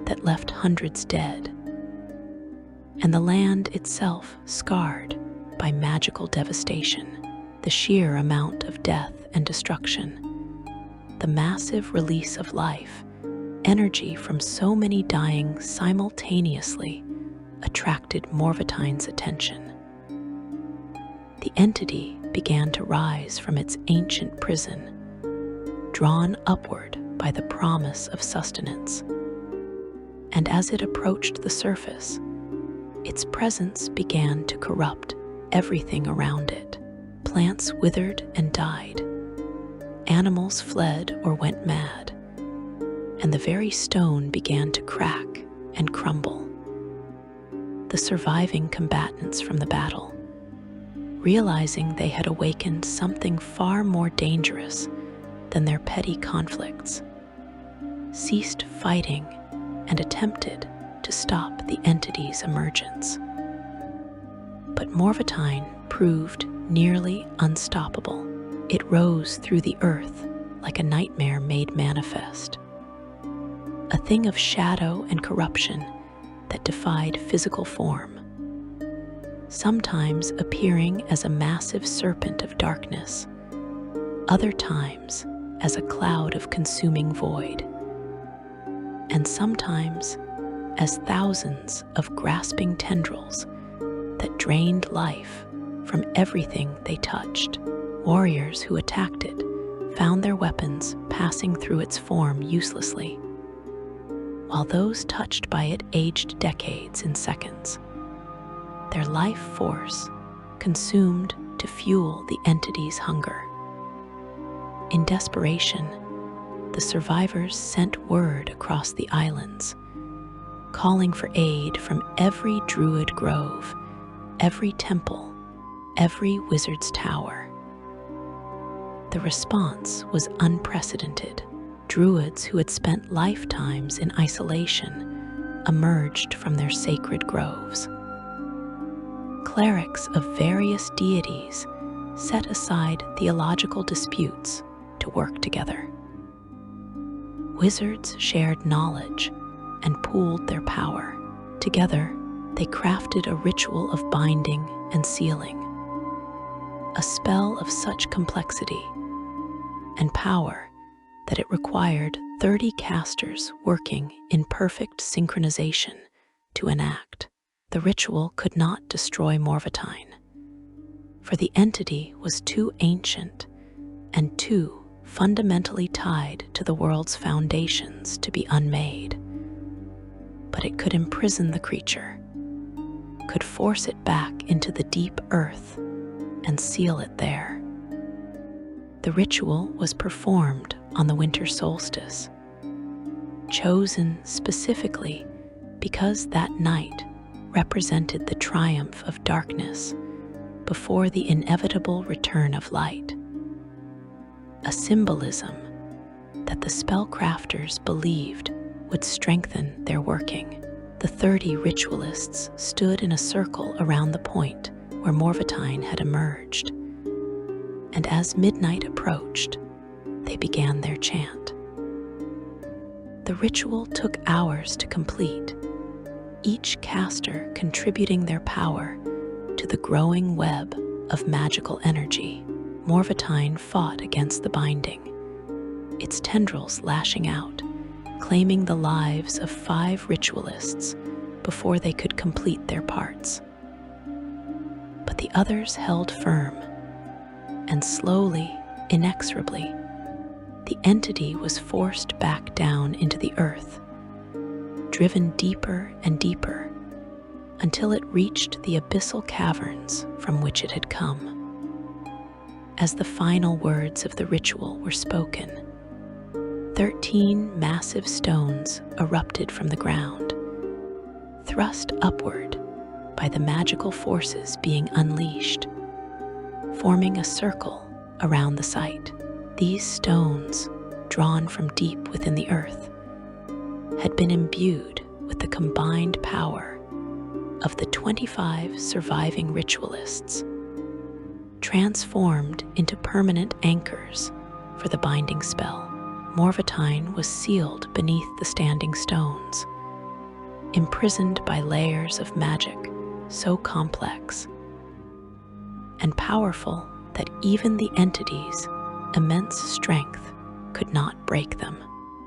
that left hundreds dead, and the land itself scarred by magical devastation. The sheer amount of death and destruction, the massive release of life, energy from so many dying simultaneously attracted Morvatine's attention. The entity began to rise from its ancient prison, drawn upward by the promise of sustenance. And as it approached the surface, its presence began to corrupt everything around it. Plants withered and died, animals fled or went mad, and the very stone began to crack and crumble. The surviving combatants from the battle, realizing they had awakened something far more dangerous than their petty conflicts, ceased fighting and attempted to stop the entity's emergence. But Morvatine proved nearly unstoppable. It rose through the earth like a nightmare made manifest, a thing of shadow and corruption that defied physical form, sometimes appearing as a massive serpent of darkness, other times as a cloud of consuming void, and sometimes as thousands of grasping tendrils that drained life from everything they touched. Warriors who attacked it found their weapons passing through its form uselessly, while those touched by it aged decades in seconds, their life force consumed to fuel the entity's hunger. In desperation, the survivors sent word across the islands, calling for aid from every druid grove, every temple, every wizard's tower. The response was unprecedented. Druids who had spent lifetimes in isolation emerged from their sacred groves. Clerics of various deities set aside theological disputes to work together. Wizards shared knowledge and pooled their power. Together, they crafted a ritual of binding and sealing, a spell of such complexity and power that it required 30 casters working in perfect synchronization to enact. The ritual could not destroy Morvatine, for the entity was too ancient and too fundamentally tied to the world's foundations to be unmade. But it could imprison the creature, could force it back into the deep earth and seal it there. The ritual was performed on the winter solstice, chosen specifically because that night represented the triumph of darkness before the inevitable return of light, a symbolism that the spellcrafters believed would strengthen their working. The 30 ritualists stood in a circle around the point where Morvatine had emerged, and as midnight approached, they began their chant. The ritual took hours to complete, each caster contributing their power to the growing web of magical energy. Morvatine fought against the binding, its tendrils lashing out, claiming the lives of 5 ritualists before they could complete their parts. But the others held firm, and slowly, inexorably, the entity was forced back down into the earth, driven deeper and deeper, until it reached the abyssal caverns from which it had come. As the final words of the ritual were spoken, 13 massive stones erupted from the ground, thrust upward by the magical forces being unleashed, forming a circle around the site. These stones, drawn from deep within the earth, had been imbued with the combined power of the 25 surviving ritualists, transformed into permanent anchors for the binding spell. Morvatine was sealed beneath the standing stones, imprisoned by layers of magic so complex and powerful that even the entity's immense strength could not break them.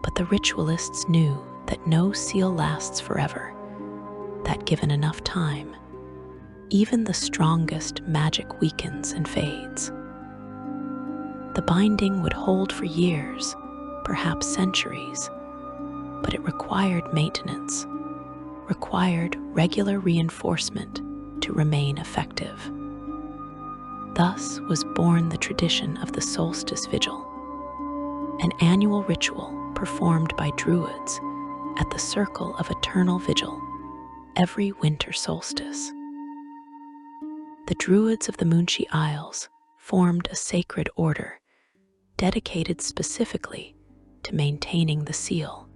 But the ritualists knew that no seal lasts forever, that given enough time, even the strongest magic weakens and fades. The binding would hold for years, perhaps centuries, but it required maintenance, required regular reinforcement to remain effective. Thus was born the tradition of the Solstice Vigil, an annual ritual performed by Druids at the Circle of Eternal Vigil every winter solstice. The Druids of the Moonchi Isles formed a sacred order dedicated specifically to maintaining the seal,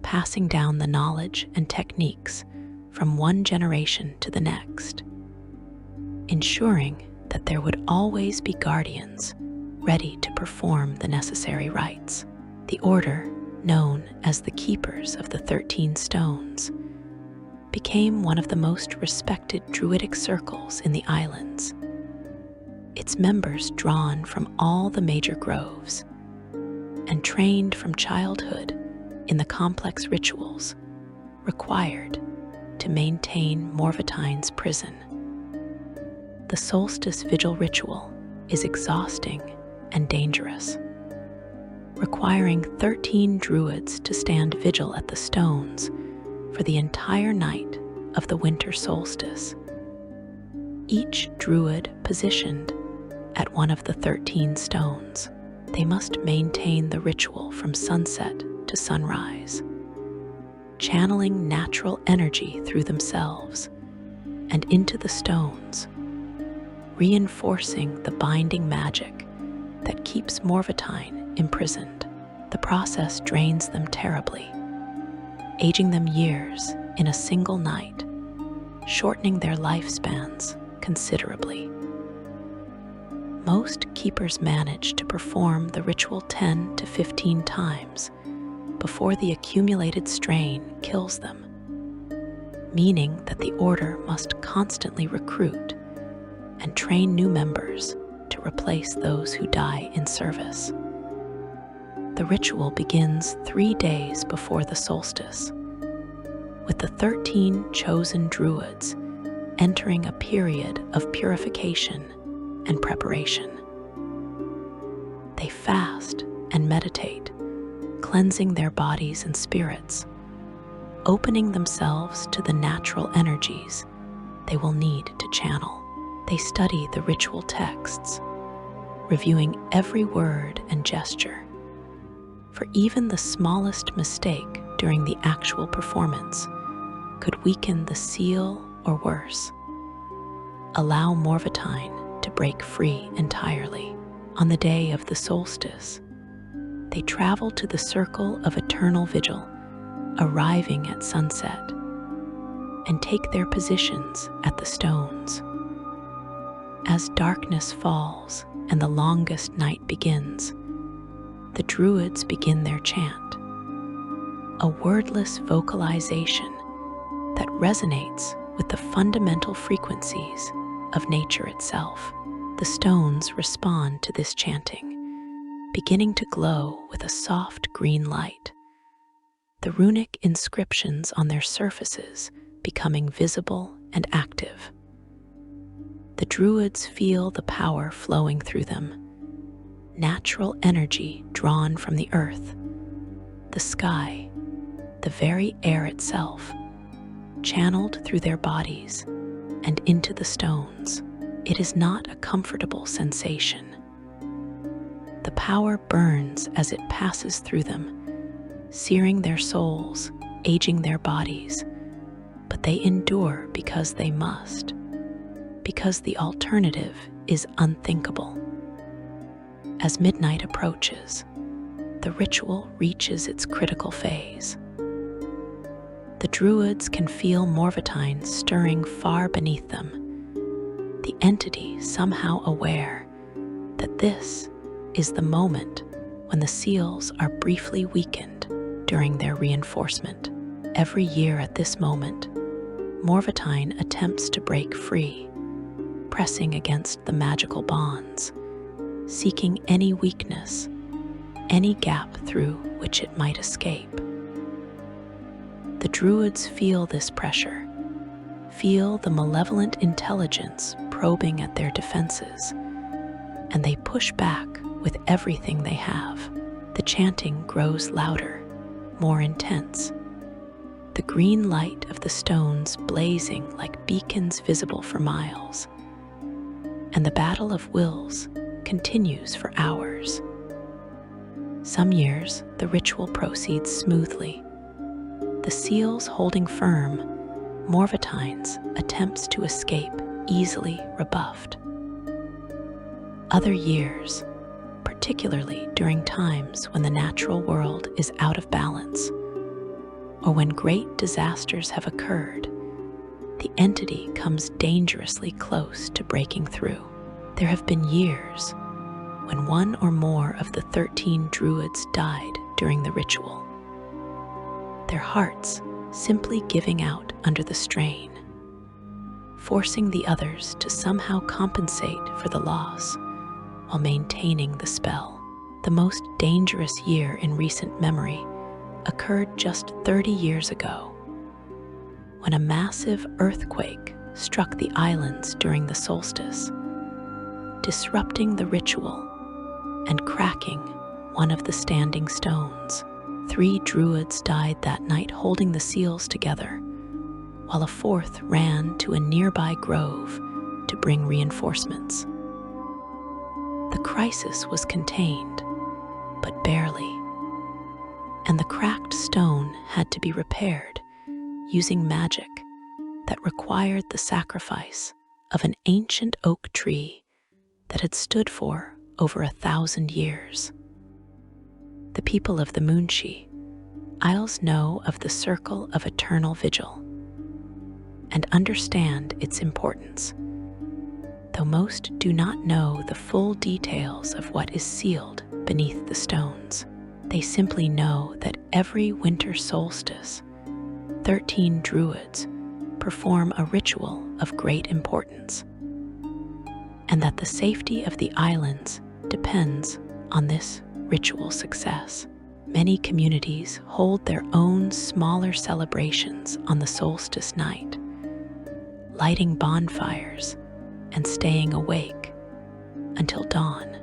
passing down the knowledge and techniques from one generation to the next, ensuring that there would always be guardians ready to perform the necessary rites. The order, known as the Keepers of the 13 Stones, became one of the most respected druidic circles in the islands, its members drawn from all the major groves and trained from childhood in the complex rituals required to maintain Morvatine's prison. The Solstice Vigil ritual is exhausting and dangerous, requiring 13 druids to stand vigil at the stones for the entire night of the winter solstice. Each druid positioned at one of the 13 stones. They must maintain the ritual from sunset to sunrise, channeling natural energy through themselves and into the stones, reinforcing the binding magic that keeps Morvatine imprisoned. The process drains them terribly, aging them years in a single night, shortening their lifespans considerably. Most keepers manage to perform the ritual 10 to 15 times before the accumulated strain kills them, meaning that the order must constantly recruit and train new members to replace those who die in service. The ritual begins 3 days before the solstice, with the 13 chosen druids entering a period of purification and preparation. They fast and meditate, cleansing their bodies and spirits, opening themselves to the natural energies they will need to channel. They study the ritual texts, reviewing every word and gesture, for even the smallest mistake during the actual performance could weaken the seal or worse. Allow Morvatine to break free entirely. On the day of the solstice, they travel to the circle of eternal vigil, arriving at sunset, and take their positions at the stones. As darkness falls and the longest night begins, the druids begin their chant, a wordless vocalization that resonates with the fundamental frequencies of nature itself. The stones respond to this chanting, beginning to glow with a soft green light, the runic inscriptions on their surfaces becoming visible and active. The druids feel the power flowing through them, natural energy drawn from the earth, the sky, the very air itself, channeled through their bodies and into the stones. It is not a comfortable sensation. The power burns as it passes through them, searing their souls, aging their bodies, but they endure because they must, because the alternative is unthinkable. As midnight approaches, the ritual reaches its critical phase. The druids can feel Morvatine stirring far beneath them, the entity somehow aware that this is the moment when the seals are briefly weakened during their reinforcement. Every year at this moment, Morvatine attempts to break free, pressing against the magical bonds, seeking any weakness, any gap through which it might escape. The druids feel this pressure, feel the malevolent intelligence probing at their defenses, and they push back with everything they have. The chanting grows louder, more intense, the green light of the stones blazing like beacons visible for miles. And the battle of wills continues for hours. Some years, the ritual proceeds smoothly, the seals holding firm, Morvatine's attempts to escape easily rebuffed. Other years, particularly during times when the natural world is out of balance, or when great disasters have occurred, the entity comes dangerously close to breaking through. There have been years when one or more of the 13 druids died during the ritual, their hearts simply giving out under the strain, forcing the others to somehow compensate for the loss while maintaining the spell. The most dangerous year in recent memory occurred just 30 years ago, when a massive earthquake struck the islands during the solstice, disrupting the ritual and cracking one of the standing stones. 3 druids died that night holding the seals together, while a 4th ran to a nearby grove to bring reinforcements. The crisis was contained, but barely, and the cracked stone had to be repaired using magic that required the sacrifice of an ancient oak tree that had stood for over 1,000 years. The people of the Moonshee Isles know of the circle of eternal vigil and understand its importance, though most do not know the full details of what is sealed beneath the stones. They simply know that every winter solstice, 13 druids perform a ritual of great importance. and that the safety of the islands depends on this ritual success. Many communities hold their own smaller celebrations on the solstice night, lighting bonfires and staying awake until dawn,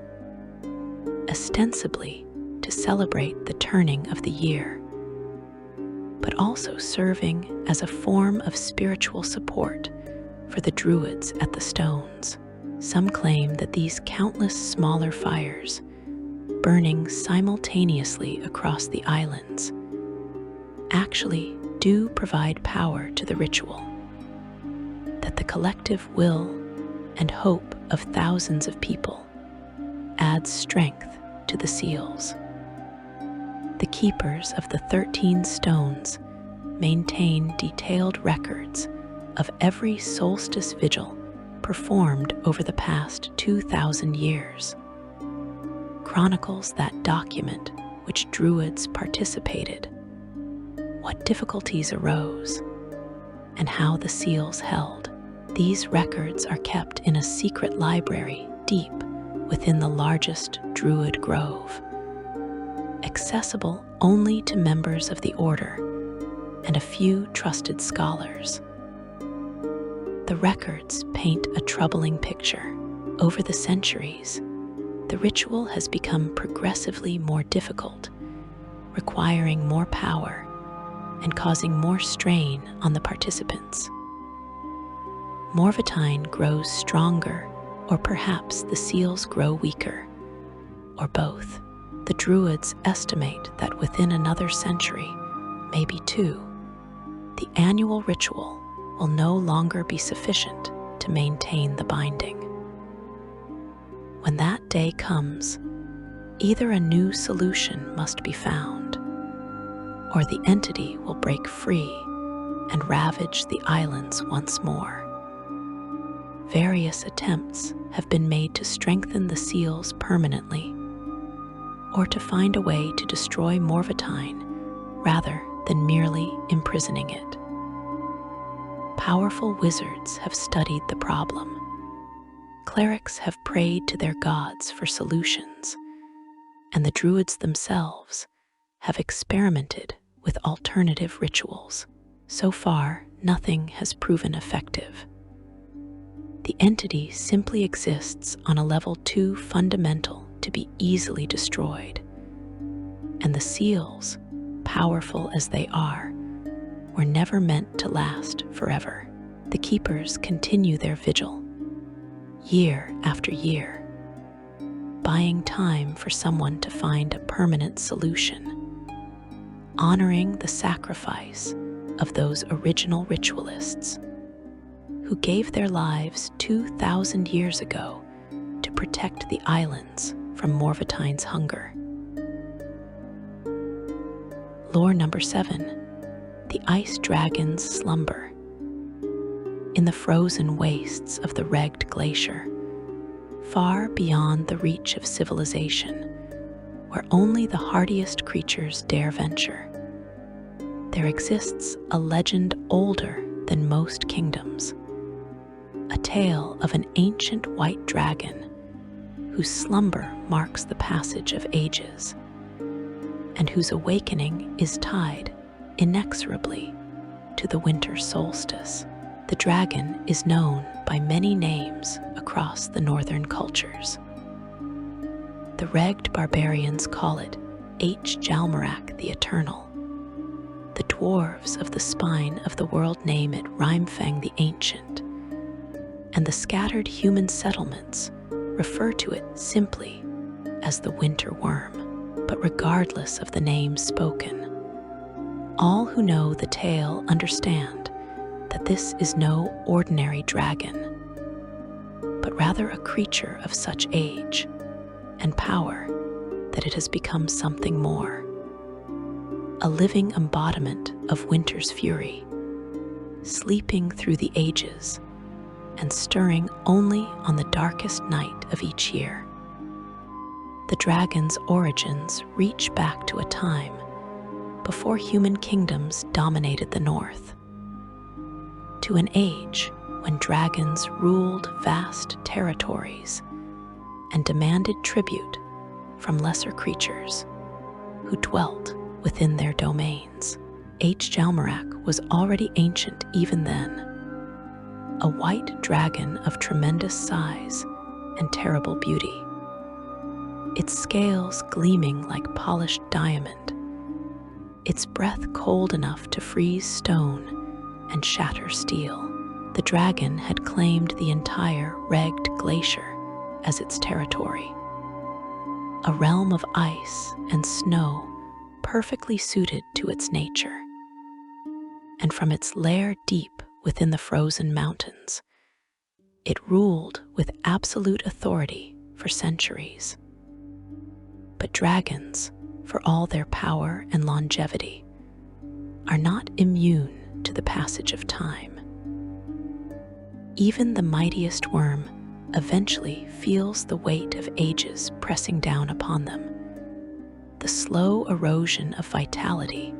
ostensibly to celebrate the turning of the year, but also serving as a form of spiritual support for the Druids at the stones. Some claim that these countless smaller fires, burning simultaneously across the islands, actually do provide power to the ritual, that the collective will and hope of thousands of people adds strength to the seals. The keepers of the 13 stones maintain detailed records of every solstice vigil performed over the past 2,000 years. Chronicles that document which Druids participated, what difficulties arose, and how the seals held. These records are kept in a secret library deep within the largest Druid grove, accessible only to members of the order and a few trusted scholars. The records paint a troubling picture. Over the centuries, the ritual has become progressively more difficult, requiring more power and causing more strain on the participants. Morvatine grows stronger, or perhaps the seals grow weaker, or both. The Druids estimate that within another century, maybe two, the annual ritual will no longer be sufficient to maintain the binding. When that day comes, either a new solution must be found, or the entity will break free and ravage the islands once more. Various attempts have been made to strengthen the seals permanently, or to find a way to destroy Morvatine rather than merely imprisoning it. Powerful wizards have studied the problem. Clerics have prayed to their gods for solutions, and the Druids themselves have experimented with alternative rituals. So far, nothing has proven effective. The entity simply exists on a level too fundamental to be easily destroyed, and the seals, powerful as they are, were never meant to last forever. The keepers continue their vigil, year after year, buying time for someone to find a permanent solution, honoring the sacrifice of those original ritualists who gave their lives 2,000 years ago to protect the islands from Morvatine's hunger. Lore number 7. The ice dragon's slumber. In the frozen wastes of the Regged Glacier, far beyond the reach of civilization, where only the hardiest creatures dare venture, there exists a legend older than most kingdoms, a tale of an ancient white dragon whose slumber marks the passage of ages, and whose awakening is tied inexorably to the winter solstice. The dragon is known by many names across the northern cultures. The Regged barbarians call it Jalmarak the Eternal. The dwarves of the Spine of the World name it Rimefang the Ancient, and the scattered human settlements refer to it simply as the Winter Worm. But regardless of the name spoken, all who know the tale understand that this is no ordinary dragon, but rather a creature of such age and power that it has become something more, a living embodiment of winter's fury, sleeping through the ages and stirring only on the darkest night of each year. The dragon's origins reach back to a time before human kingdoms dominated the north, to an age when dragons ruled vast territories and demanded tribute from lesser creatures who dwelt within their domains. Jalmarak was already ancient even then, a white dragon of tremendous size and terrible beauty, its scales gleaming like polished diamond, its breath cold enough to freeze stone and shatter steel. The dragon had claimed the entire Regged Glacier as its territory, a realm of ice and snow perfectly suited to its nature. And from its lair deep within the frozen mountains, it ruled with absolute authority for centuries. But dragons, for all their power and longevity, are not immune to the passage of time. Even the mightiest worm eventually feels the weight of ages pressing down upon them, the slow erosion of vitality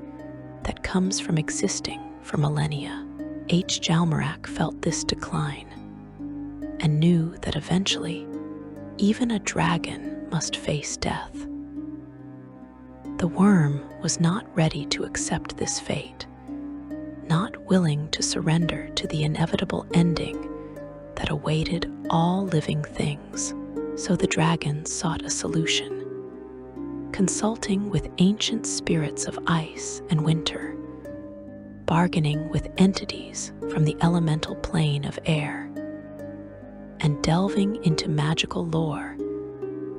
that comes from existing for millennia. Jalmarak felt this decline and knew that eventually even a dragon must face death. The worm was not ready to accept this fate, not willing to surrender to the inevitable ending that awaited all living things. So the dragon sought a solution, consulting with ancient spirits of ice and winter, bargaining with entities from the elemental plane of air, and delving into magical lore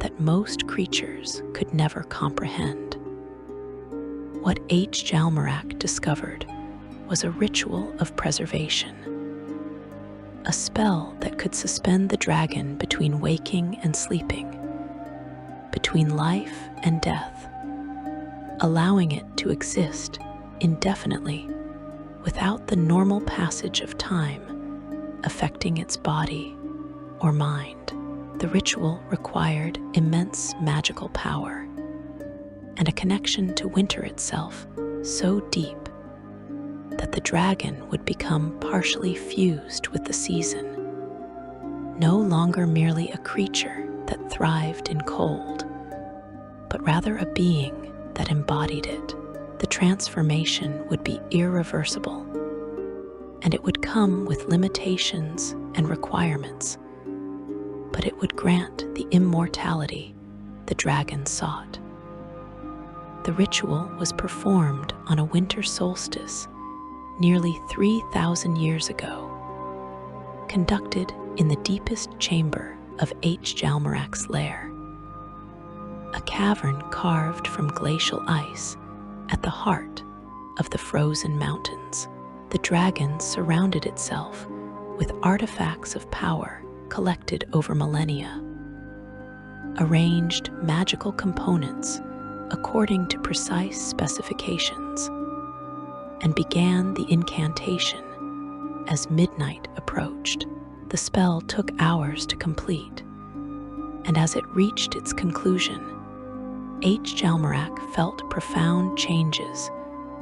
that most creatures could never comprehend. What Jalmarak discovered was a ritual of preservation, a spell that could suspend the dragon between waking and sleeping, between life and death, allowing it to exist indefinitely without the normal passage of time affecting its body or mind. The ritual required immense magical power and a connection to winter itself so deep that the dragon would become partially fused with the season, no longer merely a creature that thrived in cold, but rather a being that embodied it. The transformation would be irreversible, and it would come with limitations and requirements, but it would grant the immortality the dragon sought. The ritual was performed on a winter solstice nearly 3,000 years ago, conducted in the deepest chamber of Jalmarak's lair, a cavern carved from glacial ice at the heart of the frozen mountains. The dragon surrounded itself with artifacts of power collected over millennia, arranged magical components according to precise specifications, and began the incantation as midnight approached. The spell took hours to complete, and as it reached its conclusion, Jalmarak felt profound changes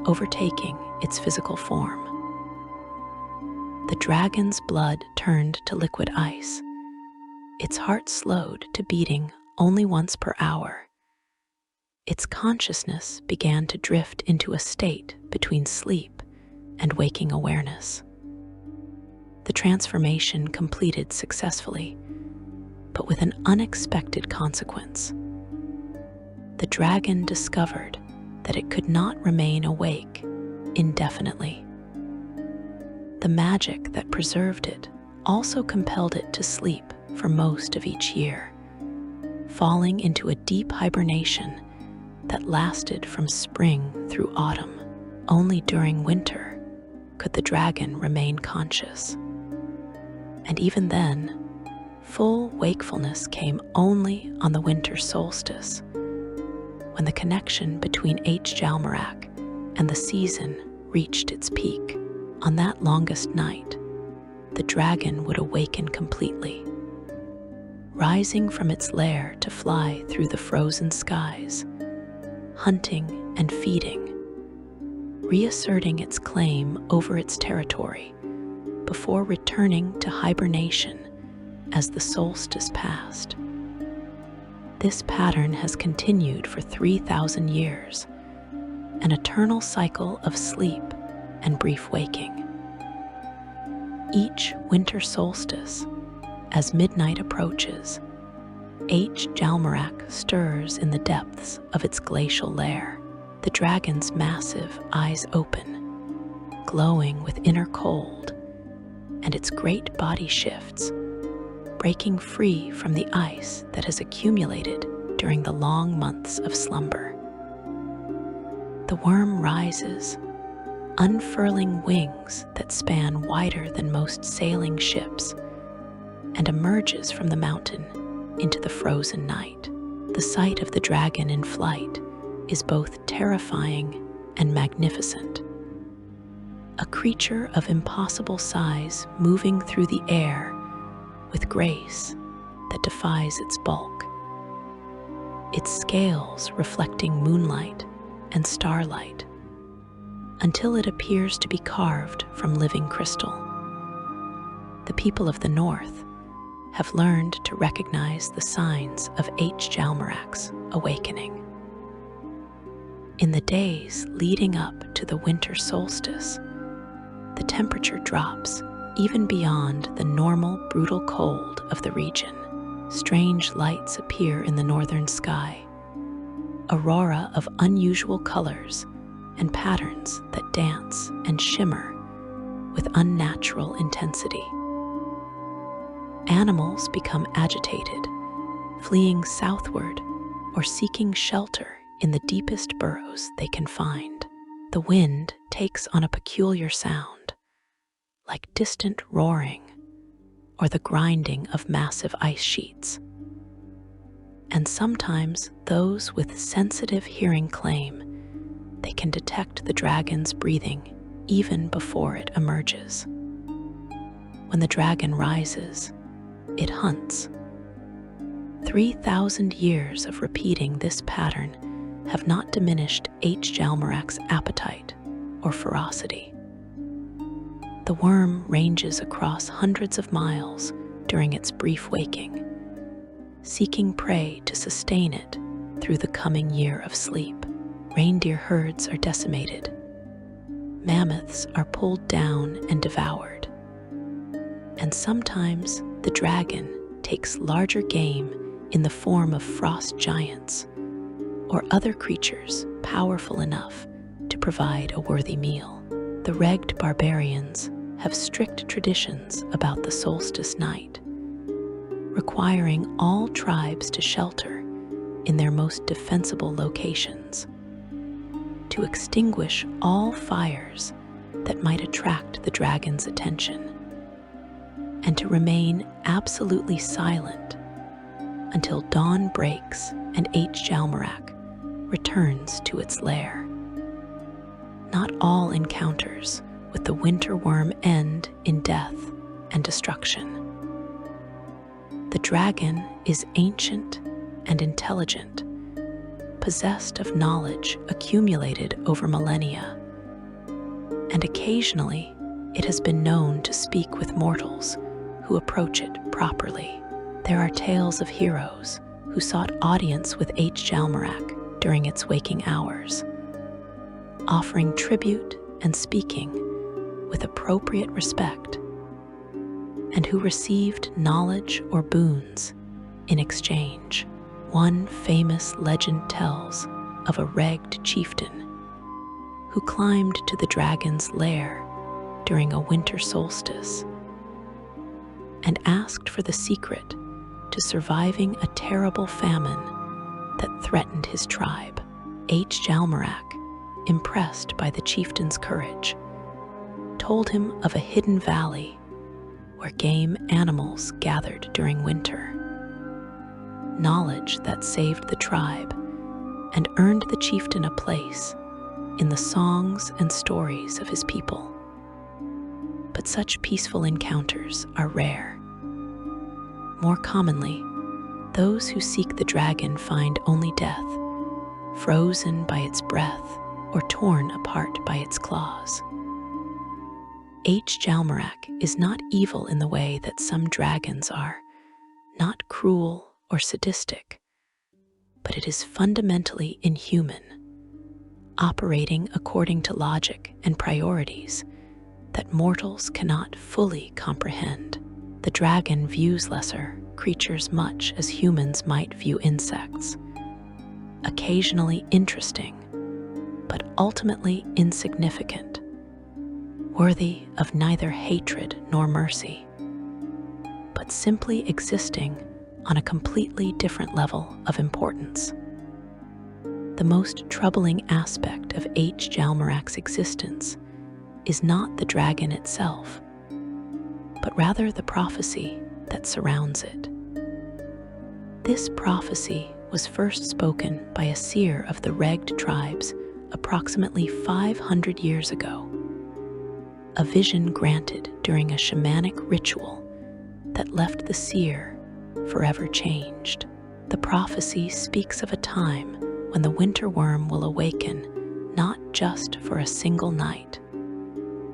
overtaking its physical form. The dragon's blood turned to liquid ice. Its heart slowed to beating only once per hour. Its consciousness began to drift into a state between sleep and waking awareness. The transformation completed successfully, but with an unexpected consequence. The dragon discovered that it could not remain awake indefinitely. The magic that preserved it also compelled it to sleep for most of each year, falling into a deep hibernation that lasted from spring through autumn. Only during winter could the dragon remain conscious. And even then, full wakefulness came only on the winter solstice, when the connection between Jalmarak and the season reached its peak. On that longest night, the dragon would awaken completely, rising from its lair to fly through the frozen skies, hunting and feeding, reasserting its claim over its territory before returning to hibernation as the solstice passed. This pattern has continued for 3,000 years, an eternal cycle of sleep and brief waking. Each winter solstice, as midnight approaches, H. Jalmarak stirs in the depths of its glacial lair, the dragon's massive eyes open, glowing with inner cold, and its great body shifts, breaking free from the ice that has accumulated during the long months of slumber. The worm rises, unfurling wings that span wider than most sailing ships, and emerges from the mountain into the frozen night. The sight of the dragon in flight is both terrifying and magnificent. A creature of impossible size moving through the air with grace that defies its bulk. Its scales reflecting moonlight and starlight, until it appears to be carved from living crystal. The people of the north have learned to recognize the signs of H. Jalmarak's awakening. In the days leading up to the winter solstice, the temperature drops even beyond the normal brutal cold of the region. Strange lights appear in the northern sky, aurora of unusual colors and patterns that dance and shimmer with unnatural intensity. Animals become agitated, fleeing southward or seeking shelter in the deepest burrows they can find. The wind takes on a peculiar sound, like distant roaring or the grinding of massive ice sheets. And sometimes those with sensitive hearing claim they can detect the dragon's breathing even before it emerges. When the dragon rises, it hunts. 3,000 years of repeating this pattern have not diminished H. Jalmarak's appetite or ferocity. The worm ranges across hundreds of miles during its brief waking, seeking prey to sustain it through the coming year of sleep. Reindeer herds are decimated. Mammoths are pulled down and devoured. And sometimes the dragon takes larger game in the form of frost giants or other creatures powerful enough to provide a worthy meal. The regged barbarians have strict traditions about the solstice night, requiring all tribes to shelter in their most defensible locations, to extinguish all fires that might attract the dragon's attention, and to remain absolutely silent until dawn breaks and H. Jalmarak returns to its lair. Not all encounters with the winter worm end in death and destruction. The dragon is ancient and intelligent, possessed of knowledge accumulated over millennia, and occasionally it has been known to speak with mortals who approach it properly. There are tales of heroes who sought audience with H. Jalmarak during its waking hours, offering tribute and speaking with appropriate respect, and who received knowledge or boons in exchange. One famous legend tells of a regged chieftain who climbed to the dragon's lair during a winter solstice and asked for the secret to surviving a terrible famine that threatened his tribe. H. Jalmarak, impressed by the chieftain's courage, told him of a hidden valley where game animals gathered during winter. Knowledge that saved the tribe and earned the chieftain a place in the songs and stories of his people. But such peaceful encounters are rare. More commonly, those who seek the dragon find only death, frozen by its breath or torn apart by its claws. H. Jalmarak is not evil in the way that some dragons are, not cruel or sadistic, but it is fundamentally inhuman, operating according to logic and priorities that mortals cannot fully comprehend. The dragon views lesser creatures much as humans might view insects, occasionally interesting, but ultimately insignificant, worthy of neither hatred nor mercy, but simply existing on a completely different level of importance. The most troubling aspect of H. Jalmarak's existence is not the dragon itself, but rather the prophecy that surrounds it. This prophecy was first spoken by a seer of the Regged tribes approximately 500 years ago, a vision granted during a shamanic ritual that left the seer forever changed. The prophecy speaks of a time when the winter worm will awaken not just for a single night,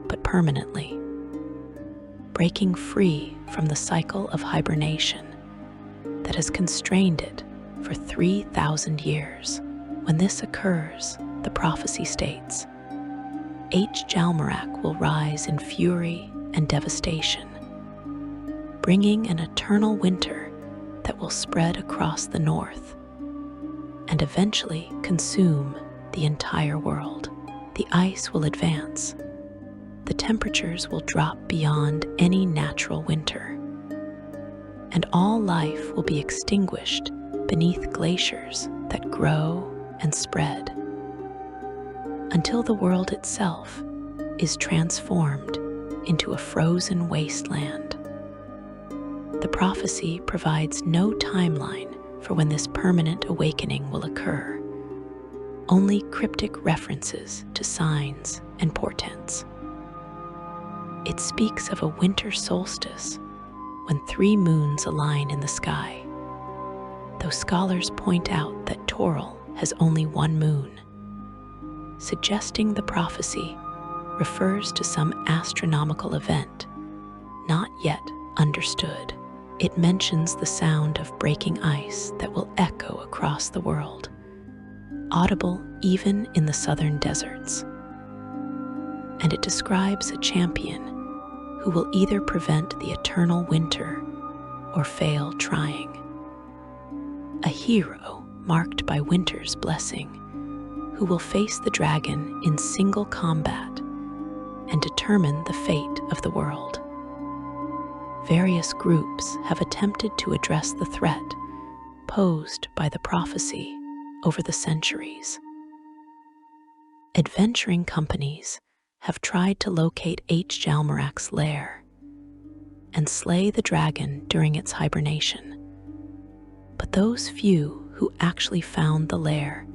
but permanently, breaking free from the cycle of hibernation that has constrained it for 3,000 years. When this occurs, the prophecy states, H. Jalmarak will rise in fury and devastation, bringing an eternal winter that will spread across the north and eventually consume the entire world. The ice will advance. The temperatures will drop beyond any natural winter, and all life will be extinguished beneath glaciers that grow and spread, until the world itself is transformed into a frozen wasteland. The prophecy provides no timeline for when this permanent awakening will occur, only cryptic references to signs and portents. It speaks of a winter solstice when 3 moons align in the sky, though scholars point out that Auril has only 1 moon, suggesting the prophecy refers to some astronomical event not yet understood. It mentions the sound of breaking ice that will echo across the world, audible even in the southern deserts. And it describes a champion who will either prevent the eternal winter or fail trying. A hero marked by winter's blessing, who will face the dragon in single combat and determine the fate of the world. Various groups have attempted to address the threat posed by the prophecy over the centuries. Adventuring companies have tried to locate H. Jalmarak's lair and slay the dragon during its hibernation. But those few who actually found the lair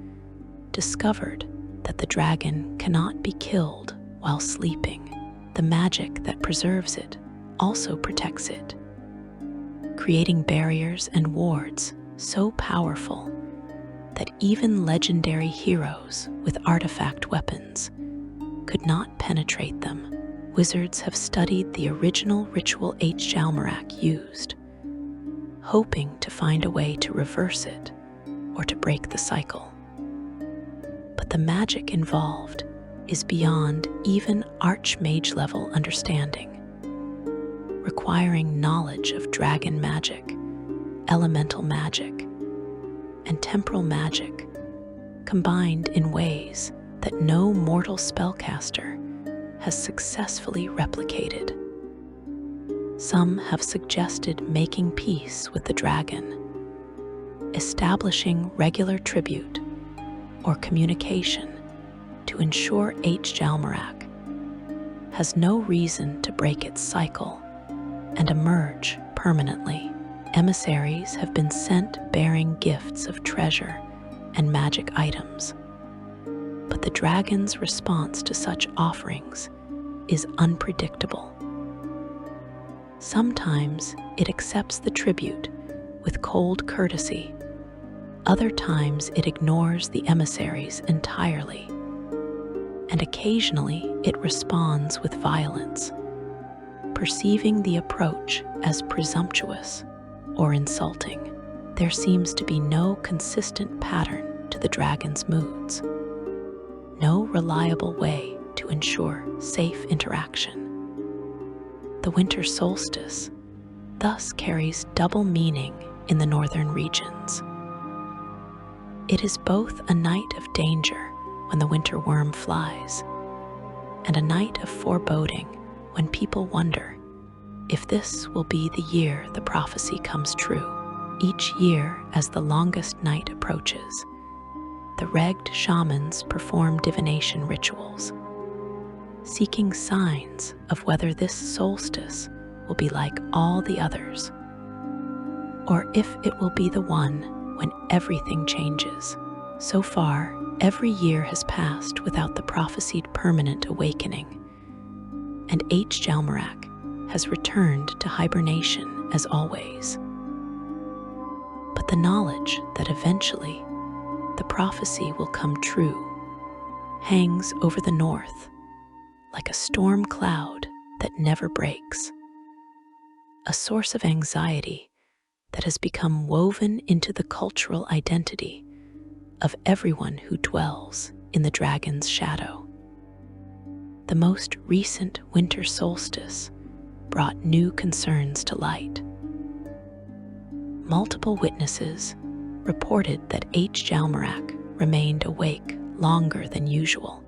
discovered that the dragon cannot be killed while sleeping. The magic that preserves it also protects it, creating barriers and wards so powerful that even legendary heroes with artifact weapons could not penetrate them. Wizards have studied the original ritual H. Jalmarak used, hoping to find a way to reverse it or to break the cycle. But the magic involved is beyond even archmage-level understanding, requiring knowledge of dragon magic, elemental magic, and temporal magic combined in ways that no mortal spellcaster has successfully replicated. Some have suggested making peace with the dragon, establishing regular tribute or communication to ensure H. Jalmarak has no reason to break its cycle and emerge permanently. Emissaries have been sent bearing gifts of treasure and magic items, but the dragon's response to such offerings is unpredictable. Sometimes it accepts the tribute with cold courtesy. Other times it ignores the emissaries entirely, and occasionally it responds with violence, perceiving the approach as presumptuous or insulting. There seems to be no consistent pattern to the dragon's moods, no reliable way to ensure safe interaction. The winter solstice thus carries double meaning in the northern regions. It is both a night of danger when the winter worm flies, and a night of foreboding when people wonder if this will be the year the prophecy comes true. Each year, as the longest night approaches, the regged shamans perform divination rituals, seeking signs of whether this solstice will be like all the others, or if it will be the one when everything changes. So far, every year has passed without the prophesied permanent awakening, and H. Jalmarak has returned to hibernation as always. But the knowledge that eventually the prophecy will come true hangs over the north like a storm cloud that never breaks, a source of anxiety that has become woven into the cultural identity of everyone who dwells in the dragon's shadow. The most recent winter solstice brought new concerns to light. Multiple witnesses reported that H. Jalmarak remained awake longer than usual,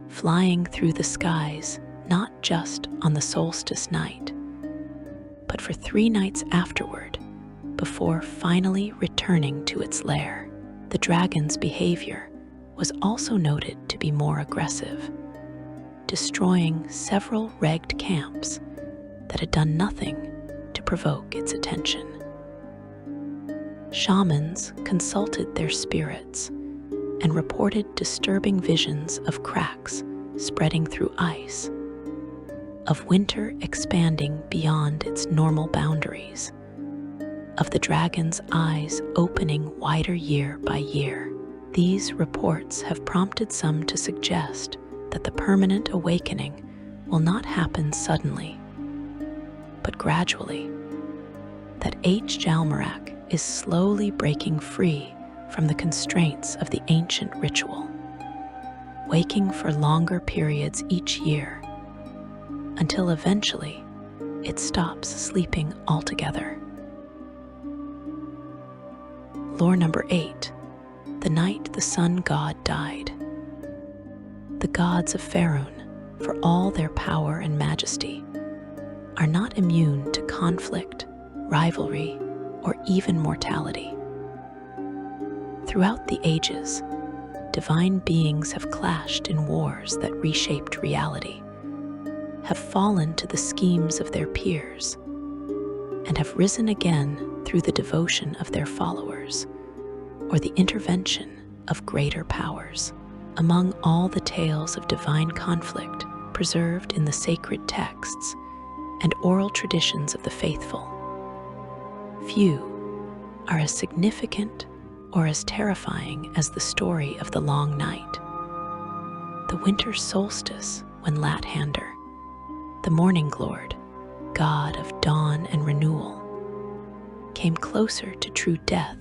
flying through the skies not just on the solstice night, but for 3 nights afterward before finally returning to its lair. The dragon's behavior was also noted to be more aggressive, destroying several regged camps that had done nothing to provoke its attention. Shamans consulted their spirits and reported disturbing visions of cracks spreading through ice, of winter expanding beyond its normal boundaries, of the dragon's eyes opening wider year by year. These reports have prompted some to suggest that the permanent awakening will not happen suddenly, but gradually, that H. Jalmarak is slowly breaking free from the constraints of the ancient ritual, waking for longer periods each year, until eventually it stops sleeping altogether. Lore number 8, the night the sun god died. The gods of Faerûn, for all their power and majesty, are not immune to conflict, rivalry, or even mortality. Throughout the ages, divine beings have clashed in wars that reshaped reality, have fallen to the schemes of their peers, and have risen again through the devotion of their followers or the intervention of greater powers. Among all the tales of divine conflict preserved in the sacred texts and oral traditions of the faithful, few are as significant or as terrifying as the story of the long night. The winter solstice, when Lathander, the morning lord, god of dawn and renewal, came closer to true death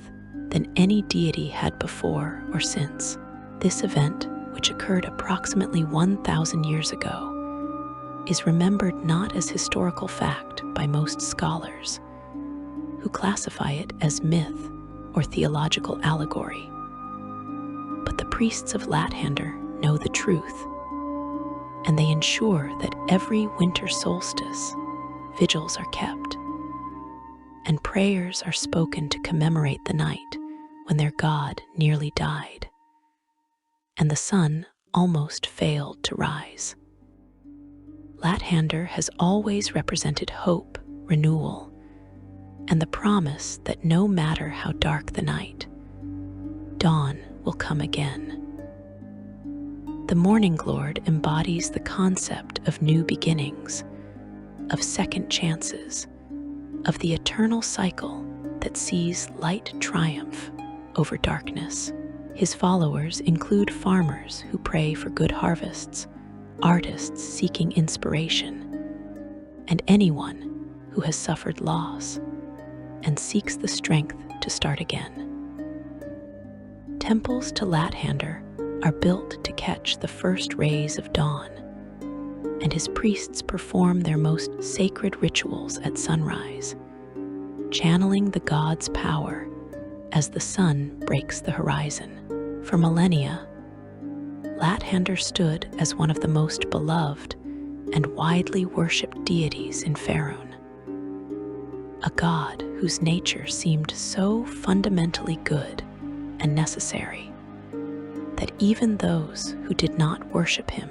than any deity had before or since. This event, which occurred approximately 1,000 years ago, is remembered not as historical fact by most scholars, who classify it as myth or theological allegory. But the priests of Lathander know the truth, and they ensure that every winter solstice, vigils are kept, and prayers are spoken to commemorate the night when their god nearly died, and the sun almost failed to rise. Lathander has always represented hope, renewal, and the promise that no matter how dark the night, dawn will come again. The Morning Lord embodies the concept of new beginnings, of second chances, of the eternal cycle that sees light triumph over darkness. His followers include farmers who pray for good harvests, artists seeking inspiration, and anyone who has suffered loss and seeks the strength to start again. Temples to Lathander are built to catch the first rays of dawn, and his priests perform their most sacred rituals at sunrise, channeling the god's power as the sun breaks the horizon. For millennia, Lathander stood as one of the most beloved and widely worshipped deities in Faerûn, a god whose nature seemed so fundamentally good and necessary that even those who did not worship him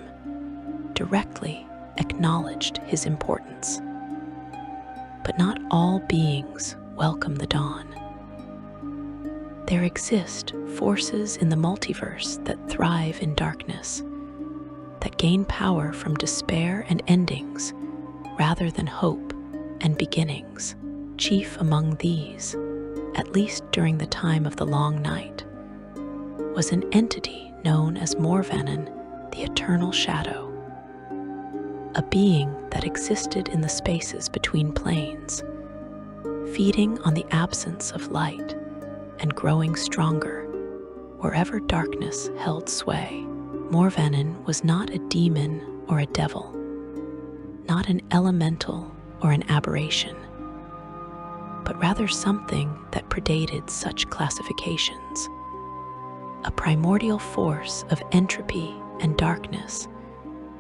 directly acknowledged his importance. But not all beings welcome the dawn. There exist forces in the multiverse that thrive in darkness, that gain power from despair and endings rather than hope and beginnings. Chief among these, at least during the time of the Long Night, was an entity known as Morvanen, the Eternal Shadow, a being that existed in the spaces between planes, feeding on the absence of light and growing stronger wherever darkness held sway. Morvanen was not a demon or a devil, not an elemental or an aberration, but rather something that predated such classifications, a primordial force of entropy and darkness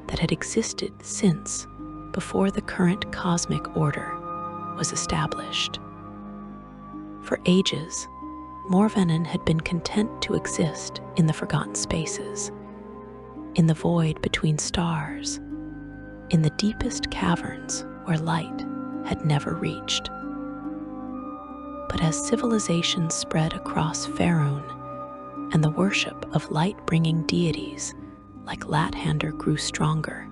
that had existed since before the current cosmic order was established. For ages, Morvanen had been content to exist in the forgotten spaces, in the void between stars, in the deepest caverns where light had never reached. But as civilization spread across Faerûn and the worship of light-bringing deities like Lathander grew stronger,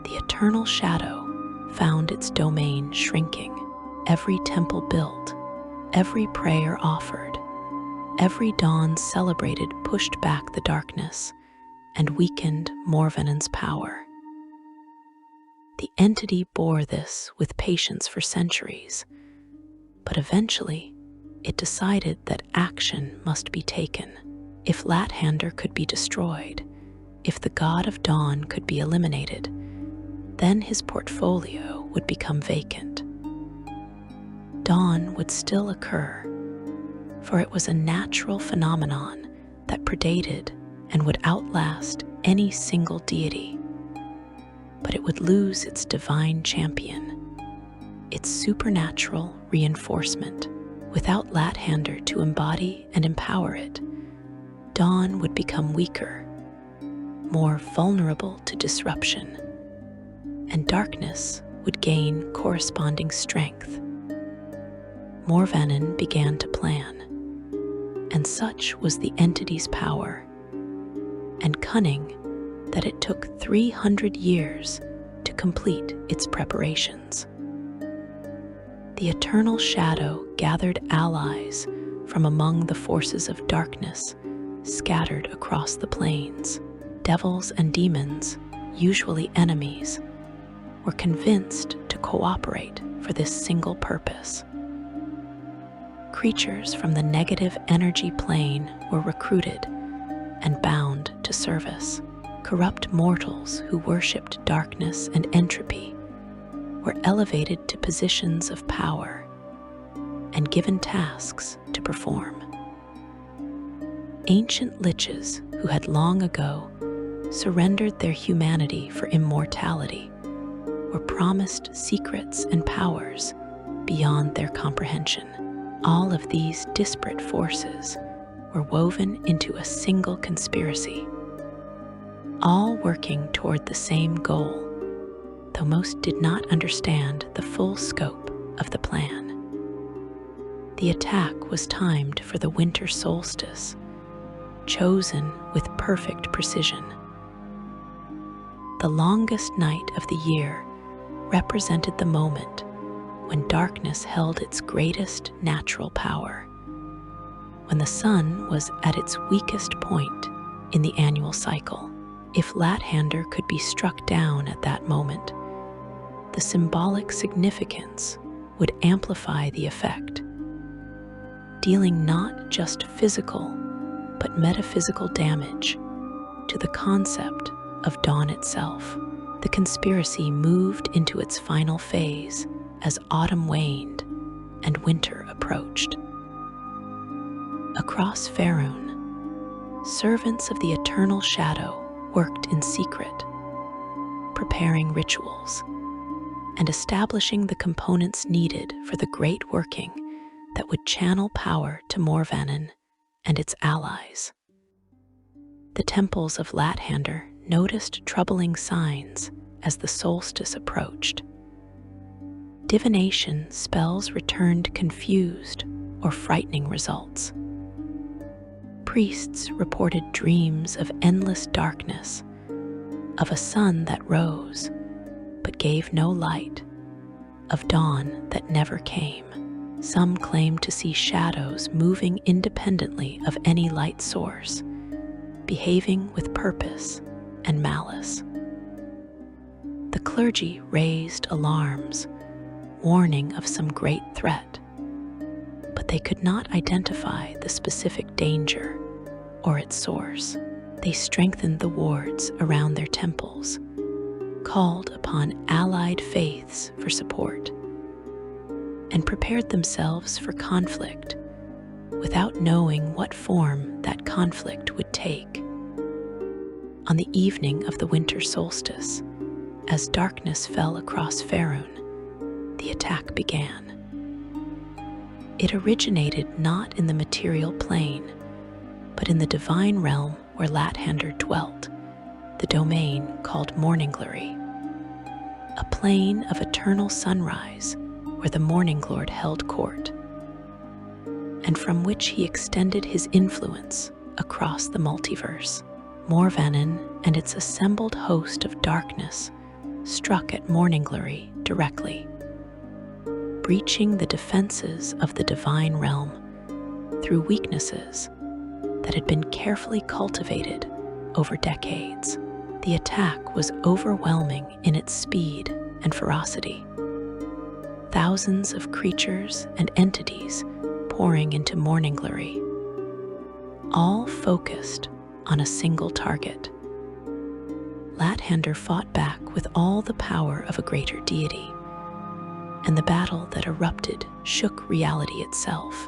the Eternal Shadow found its domain shrinking. Every temple built, every prayer offered, every dawn celebrated pushed back the darkness and weakened Morvanen's power. The entity bore this with patience for centuries, but eventually it decided that action must be taken. If Lathander could be destroyed, if the god of dawn could be eliminated, then his portfolio would become vacant. Dawn would still occur, for it was a natural phenomenon that predated and would outlast any single deity, but it would lose its divine champion, its supernatural reinforcement. Without Lathander to embody and empower it, dawn would become weaker, more vulnerable to disruption, and darkness would gain corresponding strength. Morvanen began to plan, and such was the entity's power and cunning that it took 300 years to complete its preparations. The Eternal Shadow gathered allies from among the forces of darkness scattered across the plains. Devils and demons, usually enemies, were convinced to cooperate for this single purpose. Creatures from the negative energy plane were recruited and bound to service. Corrupt mortals who worshipped darkness and entropy were elevated to positions of power and given tasks to perform. Ancient liches who had long ago surrendered their humanity for immortality were promised secrets and powers beyond their comprehension. All of these disparate forces were woven into a single conspiracy, all working toward the same goal, though most did not understand the full scope of the plan. The attack was timed for the winter solstice, chosen with perfect precision. The longest night of the year represented the moment when darkness held its greatest natural power, when the sun was at its weakest point in the annual cycle. If Lathander could be struck down at that moment, the symbolic significance would amplify the effect, dealing not just physical but metaphysical damage to the concept of dawn itself. The conspiracy moved into its final phase as autumn waned and winter approached. Across Faerûn, servants of the eternal shadow worked in secret, preparing rituals and establishing the components needed for the great working that would channel power to Morvannon and its allies. The temples of Lathander noticed troubling signs as the solstice approached. Divination spells returned confused or frightening results. Priests reported dreams of endless darkness, of a sun that rose but gave no light, of dawn that never came. Some claimed to see shadows moving independently of any light source, behaving with purpose and malice. The clergy raised alarms, warning of some great threat, but they could not identify the specific danger or its source. They strengthened the wards around their temples, called upon allied faiths for support, and prepared themselves for conflict without knowing what form that conflict would take. On the evening of the winter solstice, as darkness fell across Faerûn, the attack began. It originated not in the material plane, but in the divine realm where Lathander dwelt, the domain called Morning Glory, a plane of eternal sunrise where the Morning Lord held court, and from which he extended his influence across the multiverse. Morvannon and its assembled host of darkness struck at Morning Glory directly, breaching the defenses of the divine realm through weaknesses that had been carefully cultivated over decades. The attack was overwhelming in its speed and ferocity. Thousands of creatures and entities pouring into Morning Glory, all focused on a single target. Lathander fought back with all the power of a greater deity, and the battle that erupted shook reality itself.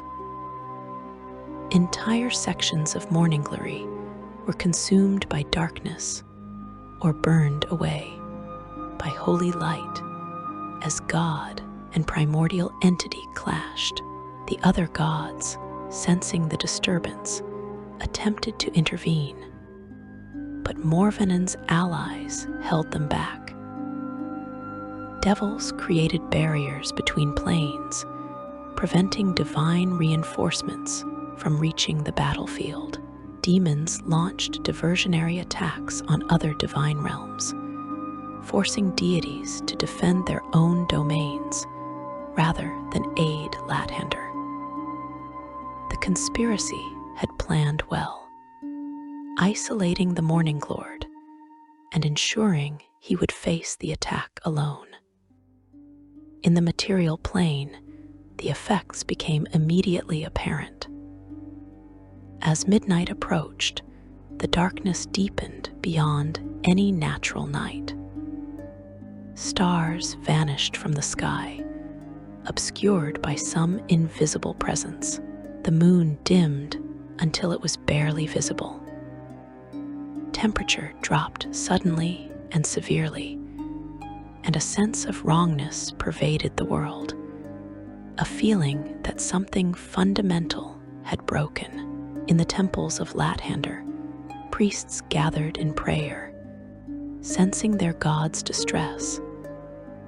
Entire sections of Morning Glory were consumed by darkness or burned away by holy light as God and primordial entity clashed. The other gods, sensing the disturbance, attempted to intervene, but Morvannon's allies held them back. Devils created barriers between planes, preventing divine reinforcements from reaching the battlefield. Demons launched diversionary attacks on other divine realms, forcing deities to defend their own domains rather than aid Lathander. The conspiracy had planned well, isolating the Morning Lord and ensuring he would face the attack alone. In the material plane, the effects became immediately apparent. As midnight approached, the darkness deepened beyond any natural night. Stars vanished from the sky, obscured by some invisible presence. The moon dimmed until it was barely visible. Temperature dropped suddenly and severely, and a sense of wrongness pervaded the world, a feeling that something fundamental had broken. In the temples of Lathander, priests gathered in prayer, sensing their god's distress,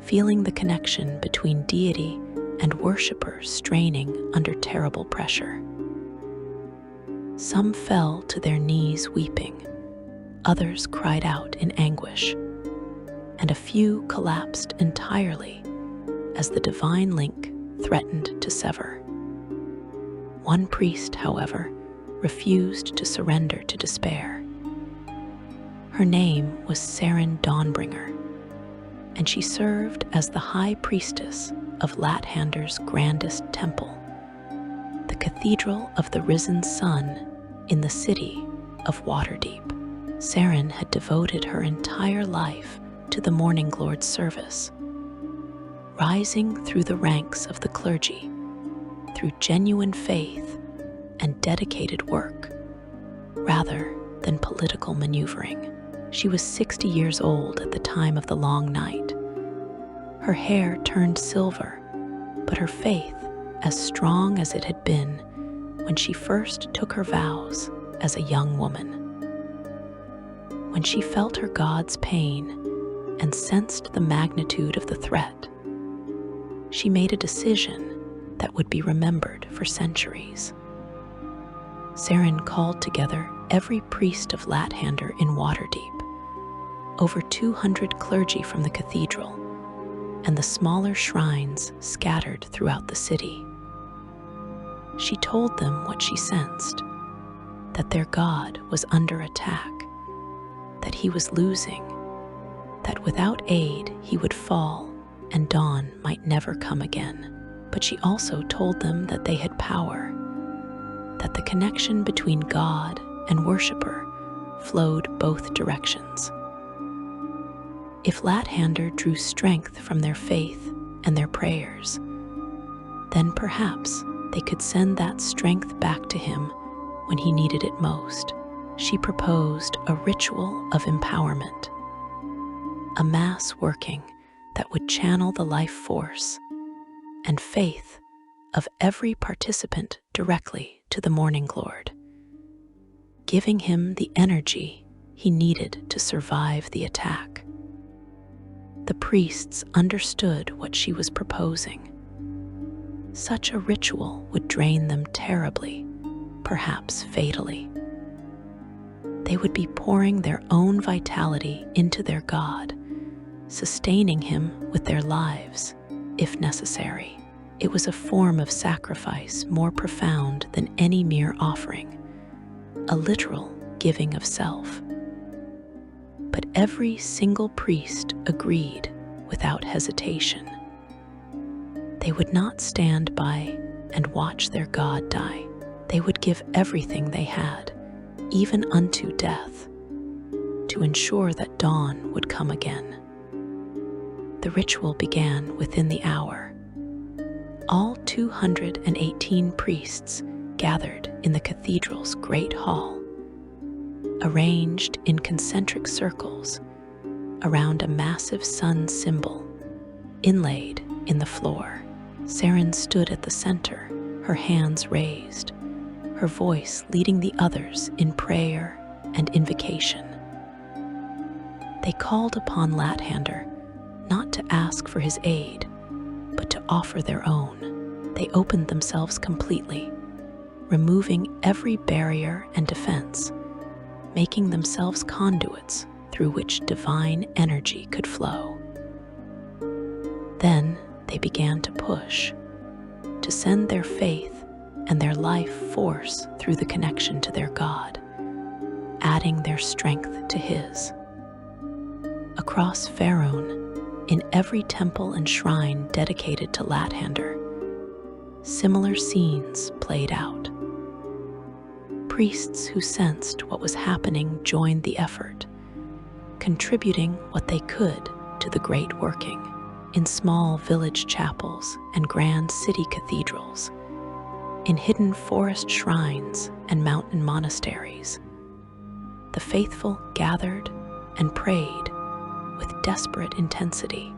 feeling the connection between deity and worshippers straining under terrible pressure. Some fell to their knees weeping, others cried out in anguish, and a few collapsed entirely as the divine link threatened to sever. One priest, however, refused to surrender to despair. Her name was Seren Dawnbringer, and she served as the high priestess of Lathander's grandest temple, the Cathedral of the Risen Sun in the city of Waterdeep. Selûne had devoted her entire life to the Morning Lord's service, rising through the ranks of the clergy through genuine faith and dedicated work, rather than political maneuvering. She was 60 years old at the time of the Long Night. Her hair turned silver, but her faith as strong as it had been when she first took her vows as a young woman. When she felt her god's pain and sensed the magnitude of the threat, she made a decision that would be remembered for centuries. Selûne called together every priest of Lathander in Waterdeep, over 200 clergy from the cathedral, and the smaller shrines scattered throughout the city. She told them what she sensed, that their god was under attack, that he was losing, that without aid he would fall and dawn might never come again. But she also told them that they had power, that the connection between God and worshipper flowed both directions. If Lathander drew strength from their faith and their prayers, then perhaps they could send that strength back to him when he needed it most. She proposed a ritual of empowerment, a mass working that would channel the life force and faith of every participant directly to the Morning Lord, giving him the energy he needed to survive the attack. The priests understood what she was proposing. Such a ritual would drain them terribly, perhaps fatally. They would be pouring their own vitality into their god, sustaining him with their lives, if necessary. It was a form of sacrifice more profound than any mere offering, a literal giving of self. But every single priest agreed without hesitation. They would not stand by and watch their god die. They would give everything they had, even unto death, to ensure that dawn would come again. The ritual began within the hour. All 218 priests gathered in the cathedral's great hall, arranged in concentric circles around a massive sun symbol inlaid in the floor. Selûne stood at the center, her hands raised, her voice leading the others in prayer and invocation. They called upon Lathander not to ask for his aid, but to offer their own. They opened themselves completely, removing every barrier and defense, making themselves conduits through which divine energy could flow. Then they began to push, to send their faith and their life force through the connection to their God, adding their strength to his. Across Faerûn, in every temple and shrine dedicated to Lathander, similar scenes played out. Priests who sensed what was happening joined the effort, contributing what they could to the great working. In small village chapels and grand city cathedrals, in hidden forest shrines and mountain monasteries, the faithful gathered and prayed with desperate intensity,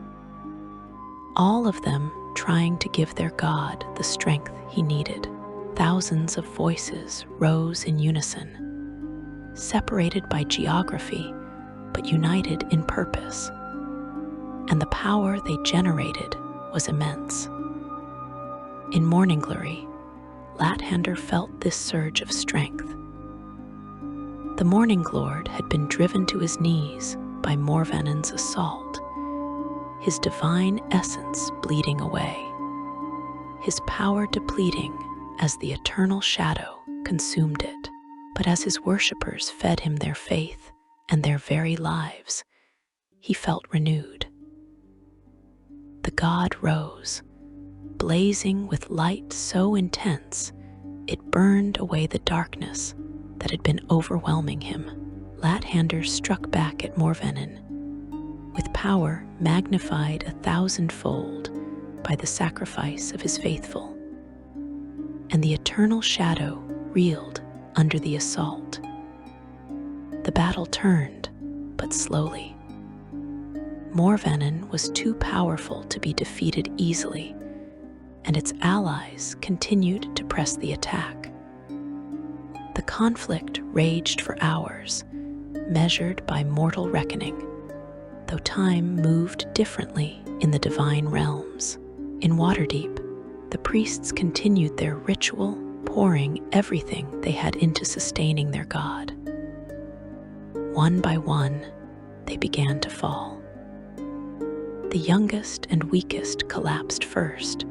all of them trying to give their God the strength he needed. Thousands of voices rose in unison, separated by geography, but united in purpose, and the power they generated was immense. In Morning Glory, Lathander felt this surge of strength. The Morning Lord had been driven to his knees by Morvannon's assault, his divine essence bleeding away, his power depleting as the eternal shadow consumed it. But as his worshippers fed him their faith and their very lives, he felt renewed. The god rose, blazing with light so intense it burned away the darkness that had been overwhelming him. Lathander struck back at Morvennon, with power magnified 1,000-fold by the sacrifice of his faithful. And the eternal shadow reeled under the assault. The battle turned, but slowly. Morvennon was too powerful to be defeated easily, and its allies continued to press the attack. The conflict raged for hours, measured by mortal reckoning, though time moved differently in the divine realms. In Waterdeep, the priests continued their ritual, pouring everything they had into sustaining their god. One by one, they began to fall. The youngest and weakest collapsed first,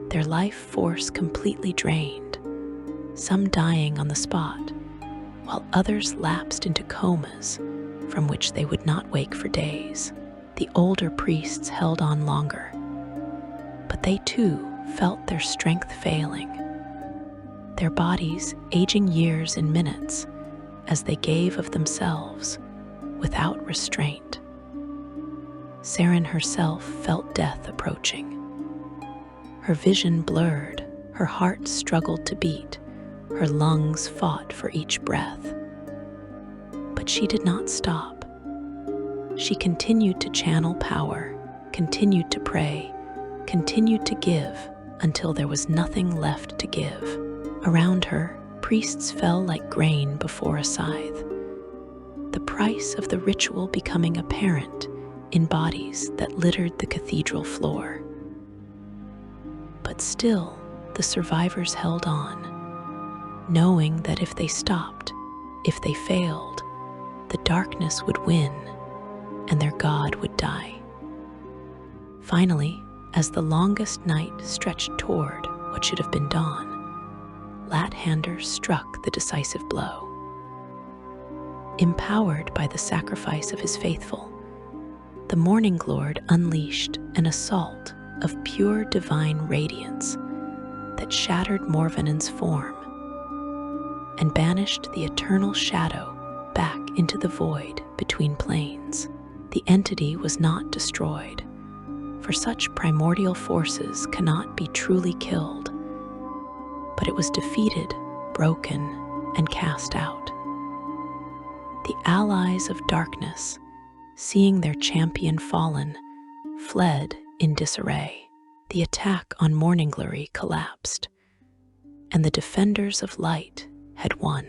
their life force completely drained, some dying on the spot, while others lapsed into comas from which they would not wake for days. The older priests held on longer, but they too felt their strength failing, their bodies aging years in minutes as they gave of themselves without restraint. Saren herself felt death approaching. Her vision blurred, her heart struggled to beat, her lungs fought for each breath. But she did not stop. She continued to channel power, continued to pray, continued to give until there was nothing left to give. Around her, priests fell like grain before a scythe, the price of the ritual becoming apparent in bodies that littered the cathedral floor. But still, the survivors held on, knowing that if they stopped, if they failed, the darkness would win and their god would die. Finally, as the longest night stretched toward what should have been dawn, Lathander struck the decisive blow. Empowered by the sacrifice of his faithful, the Morning Lord unleashed an assault of pure divine radiance that shattered Morvennon's form and banished the eternal shadow back into the void between planes. The entity was not destroyed, for such primordial forces cannot be truly killed, but it was defeated, broken, and cast out. The allies of darkness, seeing their champion fallen, fled in disarray. The attack on Morning Glory collapsed, and the defenders of light had won.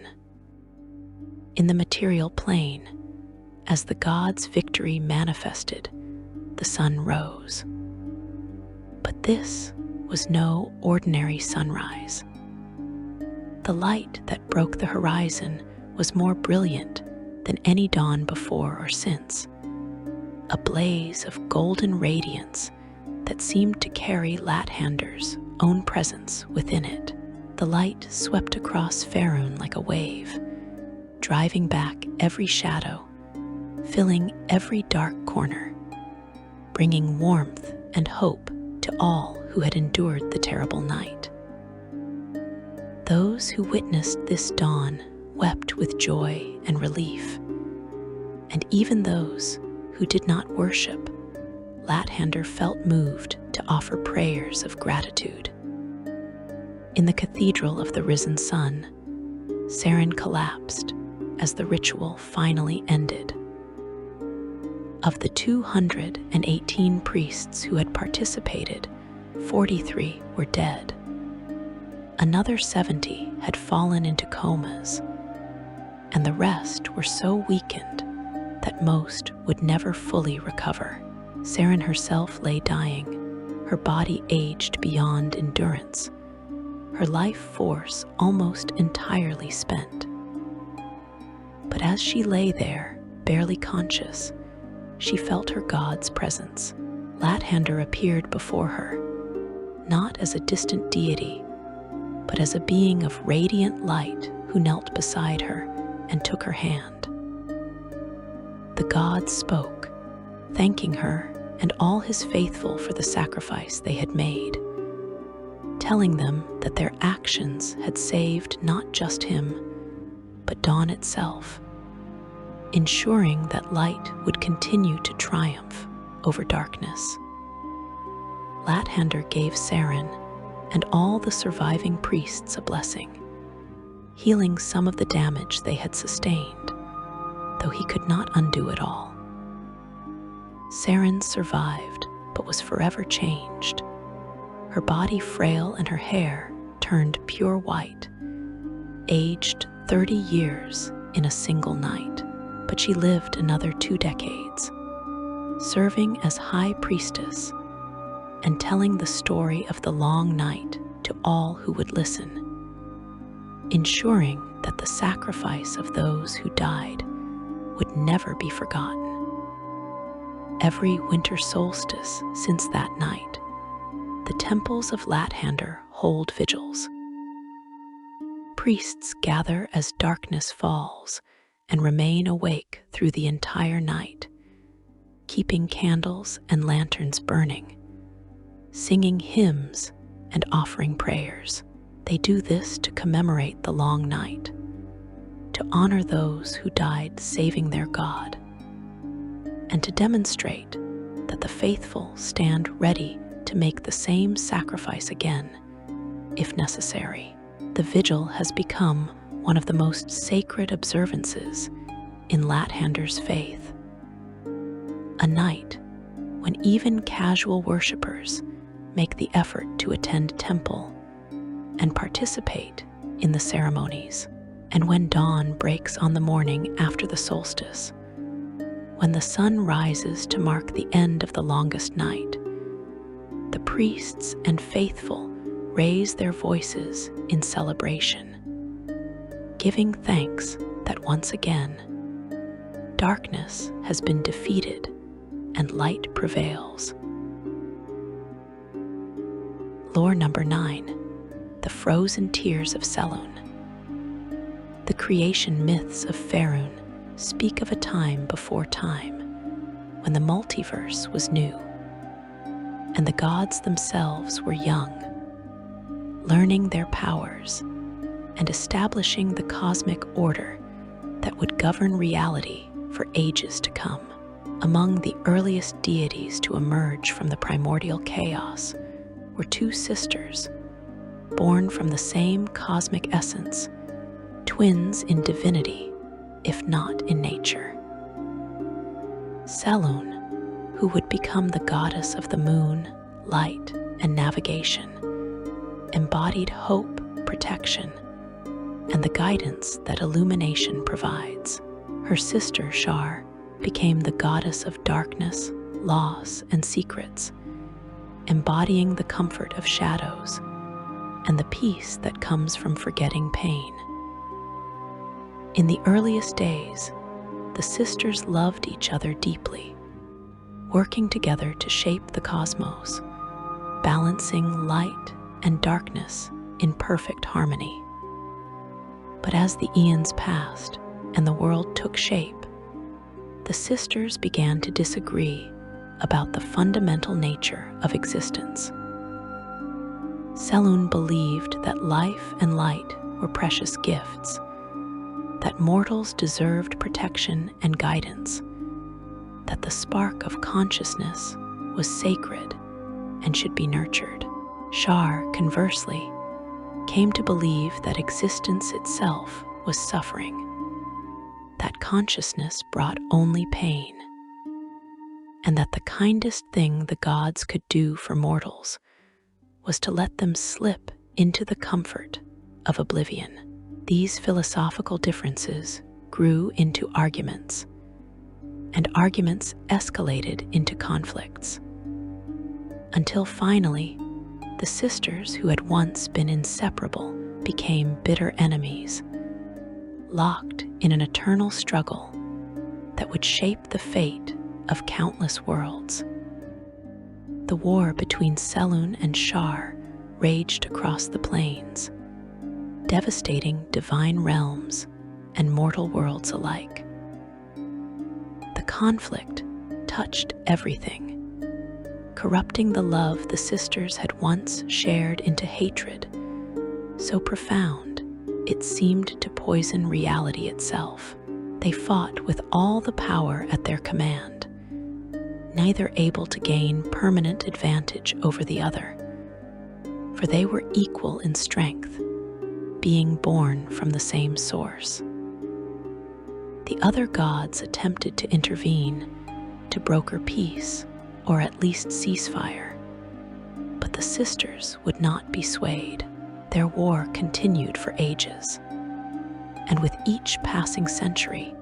In the material plane, as the god's victory manifested, the sun rose. But this was no ordinary sunrise. The light that broke the horizon was more brilliant than any dawn before or since, a blaze of golden radiance that seemed to carry Lathander's own presence within it. The light swept across Faerûn like a wave, driving back every shadow, filling every dark corner, bringing warmth and hope to all who had endured the terrible night. Those who witnessed this dawn wept with joy and relief, and even those who did not worship, Lathander felt moved to offer prayers of gratitude. In the Cathedral of the Risen Sun, Saren collapsed as the ritual finally ended. Of the 218 priests who had participated, 43 were dead. Another 70 had fallen into comas, and the rest were so weakened that most would never fully recover. Saren herself lay dying, her body aged beyond endurance, her life force almost entirely spent. But as she lay there, barely conscious, she felt her god's presence. Lathander appeared before her, not as a distant deity, but as a being of radiant light who knelt beside her and took her hand. The god spoke, thanking her and all his faithful for the sacrifice they had made, telling them that their actions had saved not just him, but dawn itself, ensuring that light would continue to triumph over darkness. Lathander gave Saren and all the surviving priests a blessing, healing some of the damage they had sustained, though he could not undo it all. Saren survived, but was forever changed. Her body frail and her hair turned pure white, aged 30 years in a single night, but she lived another 2 decades, serving as high priestess and telling the story of the long night to all who would listen, ensuring that the sacrifice of those who died would never be forgotten. Every winter solstice since that night, the temples of Lathander hold vigils. Priests gather as darkness falls and remain awake through the entire night, keeping candles and lanterns burning, singing hymns and offering prayers. They do this to commemorate the long night, to honor those who died saving their God, and to demonstrate that the faithful stand ready to make the same sacrifice again, if necessary. The vigil has become one of the most sacred observances in Lathander's faith, a night when even casual worshippers make the effort to attend temple and participate in the ceremonies. And when dawn breaks on the morning after the solstice, when the sun rises to mark the end of the longest night, the priests and faithful raise their voices in celebration, giving thanks that once again, darkness has been defeated and light prevails. Lore number 9, the frozen tears of Selûne. The creation myths of Faerûn speak of a time before time, when the multiverse was new, and the gods themselves were young, learning their powers and establishing the cosmic order that would govern reality for ages to come. Among the earliest deities to emerge from the primordial chaos were 2 sisters, born from the same cosmic essence, twins in divinity, if not in nature. Selûne, who would become the goddess of the moon, light, and navigation, embodied hope, protection, and the guidance that illumination provides. Her sister, Shar, became the goddess of darkness, loss, and secrets, embodying the comfort of shadows and the peace that comes from forgetting pain. In the earliest days, the sisters loved each other deeply, working together to shape the cosmos, balancing light and darkness in perfect harmony. But as the eons passed and the world took shape, the sisters began to disagree about the fundamental nature of existence. Selûne believed that life and light were precious gifts, that mortals deserved protection and guidance, that the spark of consciousness was sacred and should be nurtured. Shar, conversely, came to believe that existence itself was suffering, that consciousness brought only pain, and that the kindest thing the gods could do for mortals was to let them slip into the comfort of oblivion. These philosophical differences grew into arguments, and arguments escalated into conflicts, until finally, the sisters who had once been inseparable became bitter enemies, locked in an eternal struggle that would shape the fate of countless worlds. The war between Selûne and Shar raged across the plains, devastating divine realms and mortal worlds alike. The conflict touched everything, corrupting the love the sisters had once shared into hatred, so profound it seemed to poison reality itself. They fought with all the power at their command, neither able to gain permanent advantage over the other, for they were equal in strength, being born from the same source. The other gods attempted to intervene, to broker peace, or at least ceasefire, but the sisters would not be swayed. Their war continued for ages, and with each passing century,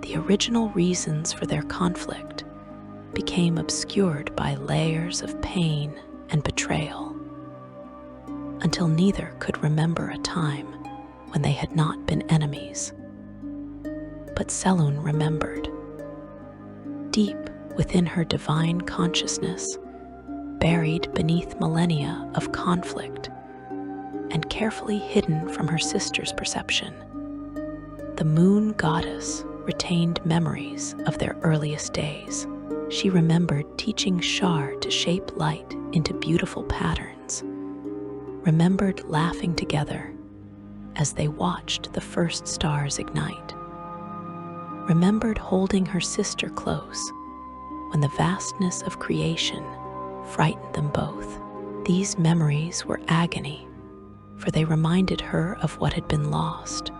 the original reasons for their conflict became obscured by layers of pain and betrayal, until neither could remember a time when they had not been enemies. But Selûne remembered. Deep within her divine consciousness, buried beneath millennia of conflict, and carefully hidden from her sister's perception, the moon goddess retained memories of their earliest days. She remembered teaching Shar to shape light into beautiful patterns, remembered laughing together as they watched the first stars ignite, remembered holding her sister close when the vastness of creation frightened them both. These memories were agony, for they reminded her of what had been lost,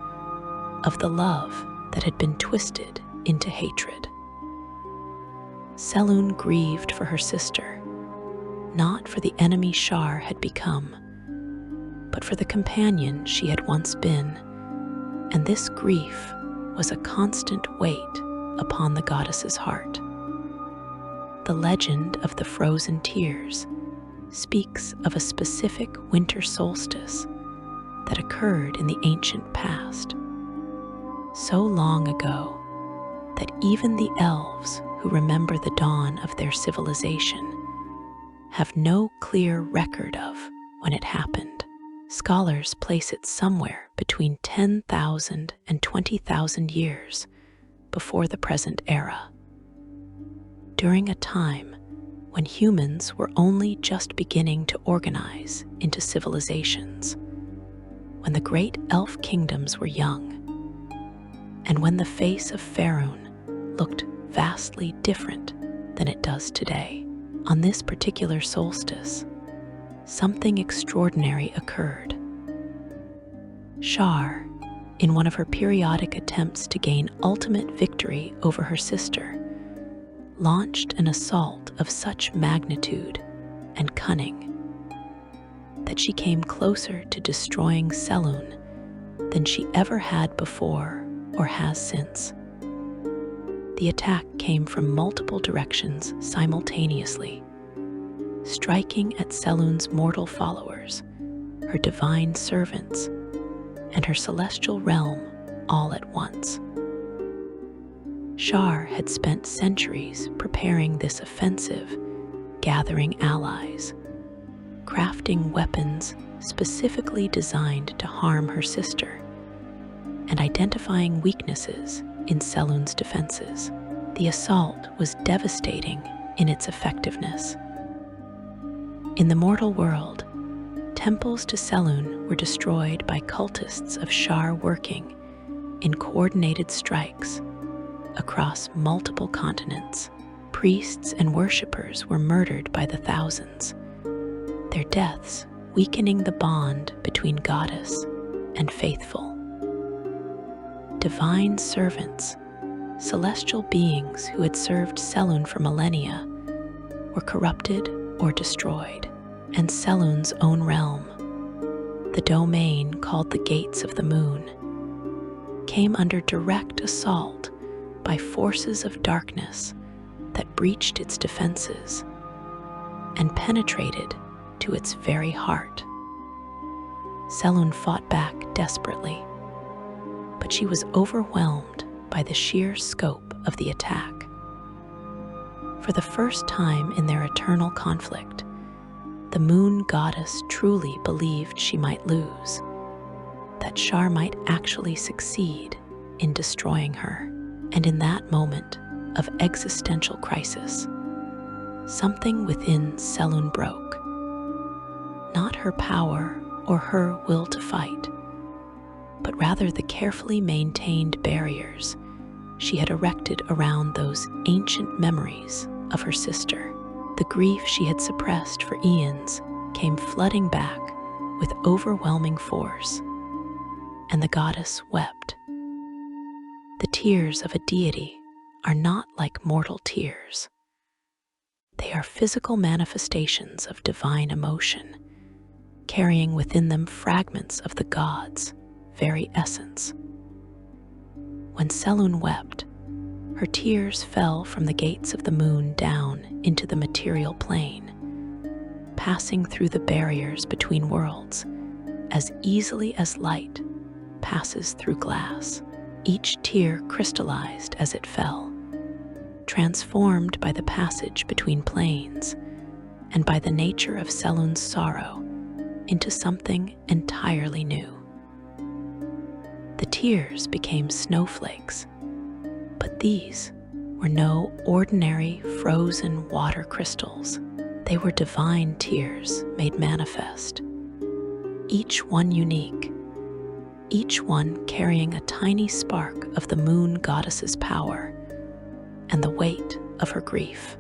of the love that had been twisted into hatred. Selûne grieved for her sister, not for the enemy Shar had become, but for the companion she had once been, and this grief was a constant weight upon the goddess's heart. The legend of the frozen tears speaks of a specific winter solstice that occurred in the ancient past, so long ago that even the elves who remember the dawn of their civilization have no clear record of when it happened. Scholars place it somewhere between 10,000 and 20,000 years before the present era, during a time when humans were only just beginning to organize into civilizations, when the great elf kingdoms were young, and when the face of Faerûn looked vastly different than it does today. On this particular solstice, something extraordinary occurred. Shar, in one of her periodic attempts to gain ultimate victory over her sister, launched an assault of such magnitude and cunning that she came closer to destroying Selûne than she ever had before or has since. The attack came from multiple directions simultaneously, striking at Selûne's mortal followers, her divine servants, and her celestial realm all at once. Shar had spent centuries preparing this offensive, gathering allies, crafting weapons specifically designed to harm her sister, and identifying weaknesses in Selûne's defenses. The assault was devastating in its effectiveness. In the mortal world, temples to Selûne were destroyed by cultists of Shar working in coordinated strikes across multiple continents. Priests and worshippers were murdered by the thousands, their deaths weakening the bond between goddess and faithful. Divine servants, celestial beings who had served Selûne for millennia, were corrupted or destroyed, and Selûne's own realm, the domain called the Gates of the Moon, came under direct assault by forces of darkness that breached its defenses and penetrated to its very heart. Selûne fought back desperately, but she was overwhelmed by the sheer scope of the attack. For the first time in their eternal conflict, the moon goddess truly believed she might lose, that Shar might actually succeed in destroying her. And in that moment of existential crisis, something within Selûne broke. Not her power or her will to fight, but rather the carefully maintained barriers she had erected around those ancient memories of her sister. The grief she had suppressed for eons came flooding back with overwhelming force, and the goddess wept. The tears of a deity are not like mortal tears. They are physical manifestations of divine emotion, carrying within them fragments of the gods' very essence. When Selûne wept, her tears fell from the gates of the moon down into the material plane, passing through the barriers between worlds as easily as light passes through glass. Each tear crystallized as it fell, transformed by the passage between planes and by the nature of Selûne's sorrow into something entirely new. The tears became snowflakes, but these were no ordinary frozen water crystals. They were divine tears made manifest, each one unique, each one carrying a tiny spark of the moon goddess's power and the weight of her grief.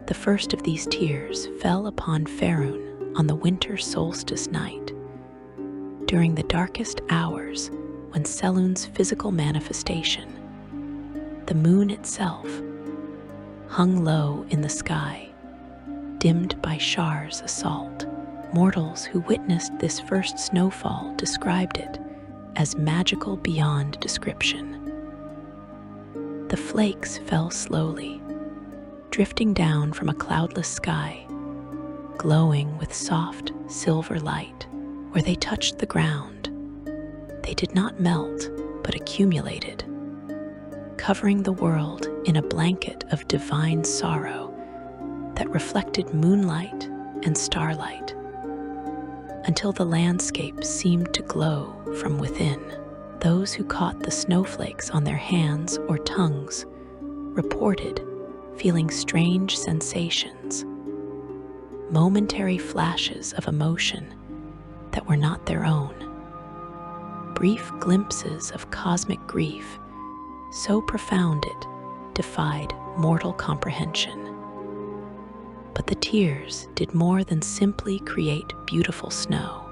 The first of these tears fell upon Faerûn on the winter solstice night, during the darkest hours when Selûne's physical manifestation, the moon itself, hung low in the sky, dimmed by Shar's assault. Mortals who witnessed this first snowfall described it as magical beyond description. The flakes fell slowly, drifting down from a cloudless sky, glowing with soft silver light. Where they touched the ground, they did not melt, but accumulated, covering the world in a blanket of divine sorrow that reflected moonlight and starlight, until the landscape seemed to glow from within. Those who caught the snowflakes on their hands or tongues reported feeling strange sensations, momentary flashes of emotion that were not their own, brief glimpses of cosmic grief so profound it defied mortal comprehension. But the tears did more than simply create beautiful snow.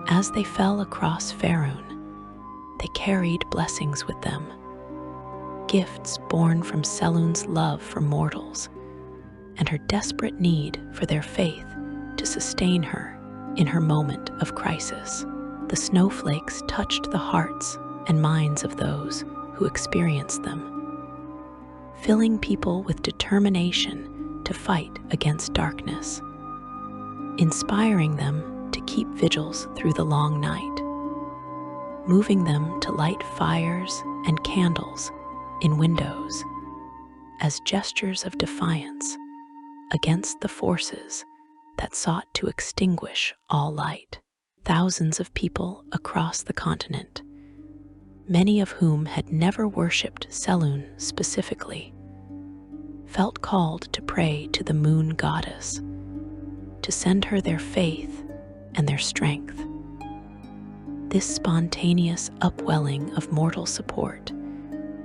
As they fell across Faerûn, they carried blessings with them, gifts born from Selûne's love for mortals and her desperate need for their faith to sustain her in her moment of crisis. The snowflakes touched the hearts and minds of those who experienced them, filling people with determination to fight against darkness, inspiring them to keep vigils through the long night, moving them to light fires and candles in windows as gestures of defiance against the forces that sought to extinguish all light. Thousands of people across the continent, many of whom had never worshipped Selûne specifically, felt called to pray to the moon goddess, to send her their faith and their strength. This spontaneous upwelling of mortal support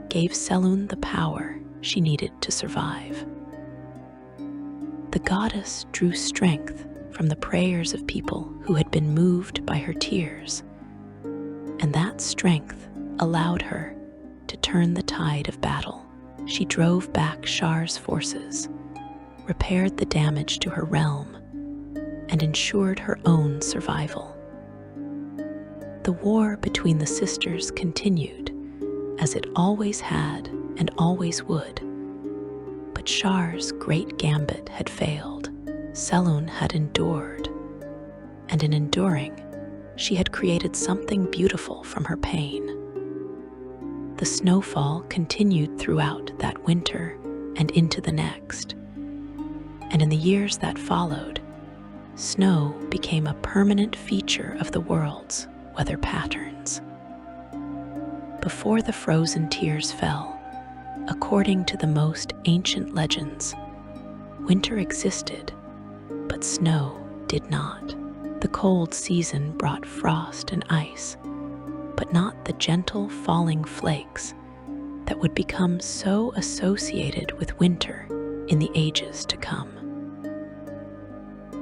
gave Selûne the power she needed to survive. The goddess drew strength from the prayers of people who had been moved by her tears, and that strength allowed her to turn the tide of battle. She drove back Shar's forces, repaired the damage to her realm, and ensured her own survival. The war between the sisters continued, as it always had and always would. But Shar's great gambit had failed. Selûne had endured, and in enduring, she had created something beautiful from her pain. The snowfall continued throughout that winter and into the next, and in the years that followed, snow became a permanent feature of the world's weather patterns. Before the frozen tears fell, According to the most ancient legends, winter existed, but snow did not. The cold season brought frost and ice, but not the gentle falling flakes that would become so associated with winter in the ages to come.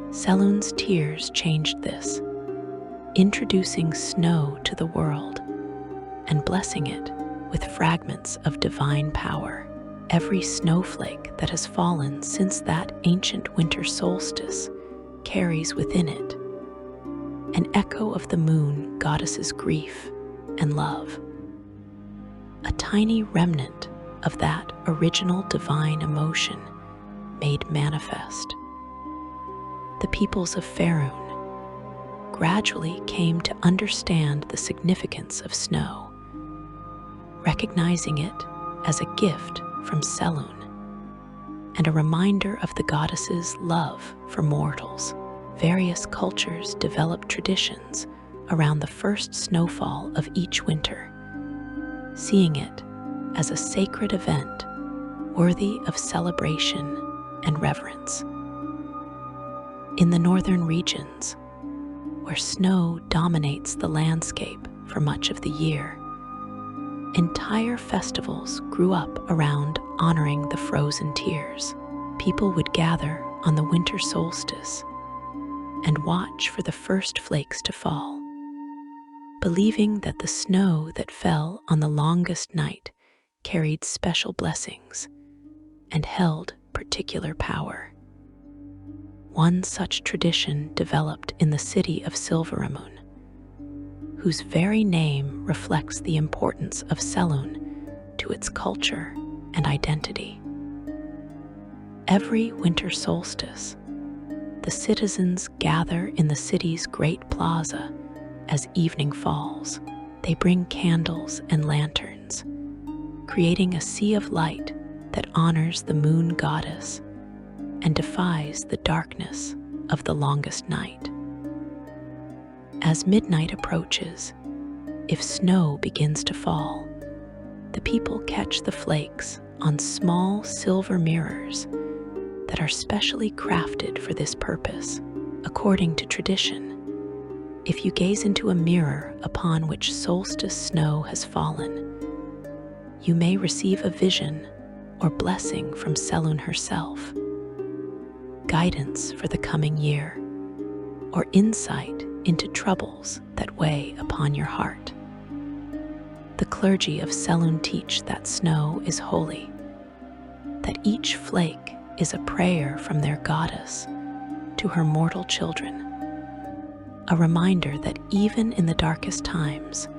Selûne's tears changed this, introducing snow to the world and blessing it with fragments of divine power. Every snowflake that has fallen since that ancient winter solstice carries within it an echo of the moon goddess's grief and love, a tiny remnant of that original divine emotion made manifest. The peoples of Faerûn gradually came to understand the significance of snow, recognizing it as a gift from Selûne and a reminder of the goddess's love for mortals. Various cultures developed traditions around the first snowfall of each winter, seeing it as a sacred event worthy of celebration and reverence. In the northern regions, where snow dominates the landscape for much of the year, entire festivals grew up around honoring the frozen tears. People would gather on the winter solstice and watch for the first flakes to fall, believing that the snow that fell on the longest night carried special blessings and held particular power. One such tradition developed in the city of Silveramun, whose very name reflects the importance of Selûne to its culture and identity. Every winter solstice, the citizens gather in the city's great plaza as evening falls. They bring candles and lanterns, creating a sea of light that honors the moon goddess and defies the darkness of the longest night. As midnight approaches, if snow begins to fall, the people catch the flakes on small silver mirrors that are specially crafted for this purpose. According to tradition, if you gaze into a mirror upon which solstice snow has fallen, you may receive a vision or blessing from Selûne herself, guidance for the coming year, or insight into troubles that weigh upon your heart. The clergy of Selûne teach that snow is holy, that each flake is a prayer from their goddess to her mortal children, a reminder that even in the darkest times,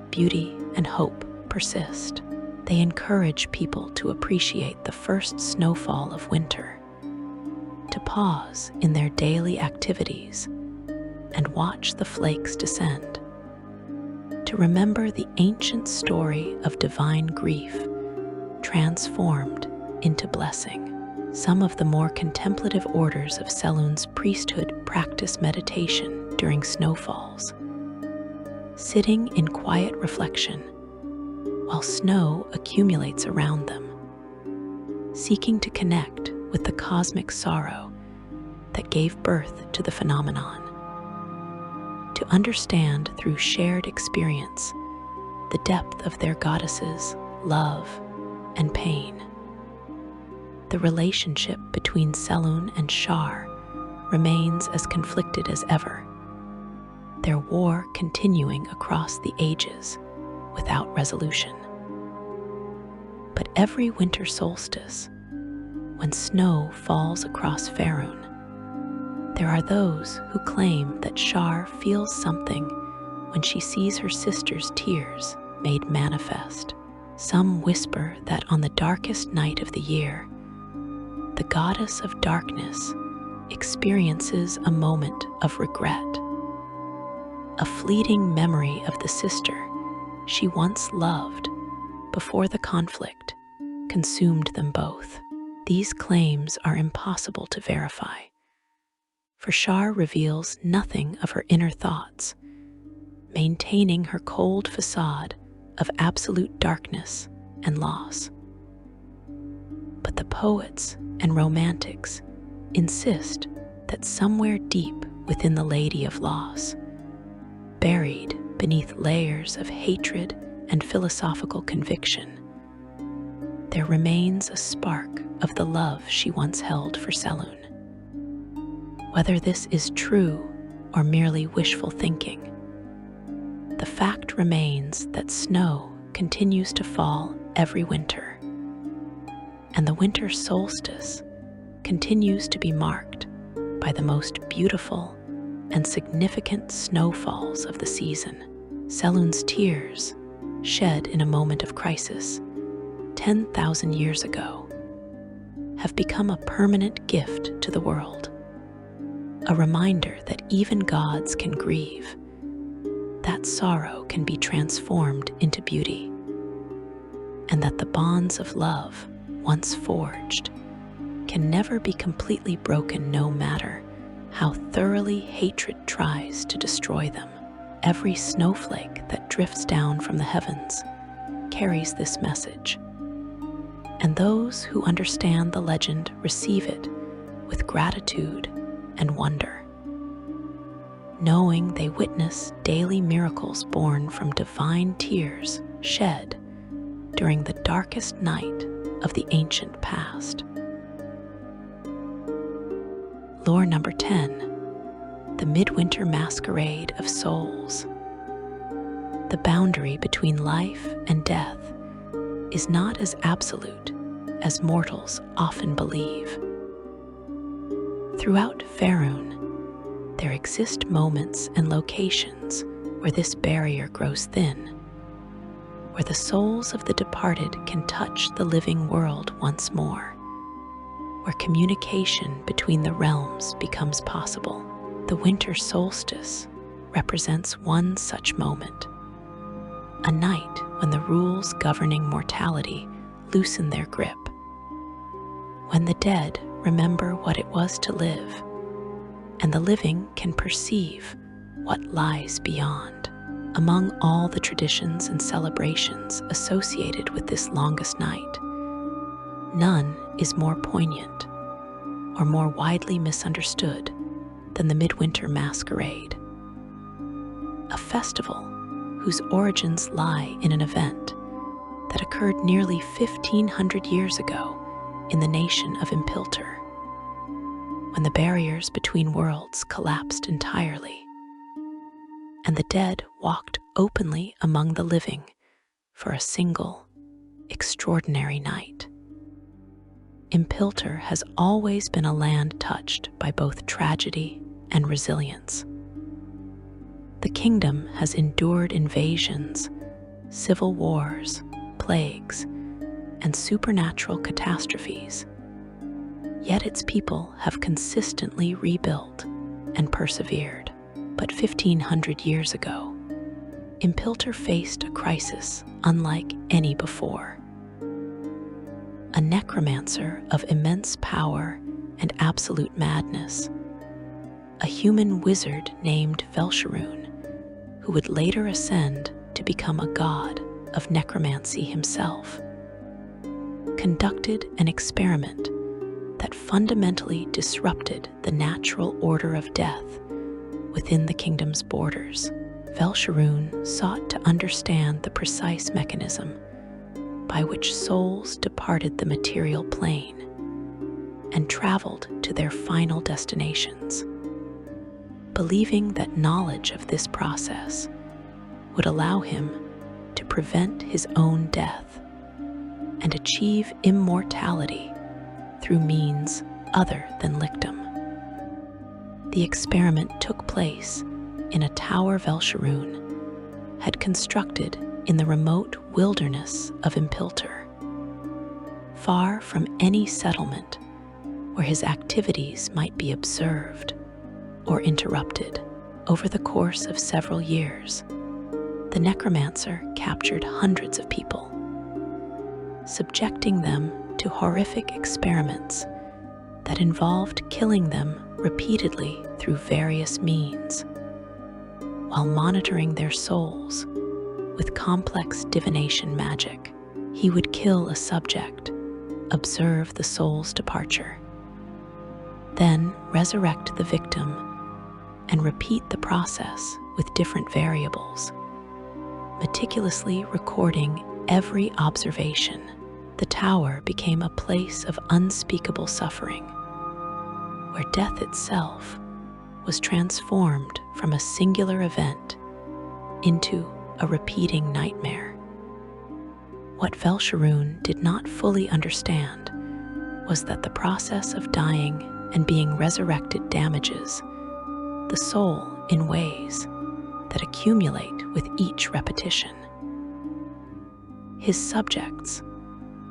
beauty and hope persist. They encourage people to appreciate the first snowfall of winter, to pause in their daily activities and watch the flakes descend, to remember the ancient story of divine grief transformed into blessing. Some of the more contemplative orders of Selûne's priesthood practice meditation during snowfalls, sitting in quiet reflection while snow accumulates around them, seeking to connect with the cosmic sorrow that gave birth to the phenomenon, to understand through shared experience the depth of their goddesses' love and pain. The relationship between Selûne and Shar remains as conflicted as ever, their war continuing across the ages without resolution. But every winter solstice, when snow falls across Faerûn, there are those who claim that Shar feels something when she sees her sister's tears made manifest. Some whisper that on the darkest night of the year, the goddess of darkness experiences a moment of regret, a fleeting memory of the sister she once loved before the conflict consumed them both. These claims are impossible to verify, for Shar reveals nothing of her inner thoughts, maintaining her cold facade of absolute darkness and loss. But the poets and romantics insist that somewhere deep within the Lady of Loss, buried beneath layers of hatred and philosophical conviction, there remains a spark of the love she once held for Selûne. Whether this is true or merely wishful thinking, the fact remains that snow continues to fall every winter, and the winter solstice continues to be marked by the most beautiful and significant snowfalls of the season. Selûne's tears, shed in a moment of crisis 10,000 years ago, have become a permanent gift to the world, a reminder that even gods can grieve, that sorrow can be transformed into beauty, and that the bonds of love, once forged, can never be completely broken no matter how thoroughly hatred tries to destroy them. Every snowflake that drifts down from the heavens carries this message, and those who understand the legend receive it with gratitude and wonder, knowing they witness daily miracles born from divine tears shed during the darkest night of the ancient past. Lore number 10, the Midwinter Masquerade of Souls. The boundary between life and death is not as absolute as mortals often believe. Throughout Faerûn, there exist moments and locations where this barrier grows thin, where the souls of the departed can touch the living world once more, where communication between the realms becomes possible. The winter solstice represents one such moment, a night when the rules governing mortality loosen their grip, when the dead remember what it was to live, and the living can perceive what lies beyond. Among all the traditions and celebrations associated with this longest night, none is more poignant or more widely misunderstood than the Midwinter Masquerade, a festival whose origins lie in an event that occurred nearly 1,500 years ago in the nation of Impiltur, when the barriers between worlds collapsed entirely, and the dead walked openly among the living for a single, extraordinary night. Impiltur has always been a land touched by both tragedy and resilience. The kingdom has endured invasions, civil wars, plagues, and supernatural catastrophes, yet its people have consistently rebuilt and persevered. But 1,500 years ago, Impiltur faced a crisis unlike any before. A necromancer of immense power and absolute madness, a human wizard named Velsh'Rûn, who would later ascend to become a god of necromancy himself, conducted an experiment that fundamentally disrupted the natural order of death within the kingdom's borders. Velsh'Rûn sought to understand the precise mechanism by which souls departed the material plane and traveled to their final destinations, believing that knowledge of this process would allow him to prevent his own death and achieve immortality through means other than lichdom. The experiment took place in a tower Velsh'Rûn had constructed in the remote wilderness of Impiltur, far from any settlement where his activities might be observed or interrupted. Over the course of several years, the necromancer captured hundreds of people, subjecting them to horrific experiments that involved killing them repeatedly through various means, while monitoring their souls with complex divination magic. He would kill a subject, observe the soul's departure. Then resurrect the victim and repeat the process with different variables, meticulously recording every observation. The tower became a place of unspeakable suffering, where death itself was transformed from a singular event into a repeating nightmare. What Selûne did not fully understand was that the process of dying and being resurrected damages the soul in ways that accumulate with each repetition. His subjects,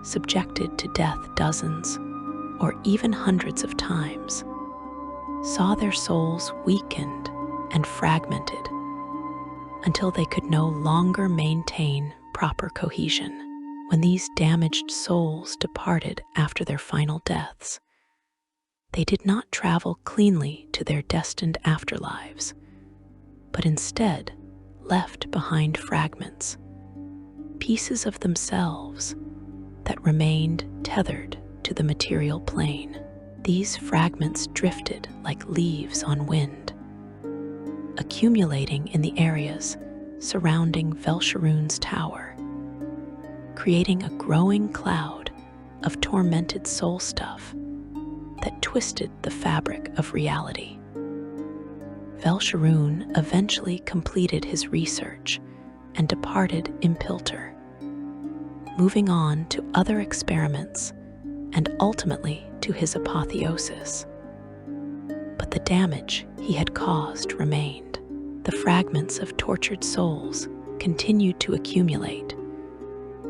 subjected to death dozens or even hundreds of times, saw their souls weakened and fragmented until they could no longer maintain proper cohesion. When these damaged souls departed after their final deaths, they did not travel cleanly to their destined afterlives, but instead left behind fragments, pieces of themselves that remained tethered to the material plane. These fragments drifted like leaves on wind, accumulating in the areas surrounding Selûne's tower, creating a growing cloud of tormented soul stuff that twisted the fabric of reality. Selûne eventually completed his research and departed Midwinter, moving on to other experiments and ultimately to his apotheosis. But the damage he had caused remained. The fragments of tortured souls continued to accumulate,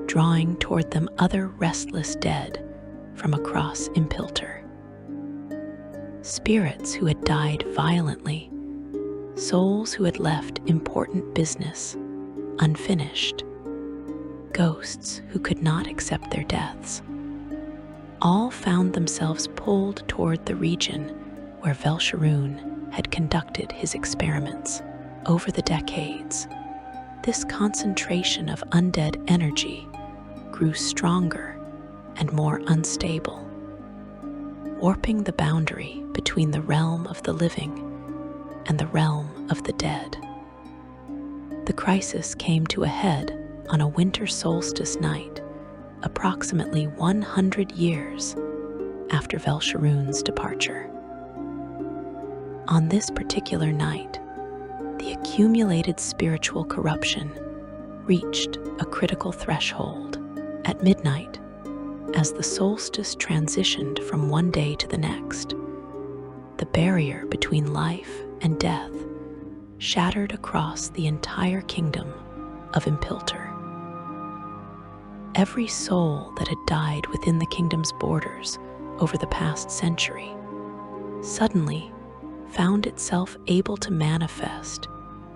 drawing toward them other restless dead from across Midwinter. Spirits who had died violently, souls who had left important business unfinished, ghosts who could not accept their deaths, all found themselves pulled toward the region where Selûne had conducted his experiments. Over the decades, this concentration of undead energy grew stronger and more unstable, warping the boundary between the realm of the living and the realm of the dead. The crisis came to a head on a winter solstice night, approximately 100 years after Selûne's departure. On this particular night, the accumulated spiritual corruption reached a critical threshold. At midnight, as the solstice transitioned from one day to the next, the barrier between life and death shattered across the entire kingdom of Midwinter. Every soul that had died within the kingdom's borders over the past century suddenly found itself able to manifest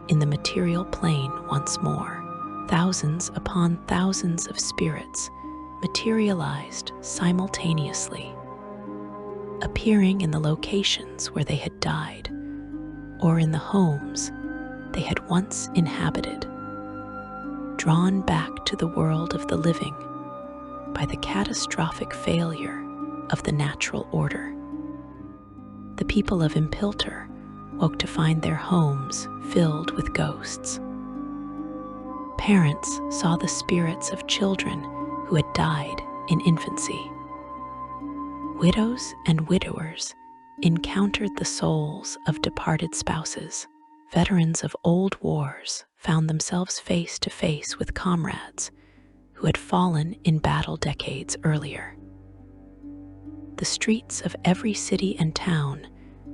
in the material plane once more. Thousands upon thousands of spirits materialized simultaneously, appearing in the locations where they had died or in the homes they had once inhabited, drawn back to the world of the living by the catastrophic failure of the natural order. The people of Midwinter woke to find their homes filled with ghosts. Parents saw the spirits of children who had died in infancy. Widows and widowers encountered the souls of departed spouses. Veterans of old wars found themselves face to face with comrades who had fallen in battle decades earlier. The streets of every city and town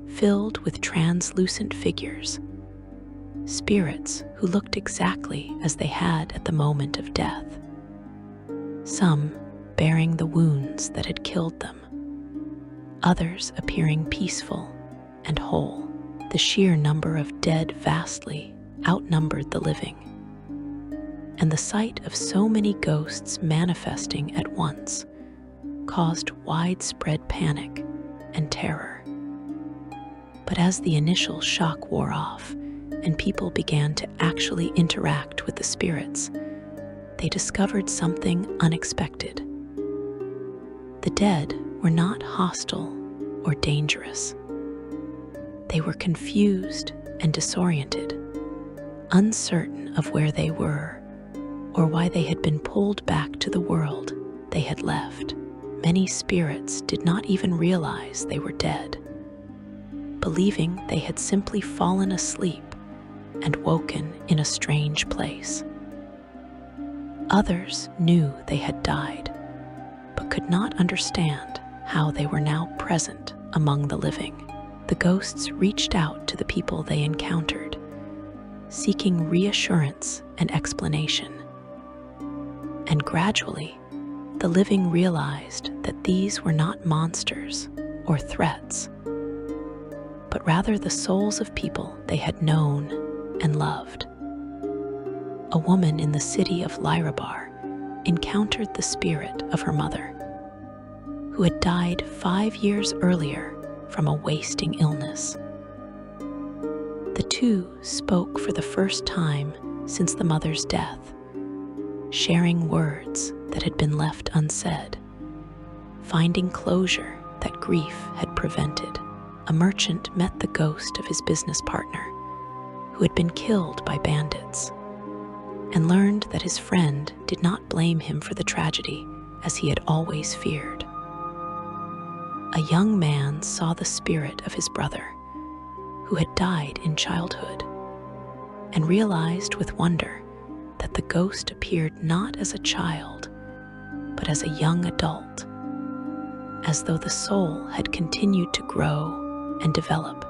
filled with translucent figures, spirits who looked exactly as they had at the moment of death, some bearing the wounds that had killed them, others appearing peaceful and whole. The sheer number of dead vastly outnumbered the living, and the sight of so many ghosts manifesting at once caused widespread panic and terror. But as the initial shock wore off and people began to actually interact with the spirits, they discovered something unexpected. The dead were not hostile or dangerous. They were confused and disoriented, uncertain of where they were or why they had been pulled back to the world they had left. Many spirits did not even realize they were dead, believing they had simply fallen asleep and woken in a strange place. Others knew they had died, but could not understand how they were now present among the living. The ghosts reached out to the people they encountered, seeking reassurance and explanation. And gradually, the living realized that these were not monsters or threats, but rather the souls of people they had known and loved. A woman in the city of Lyrabar encountered the spirit of her mother, who had died 5 years earlier from a wasting illness. The two spoke for the first time since the mother's death, sharing words that had been left unsaid, finding closure that grief had prevented. A merchant met the ghost of his business partner, who had been killed by bandits, and learned that his friend did not blame him for the tragedy as he had always feared. A young man saw the spirit of his brother, who had died in childhood, and realized with wonder that the ghost appeared not as a child, but as a young adult, as though the soul had continued to grow and develop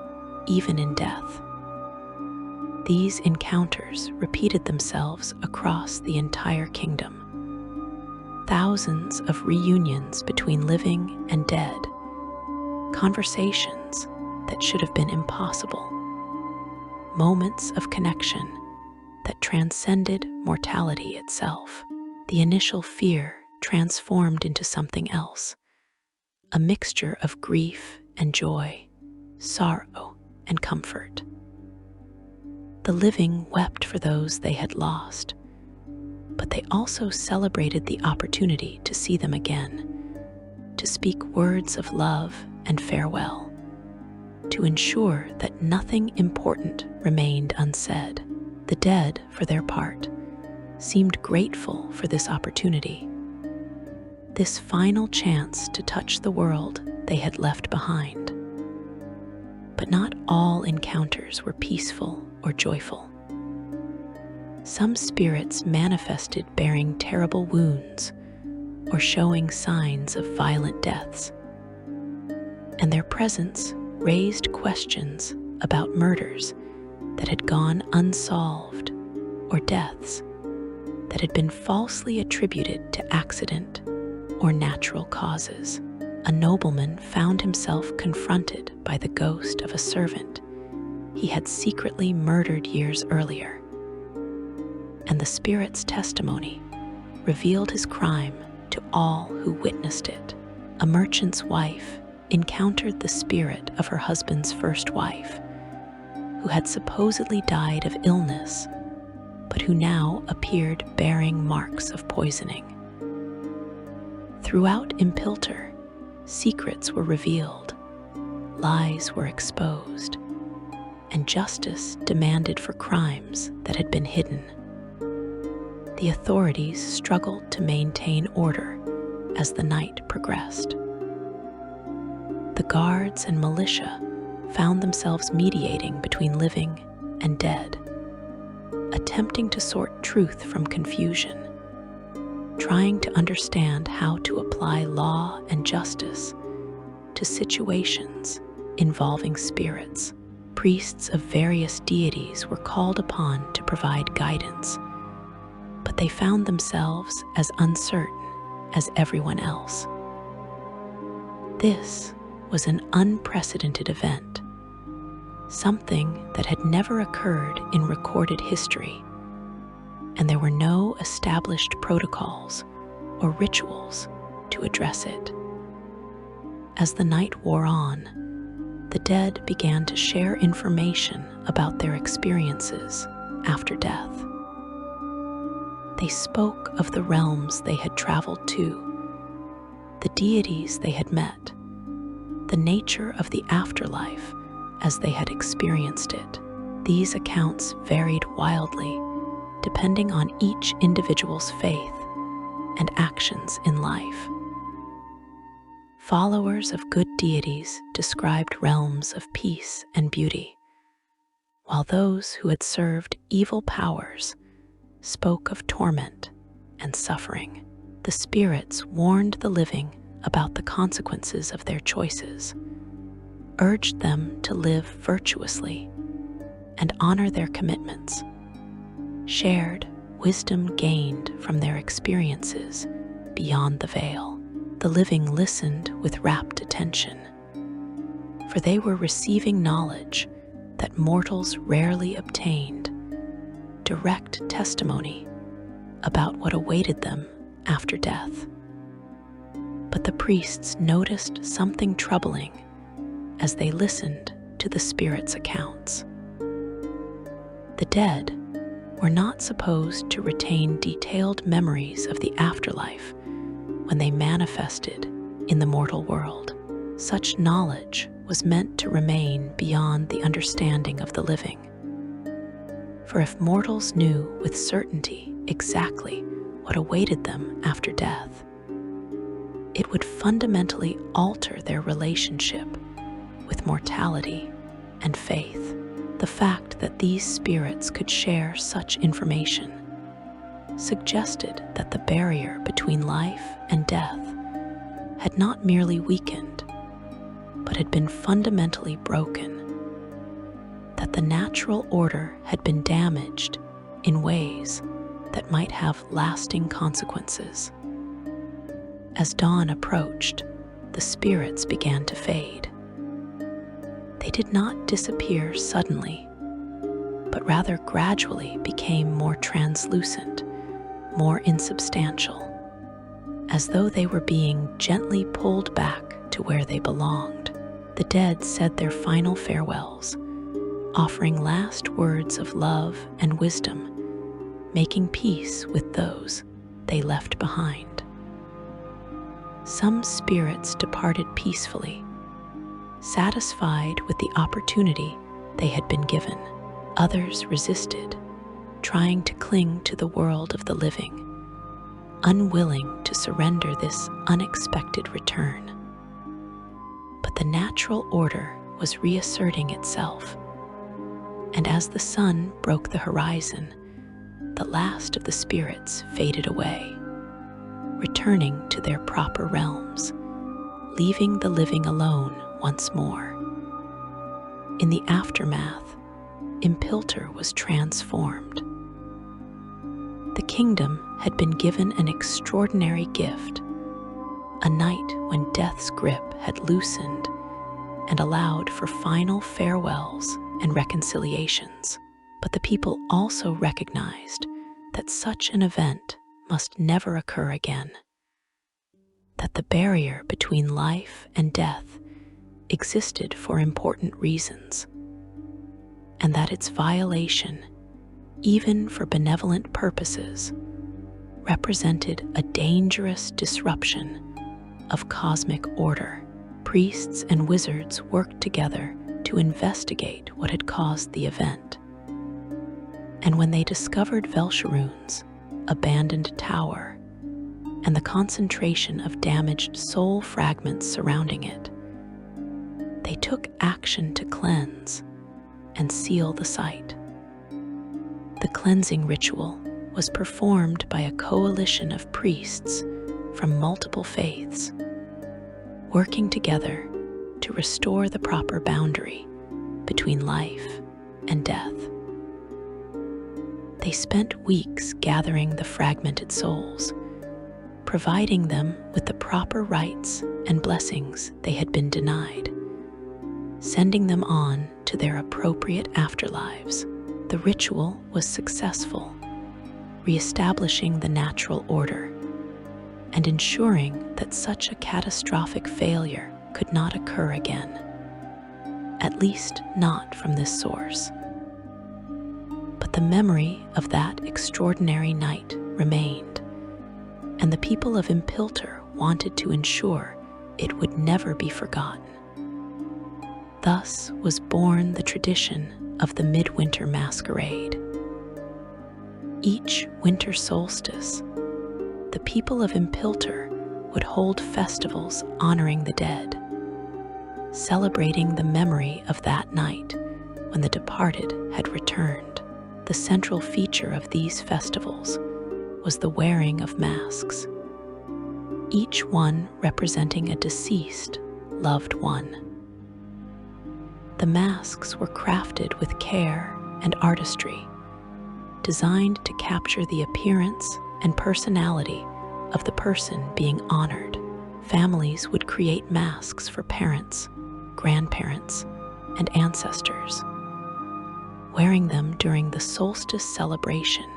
even in death. These encounters repeated themselves across the entire kingdom. Thousands of reunions between living and dead, conversations that should have been impossible, moments of connection that transcended mortality itself. The initial fear transformed into something else, a mixture of grief and joy, sorrow and comfort. The living wept for those they had lost, but they also celebrated the opportunity to see them again, to speak words of love and farewell, to ensure that nothing important remained unsaid. The dead, for their part, seemed grateful for this opportunity, this final chance to touch the world they had left behind. But not all encounters were peaceful or joyful. Some spirits manifested bearing terrible wounds or showing signs of violent deaths, and their presence raised questions about murders that had gone unsolved or deaths that had been falsely attributed to accident or natural causes. A nobleman found himself confronted by the ghost of a servant he had secretly murdered years earlier, and the spirit's testimony revealed his crime to all who witnessed it. A merchant's wife encountered the spirit of her husband's first wife, who had supposedly died of illness, but who now appeared bearing marks of poisoning. Throughout Impilter, secrets were revealed, lies were exposed, and justice demanded for crimes that had been hidden. The authorities struggled to maintain order as the night progressed. The guards and militia found themselves mediating between living and dead, attempting to sort truth from confusion, trying to understand how to apply law and justice to situations involving spirits. Priests of various deities were called upon to provide guidance, but they found themselves as uncertain as everyone else. This was an unprecedented event, something that had never occurred in recorded history, and there were no established protocols or rituals to address it. As the night wore on, the dead began to share information about their experiences after death. They spoke of the realms they had traveled to, the the deities they had met, the nature of the afterlife as they had experienced it. These accounts varied wildly, depending on each individual's faith and actions in life. Followers of good deities described realms of peace and beauty, while those who had served evil powers spoke of torment and suffering. The spirits warned the living about the consequences of their choices, urged them to live virtuously and honor their commitments, shared wisdom gained from their experiences beyond the veil. The living listened with rapt attention, for they were receiving knowledge that mortals rarely obtained, direct testimony about what awaited them after death. But the priests noticed something troubling as they listened to the spirits' accounts. The dead were not supposed to retain detailed memories of the afterlife when they manifested in the mortal world. Such knowledge was meant to remain beyond the understanding of the living. For if mortals knew with certainty exactly what awaited them after death, it would fundamentally alter their relationship with mortality and faith. The fact that these spirits could share such information suggested that the barrier between life and death had not merely weakened, but had been fundamentally broken, that the natural order had been damaged in ways that might have lasting consequences. As dawn approached, the spirits began to fade. They did not disappear suddenly, but rather gradually became more translucent, more insubstantial, as though they were being gently pulled back to where they belonged. The dead said their final farewells, offering last words of love and wisdom, making peace with those they left behind. Some spirits departed peacefully, satisfied with the opportunity they had been given. Others resisted, trying to cling to the world of the living, unwilling to surrender this unexpected return. But the natural order was reasserting itself, and as the sun broke the horizon, the last of the spirits faded away, returning to their proper realms, leaving the living alone once more. In the aftermath, Impilter was transformed. The kingdom had been given an extraordinary gift, a night when death's grip had loosened and allowed for final farewells and reconciliations. But the people also recognized that such an event must never occur again, that the barrier between life and death existed for important reasons, and that its violation, even for benevolent purposes, represented a dangerous disruption of cosmic order. Priests and wizards worked together to investigate what had caused the event. And when they discovered Velsharoon's abandoned tower and the concentration of damaged soul fragments surrounding it, they took action to cleanse and seal the site. The cleansing ritual was performed by a coalition of priests from multiple faiths, working together to restore the proper boundary between life and death. They spent weeks gathering the fragmented souls, providing them with the proper rites and blessings they had been denied, sending them on to their appropriate afterlives. The ritual was successful, reestablishing the natural order and ensuring that such a catastrophic failure could not occur again, at least not from this source. But the memory of that extraordinary night remained, and the people of Impilter wanted to ensure it would never be forgotten. Thus was born the tradition of the Midwinter Masquerade. Each winter solstice, the people of Impilter would hold festivals honoring the dead, celebrating the memory of that night when the departed had returned. The central feature of these festivals was the wearing of masks, each one representing a deceased loved one. The masks were crafted with care and artistry, designed to capture the appearance and personality of the person being honored. Families would create masks for parents, grandparents, and ancestors, wearing them during the solstice celebration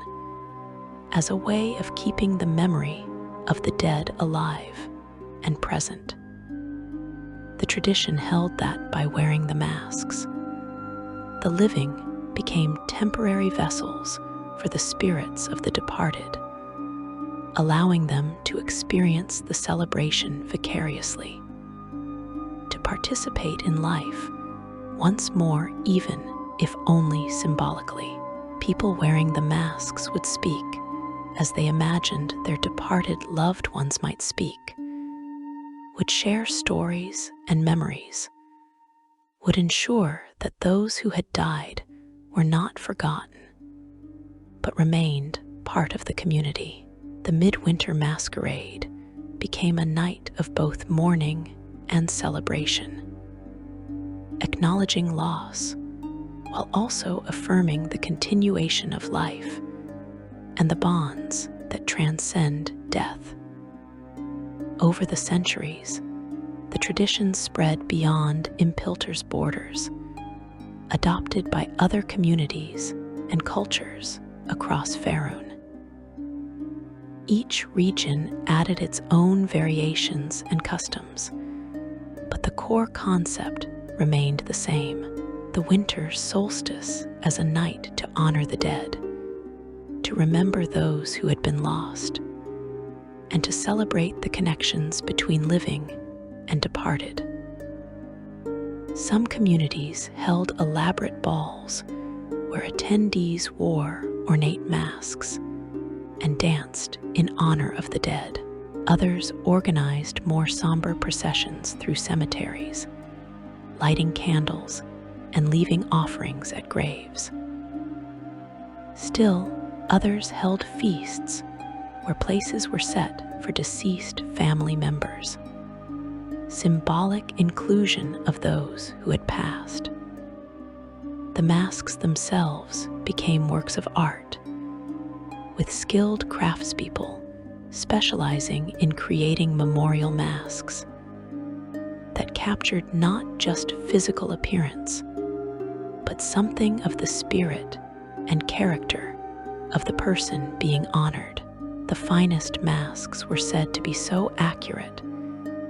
as a way of keeping the memory of the dead alive and present. The tradition held that by wearing the masks, the living became temporary vessels for the spirits of the departed, allowing them to experience the celebration vicariously, to participate in life once more, even if only symbolically. People wearing the masks would speak as they imagined their departed loved ones might speak, would share stories and memories, would ensure that those who had died were not forgotten, but remained part of the community. The Midwinter Masquerade became a night of both mourning and celebration, acknowledging loss while also affirming the continuation of life and the bonds that transcend death. Over the centuries, the tradition spread beyond Impilter's borders, adopted by other communities and cultures across Faerûn. Each region added its own variations and customs, but the core concept remained the same: the winter solstice as a night to honor the dead, to remember those who had been lost, and to celebrate the connections between living and departed. Some communities held elaborate balls where attendees wore ornate masks and danced in honor of the dead. Others organized more somber processions through cemeteries, lighting candles and leaving offerings at graves. Still, others held feasts where places were set for deceased family members, symbolic inclusion of those who had passed. The masks themselves became works of art, with skilled craftspeople specializing in creating memorial masks that captured not just physical appearance, but something of the spirit and character of the person being honored. The finest masks were said to be so accurate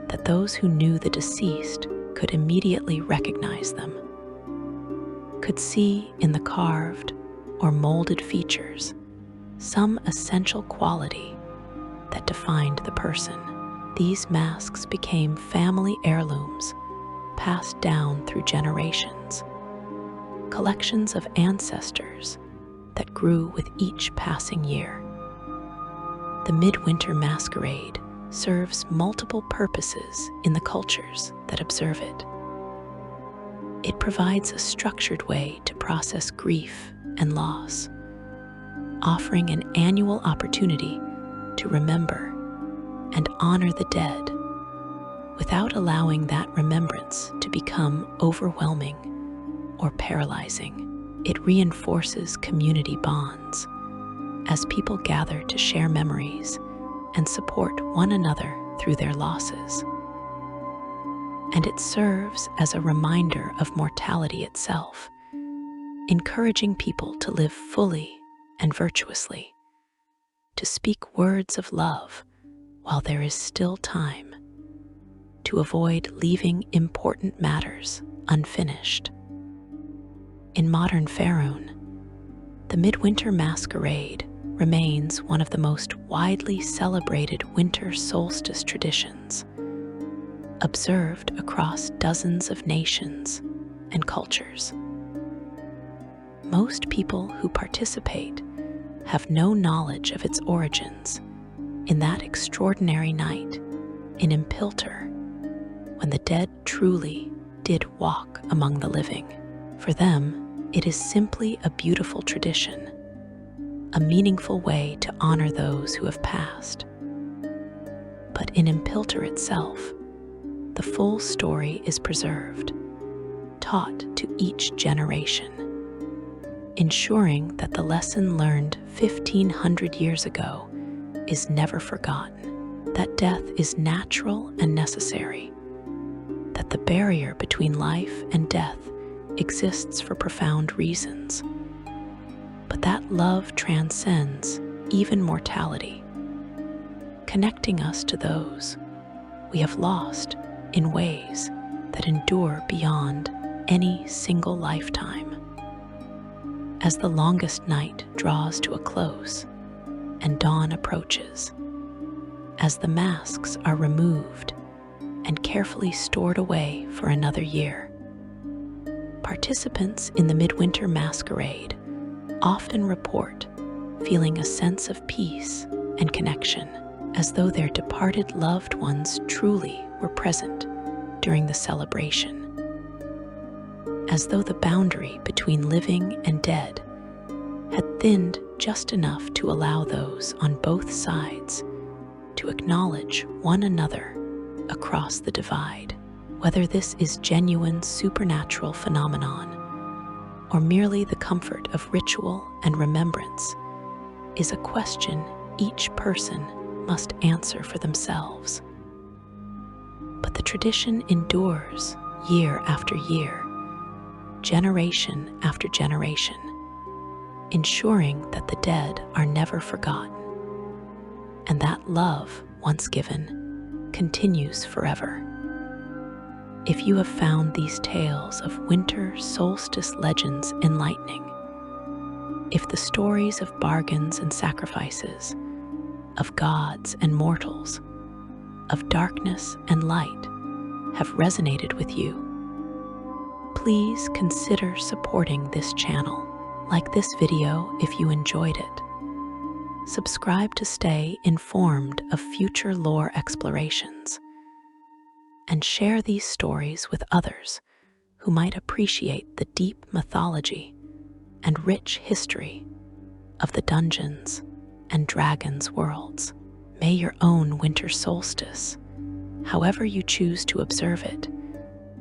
that those who knew the deceased could immediately recognize them, could see in the carved or molded features some essential quality that defined the person. These masks became family heirlooms passed down through generations, collections of ancestors that grew with each passing year. The Midwinter Masquerade serves multiple purposes in the cultures that observe it. It provides a structured way to process grief and loss, offering an annual opportunity to remember and honor the dead without allowing that remembrance to become overwhelming or paralyzing. It reinforces community bonds as people gather to share memories and support one another through their losses. And it serves as a reminder of mortality itself, encouraging people to live fully and virtuously, to speak words of love while there is still time, to avoid leaving important matters unfinished. In modern Faerûn, the Midwinter Masquerade remains one of the most widely celebrated winter solstice traditions, observed across dozens of nations and cultures. Most people who participate have no knowledge of its origins in that extraordinary night in Impilter, when the dead truly did walk among the living. For them, it is simply a beautiful tradition, a meaningful way to honor those who have passed. But in Impilter itself, the full story is preserved, taught to each generation, ensuring that the lesson learned 1,500 years ago is never forgotten, that death is natural and necessary, that the barrier between life and death exists for profound reasons, but that love transcends even mortality, connecting us to those we have lost in ways that endure beyond any single lifetime. As the longest night draws to a close and dawn approaches, as the masks are removed and carefully stored away for another year, participants in the Midwinter Masquerade often report feeling a sense of peace and connection, as though their departed loved ones truly were present during the celebration, as though the boundary between living and dead had thinned just enough to allow those on both sides to acknowledge one another across the divide. Whether this is genuine supernatural phenomenon or merely the comfort of ritual and remembrance is a question each person must answer for themselves. But the tradition endures year after year, generation after generation, ensuring that the dead are never forgotten, and that love, once given, continues forever. If you have found these tales of winter solstice legends enlightening, if the stories of bargains and sacrifices, of gods and mortals, of darkness and light have resonated with you, please consider supporting this channel. Like this video if you enjoyed it. Subscribe to stay informed of future lore explorations, and share these stories with others who might appreciate the deep mythology and rich history of the Dungeons and Dragons worlds. May your own winter solstice, however you choose to observe it,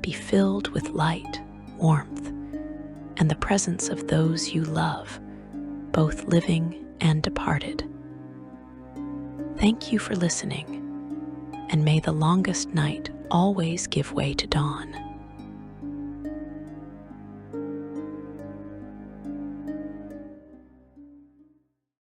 be filled with light, warmth, and the presence of those you love, both living and departed. Thank you for listening, and may the longest night always give way to dawn.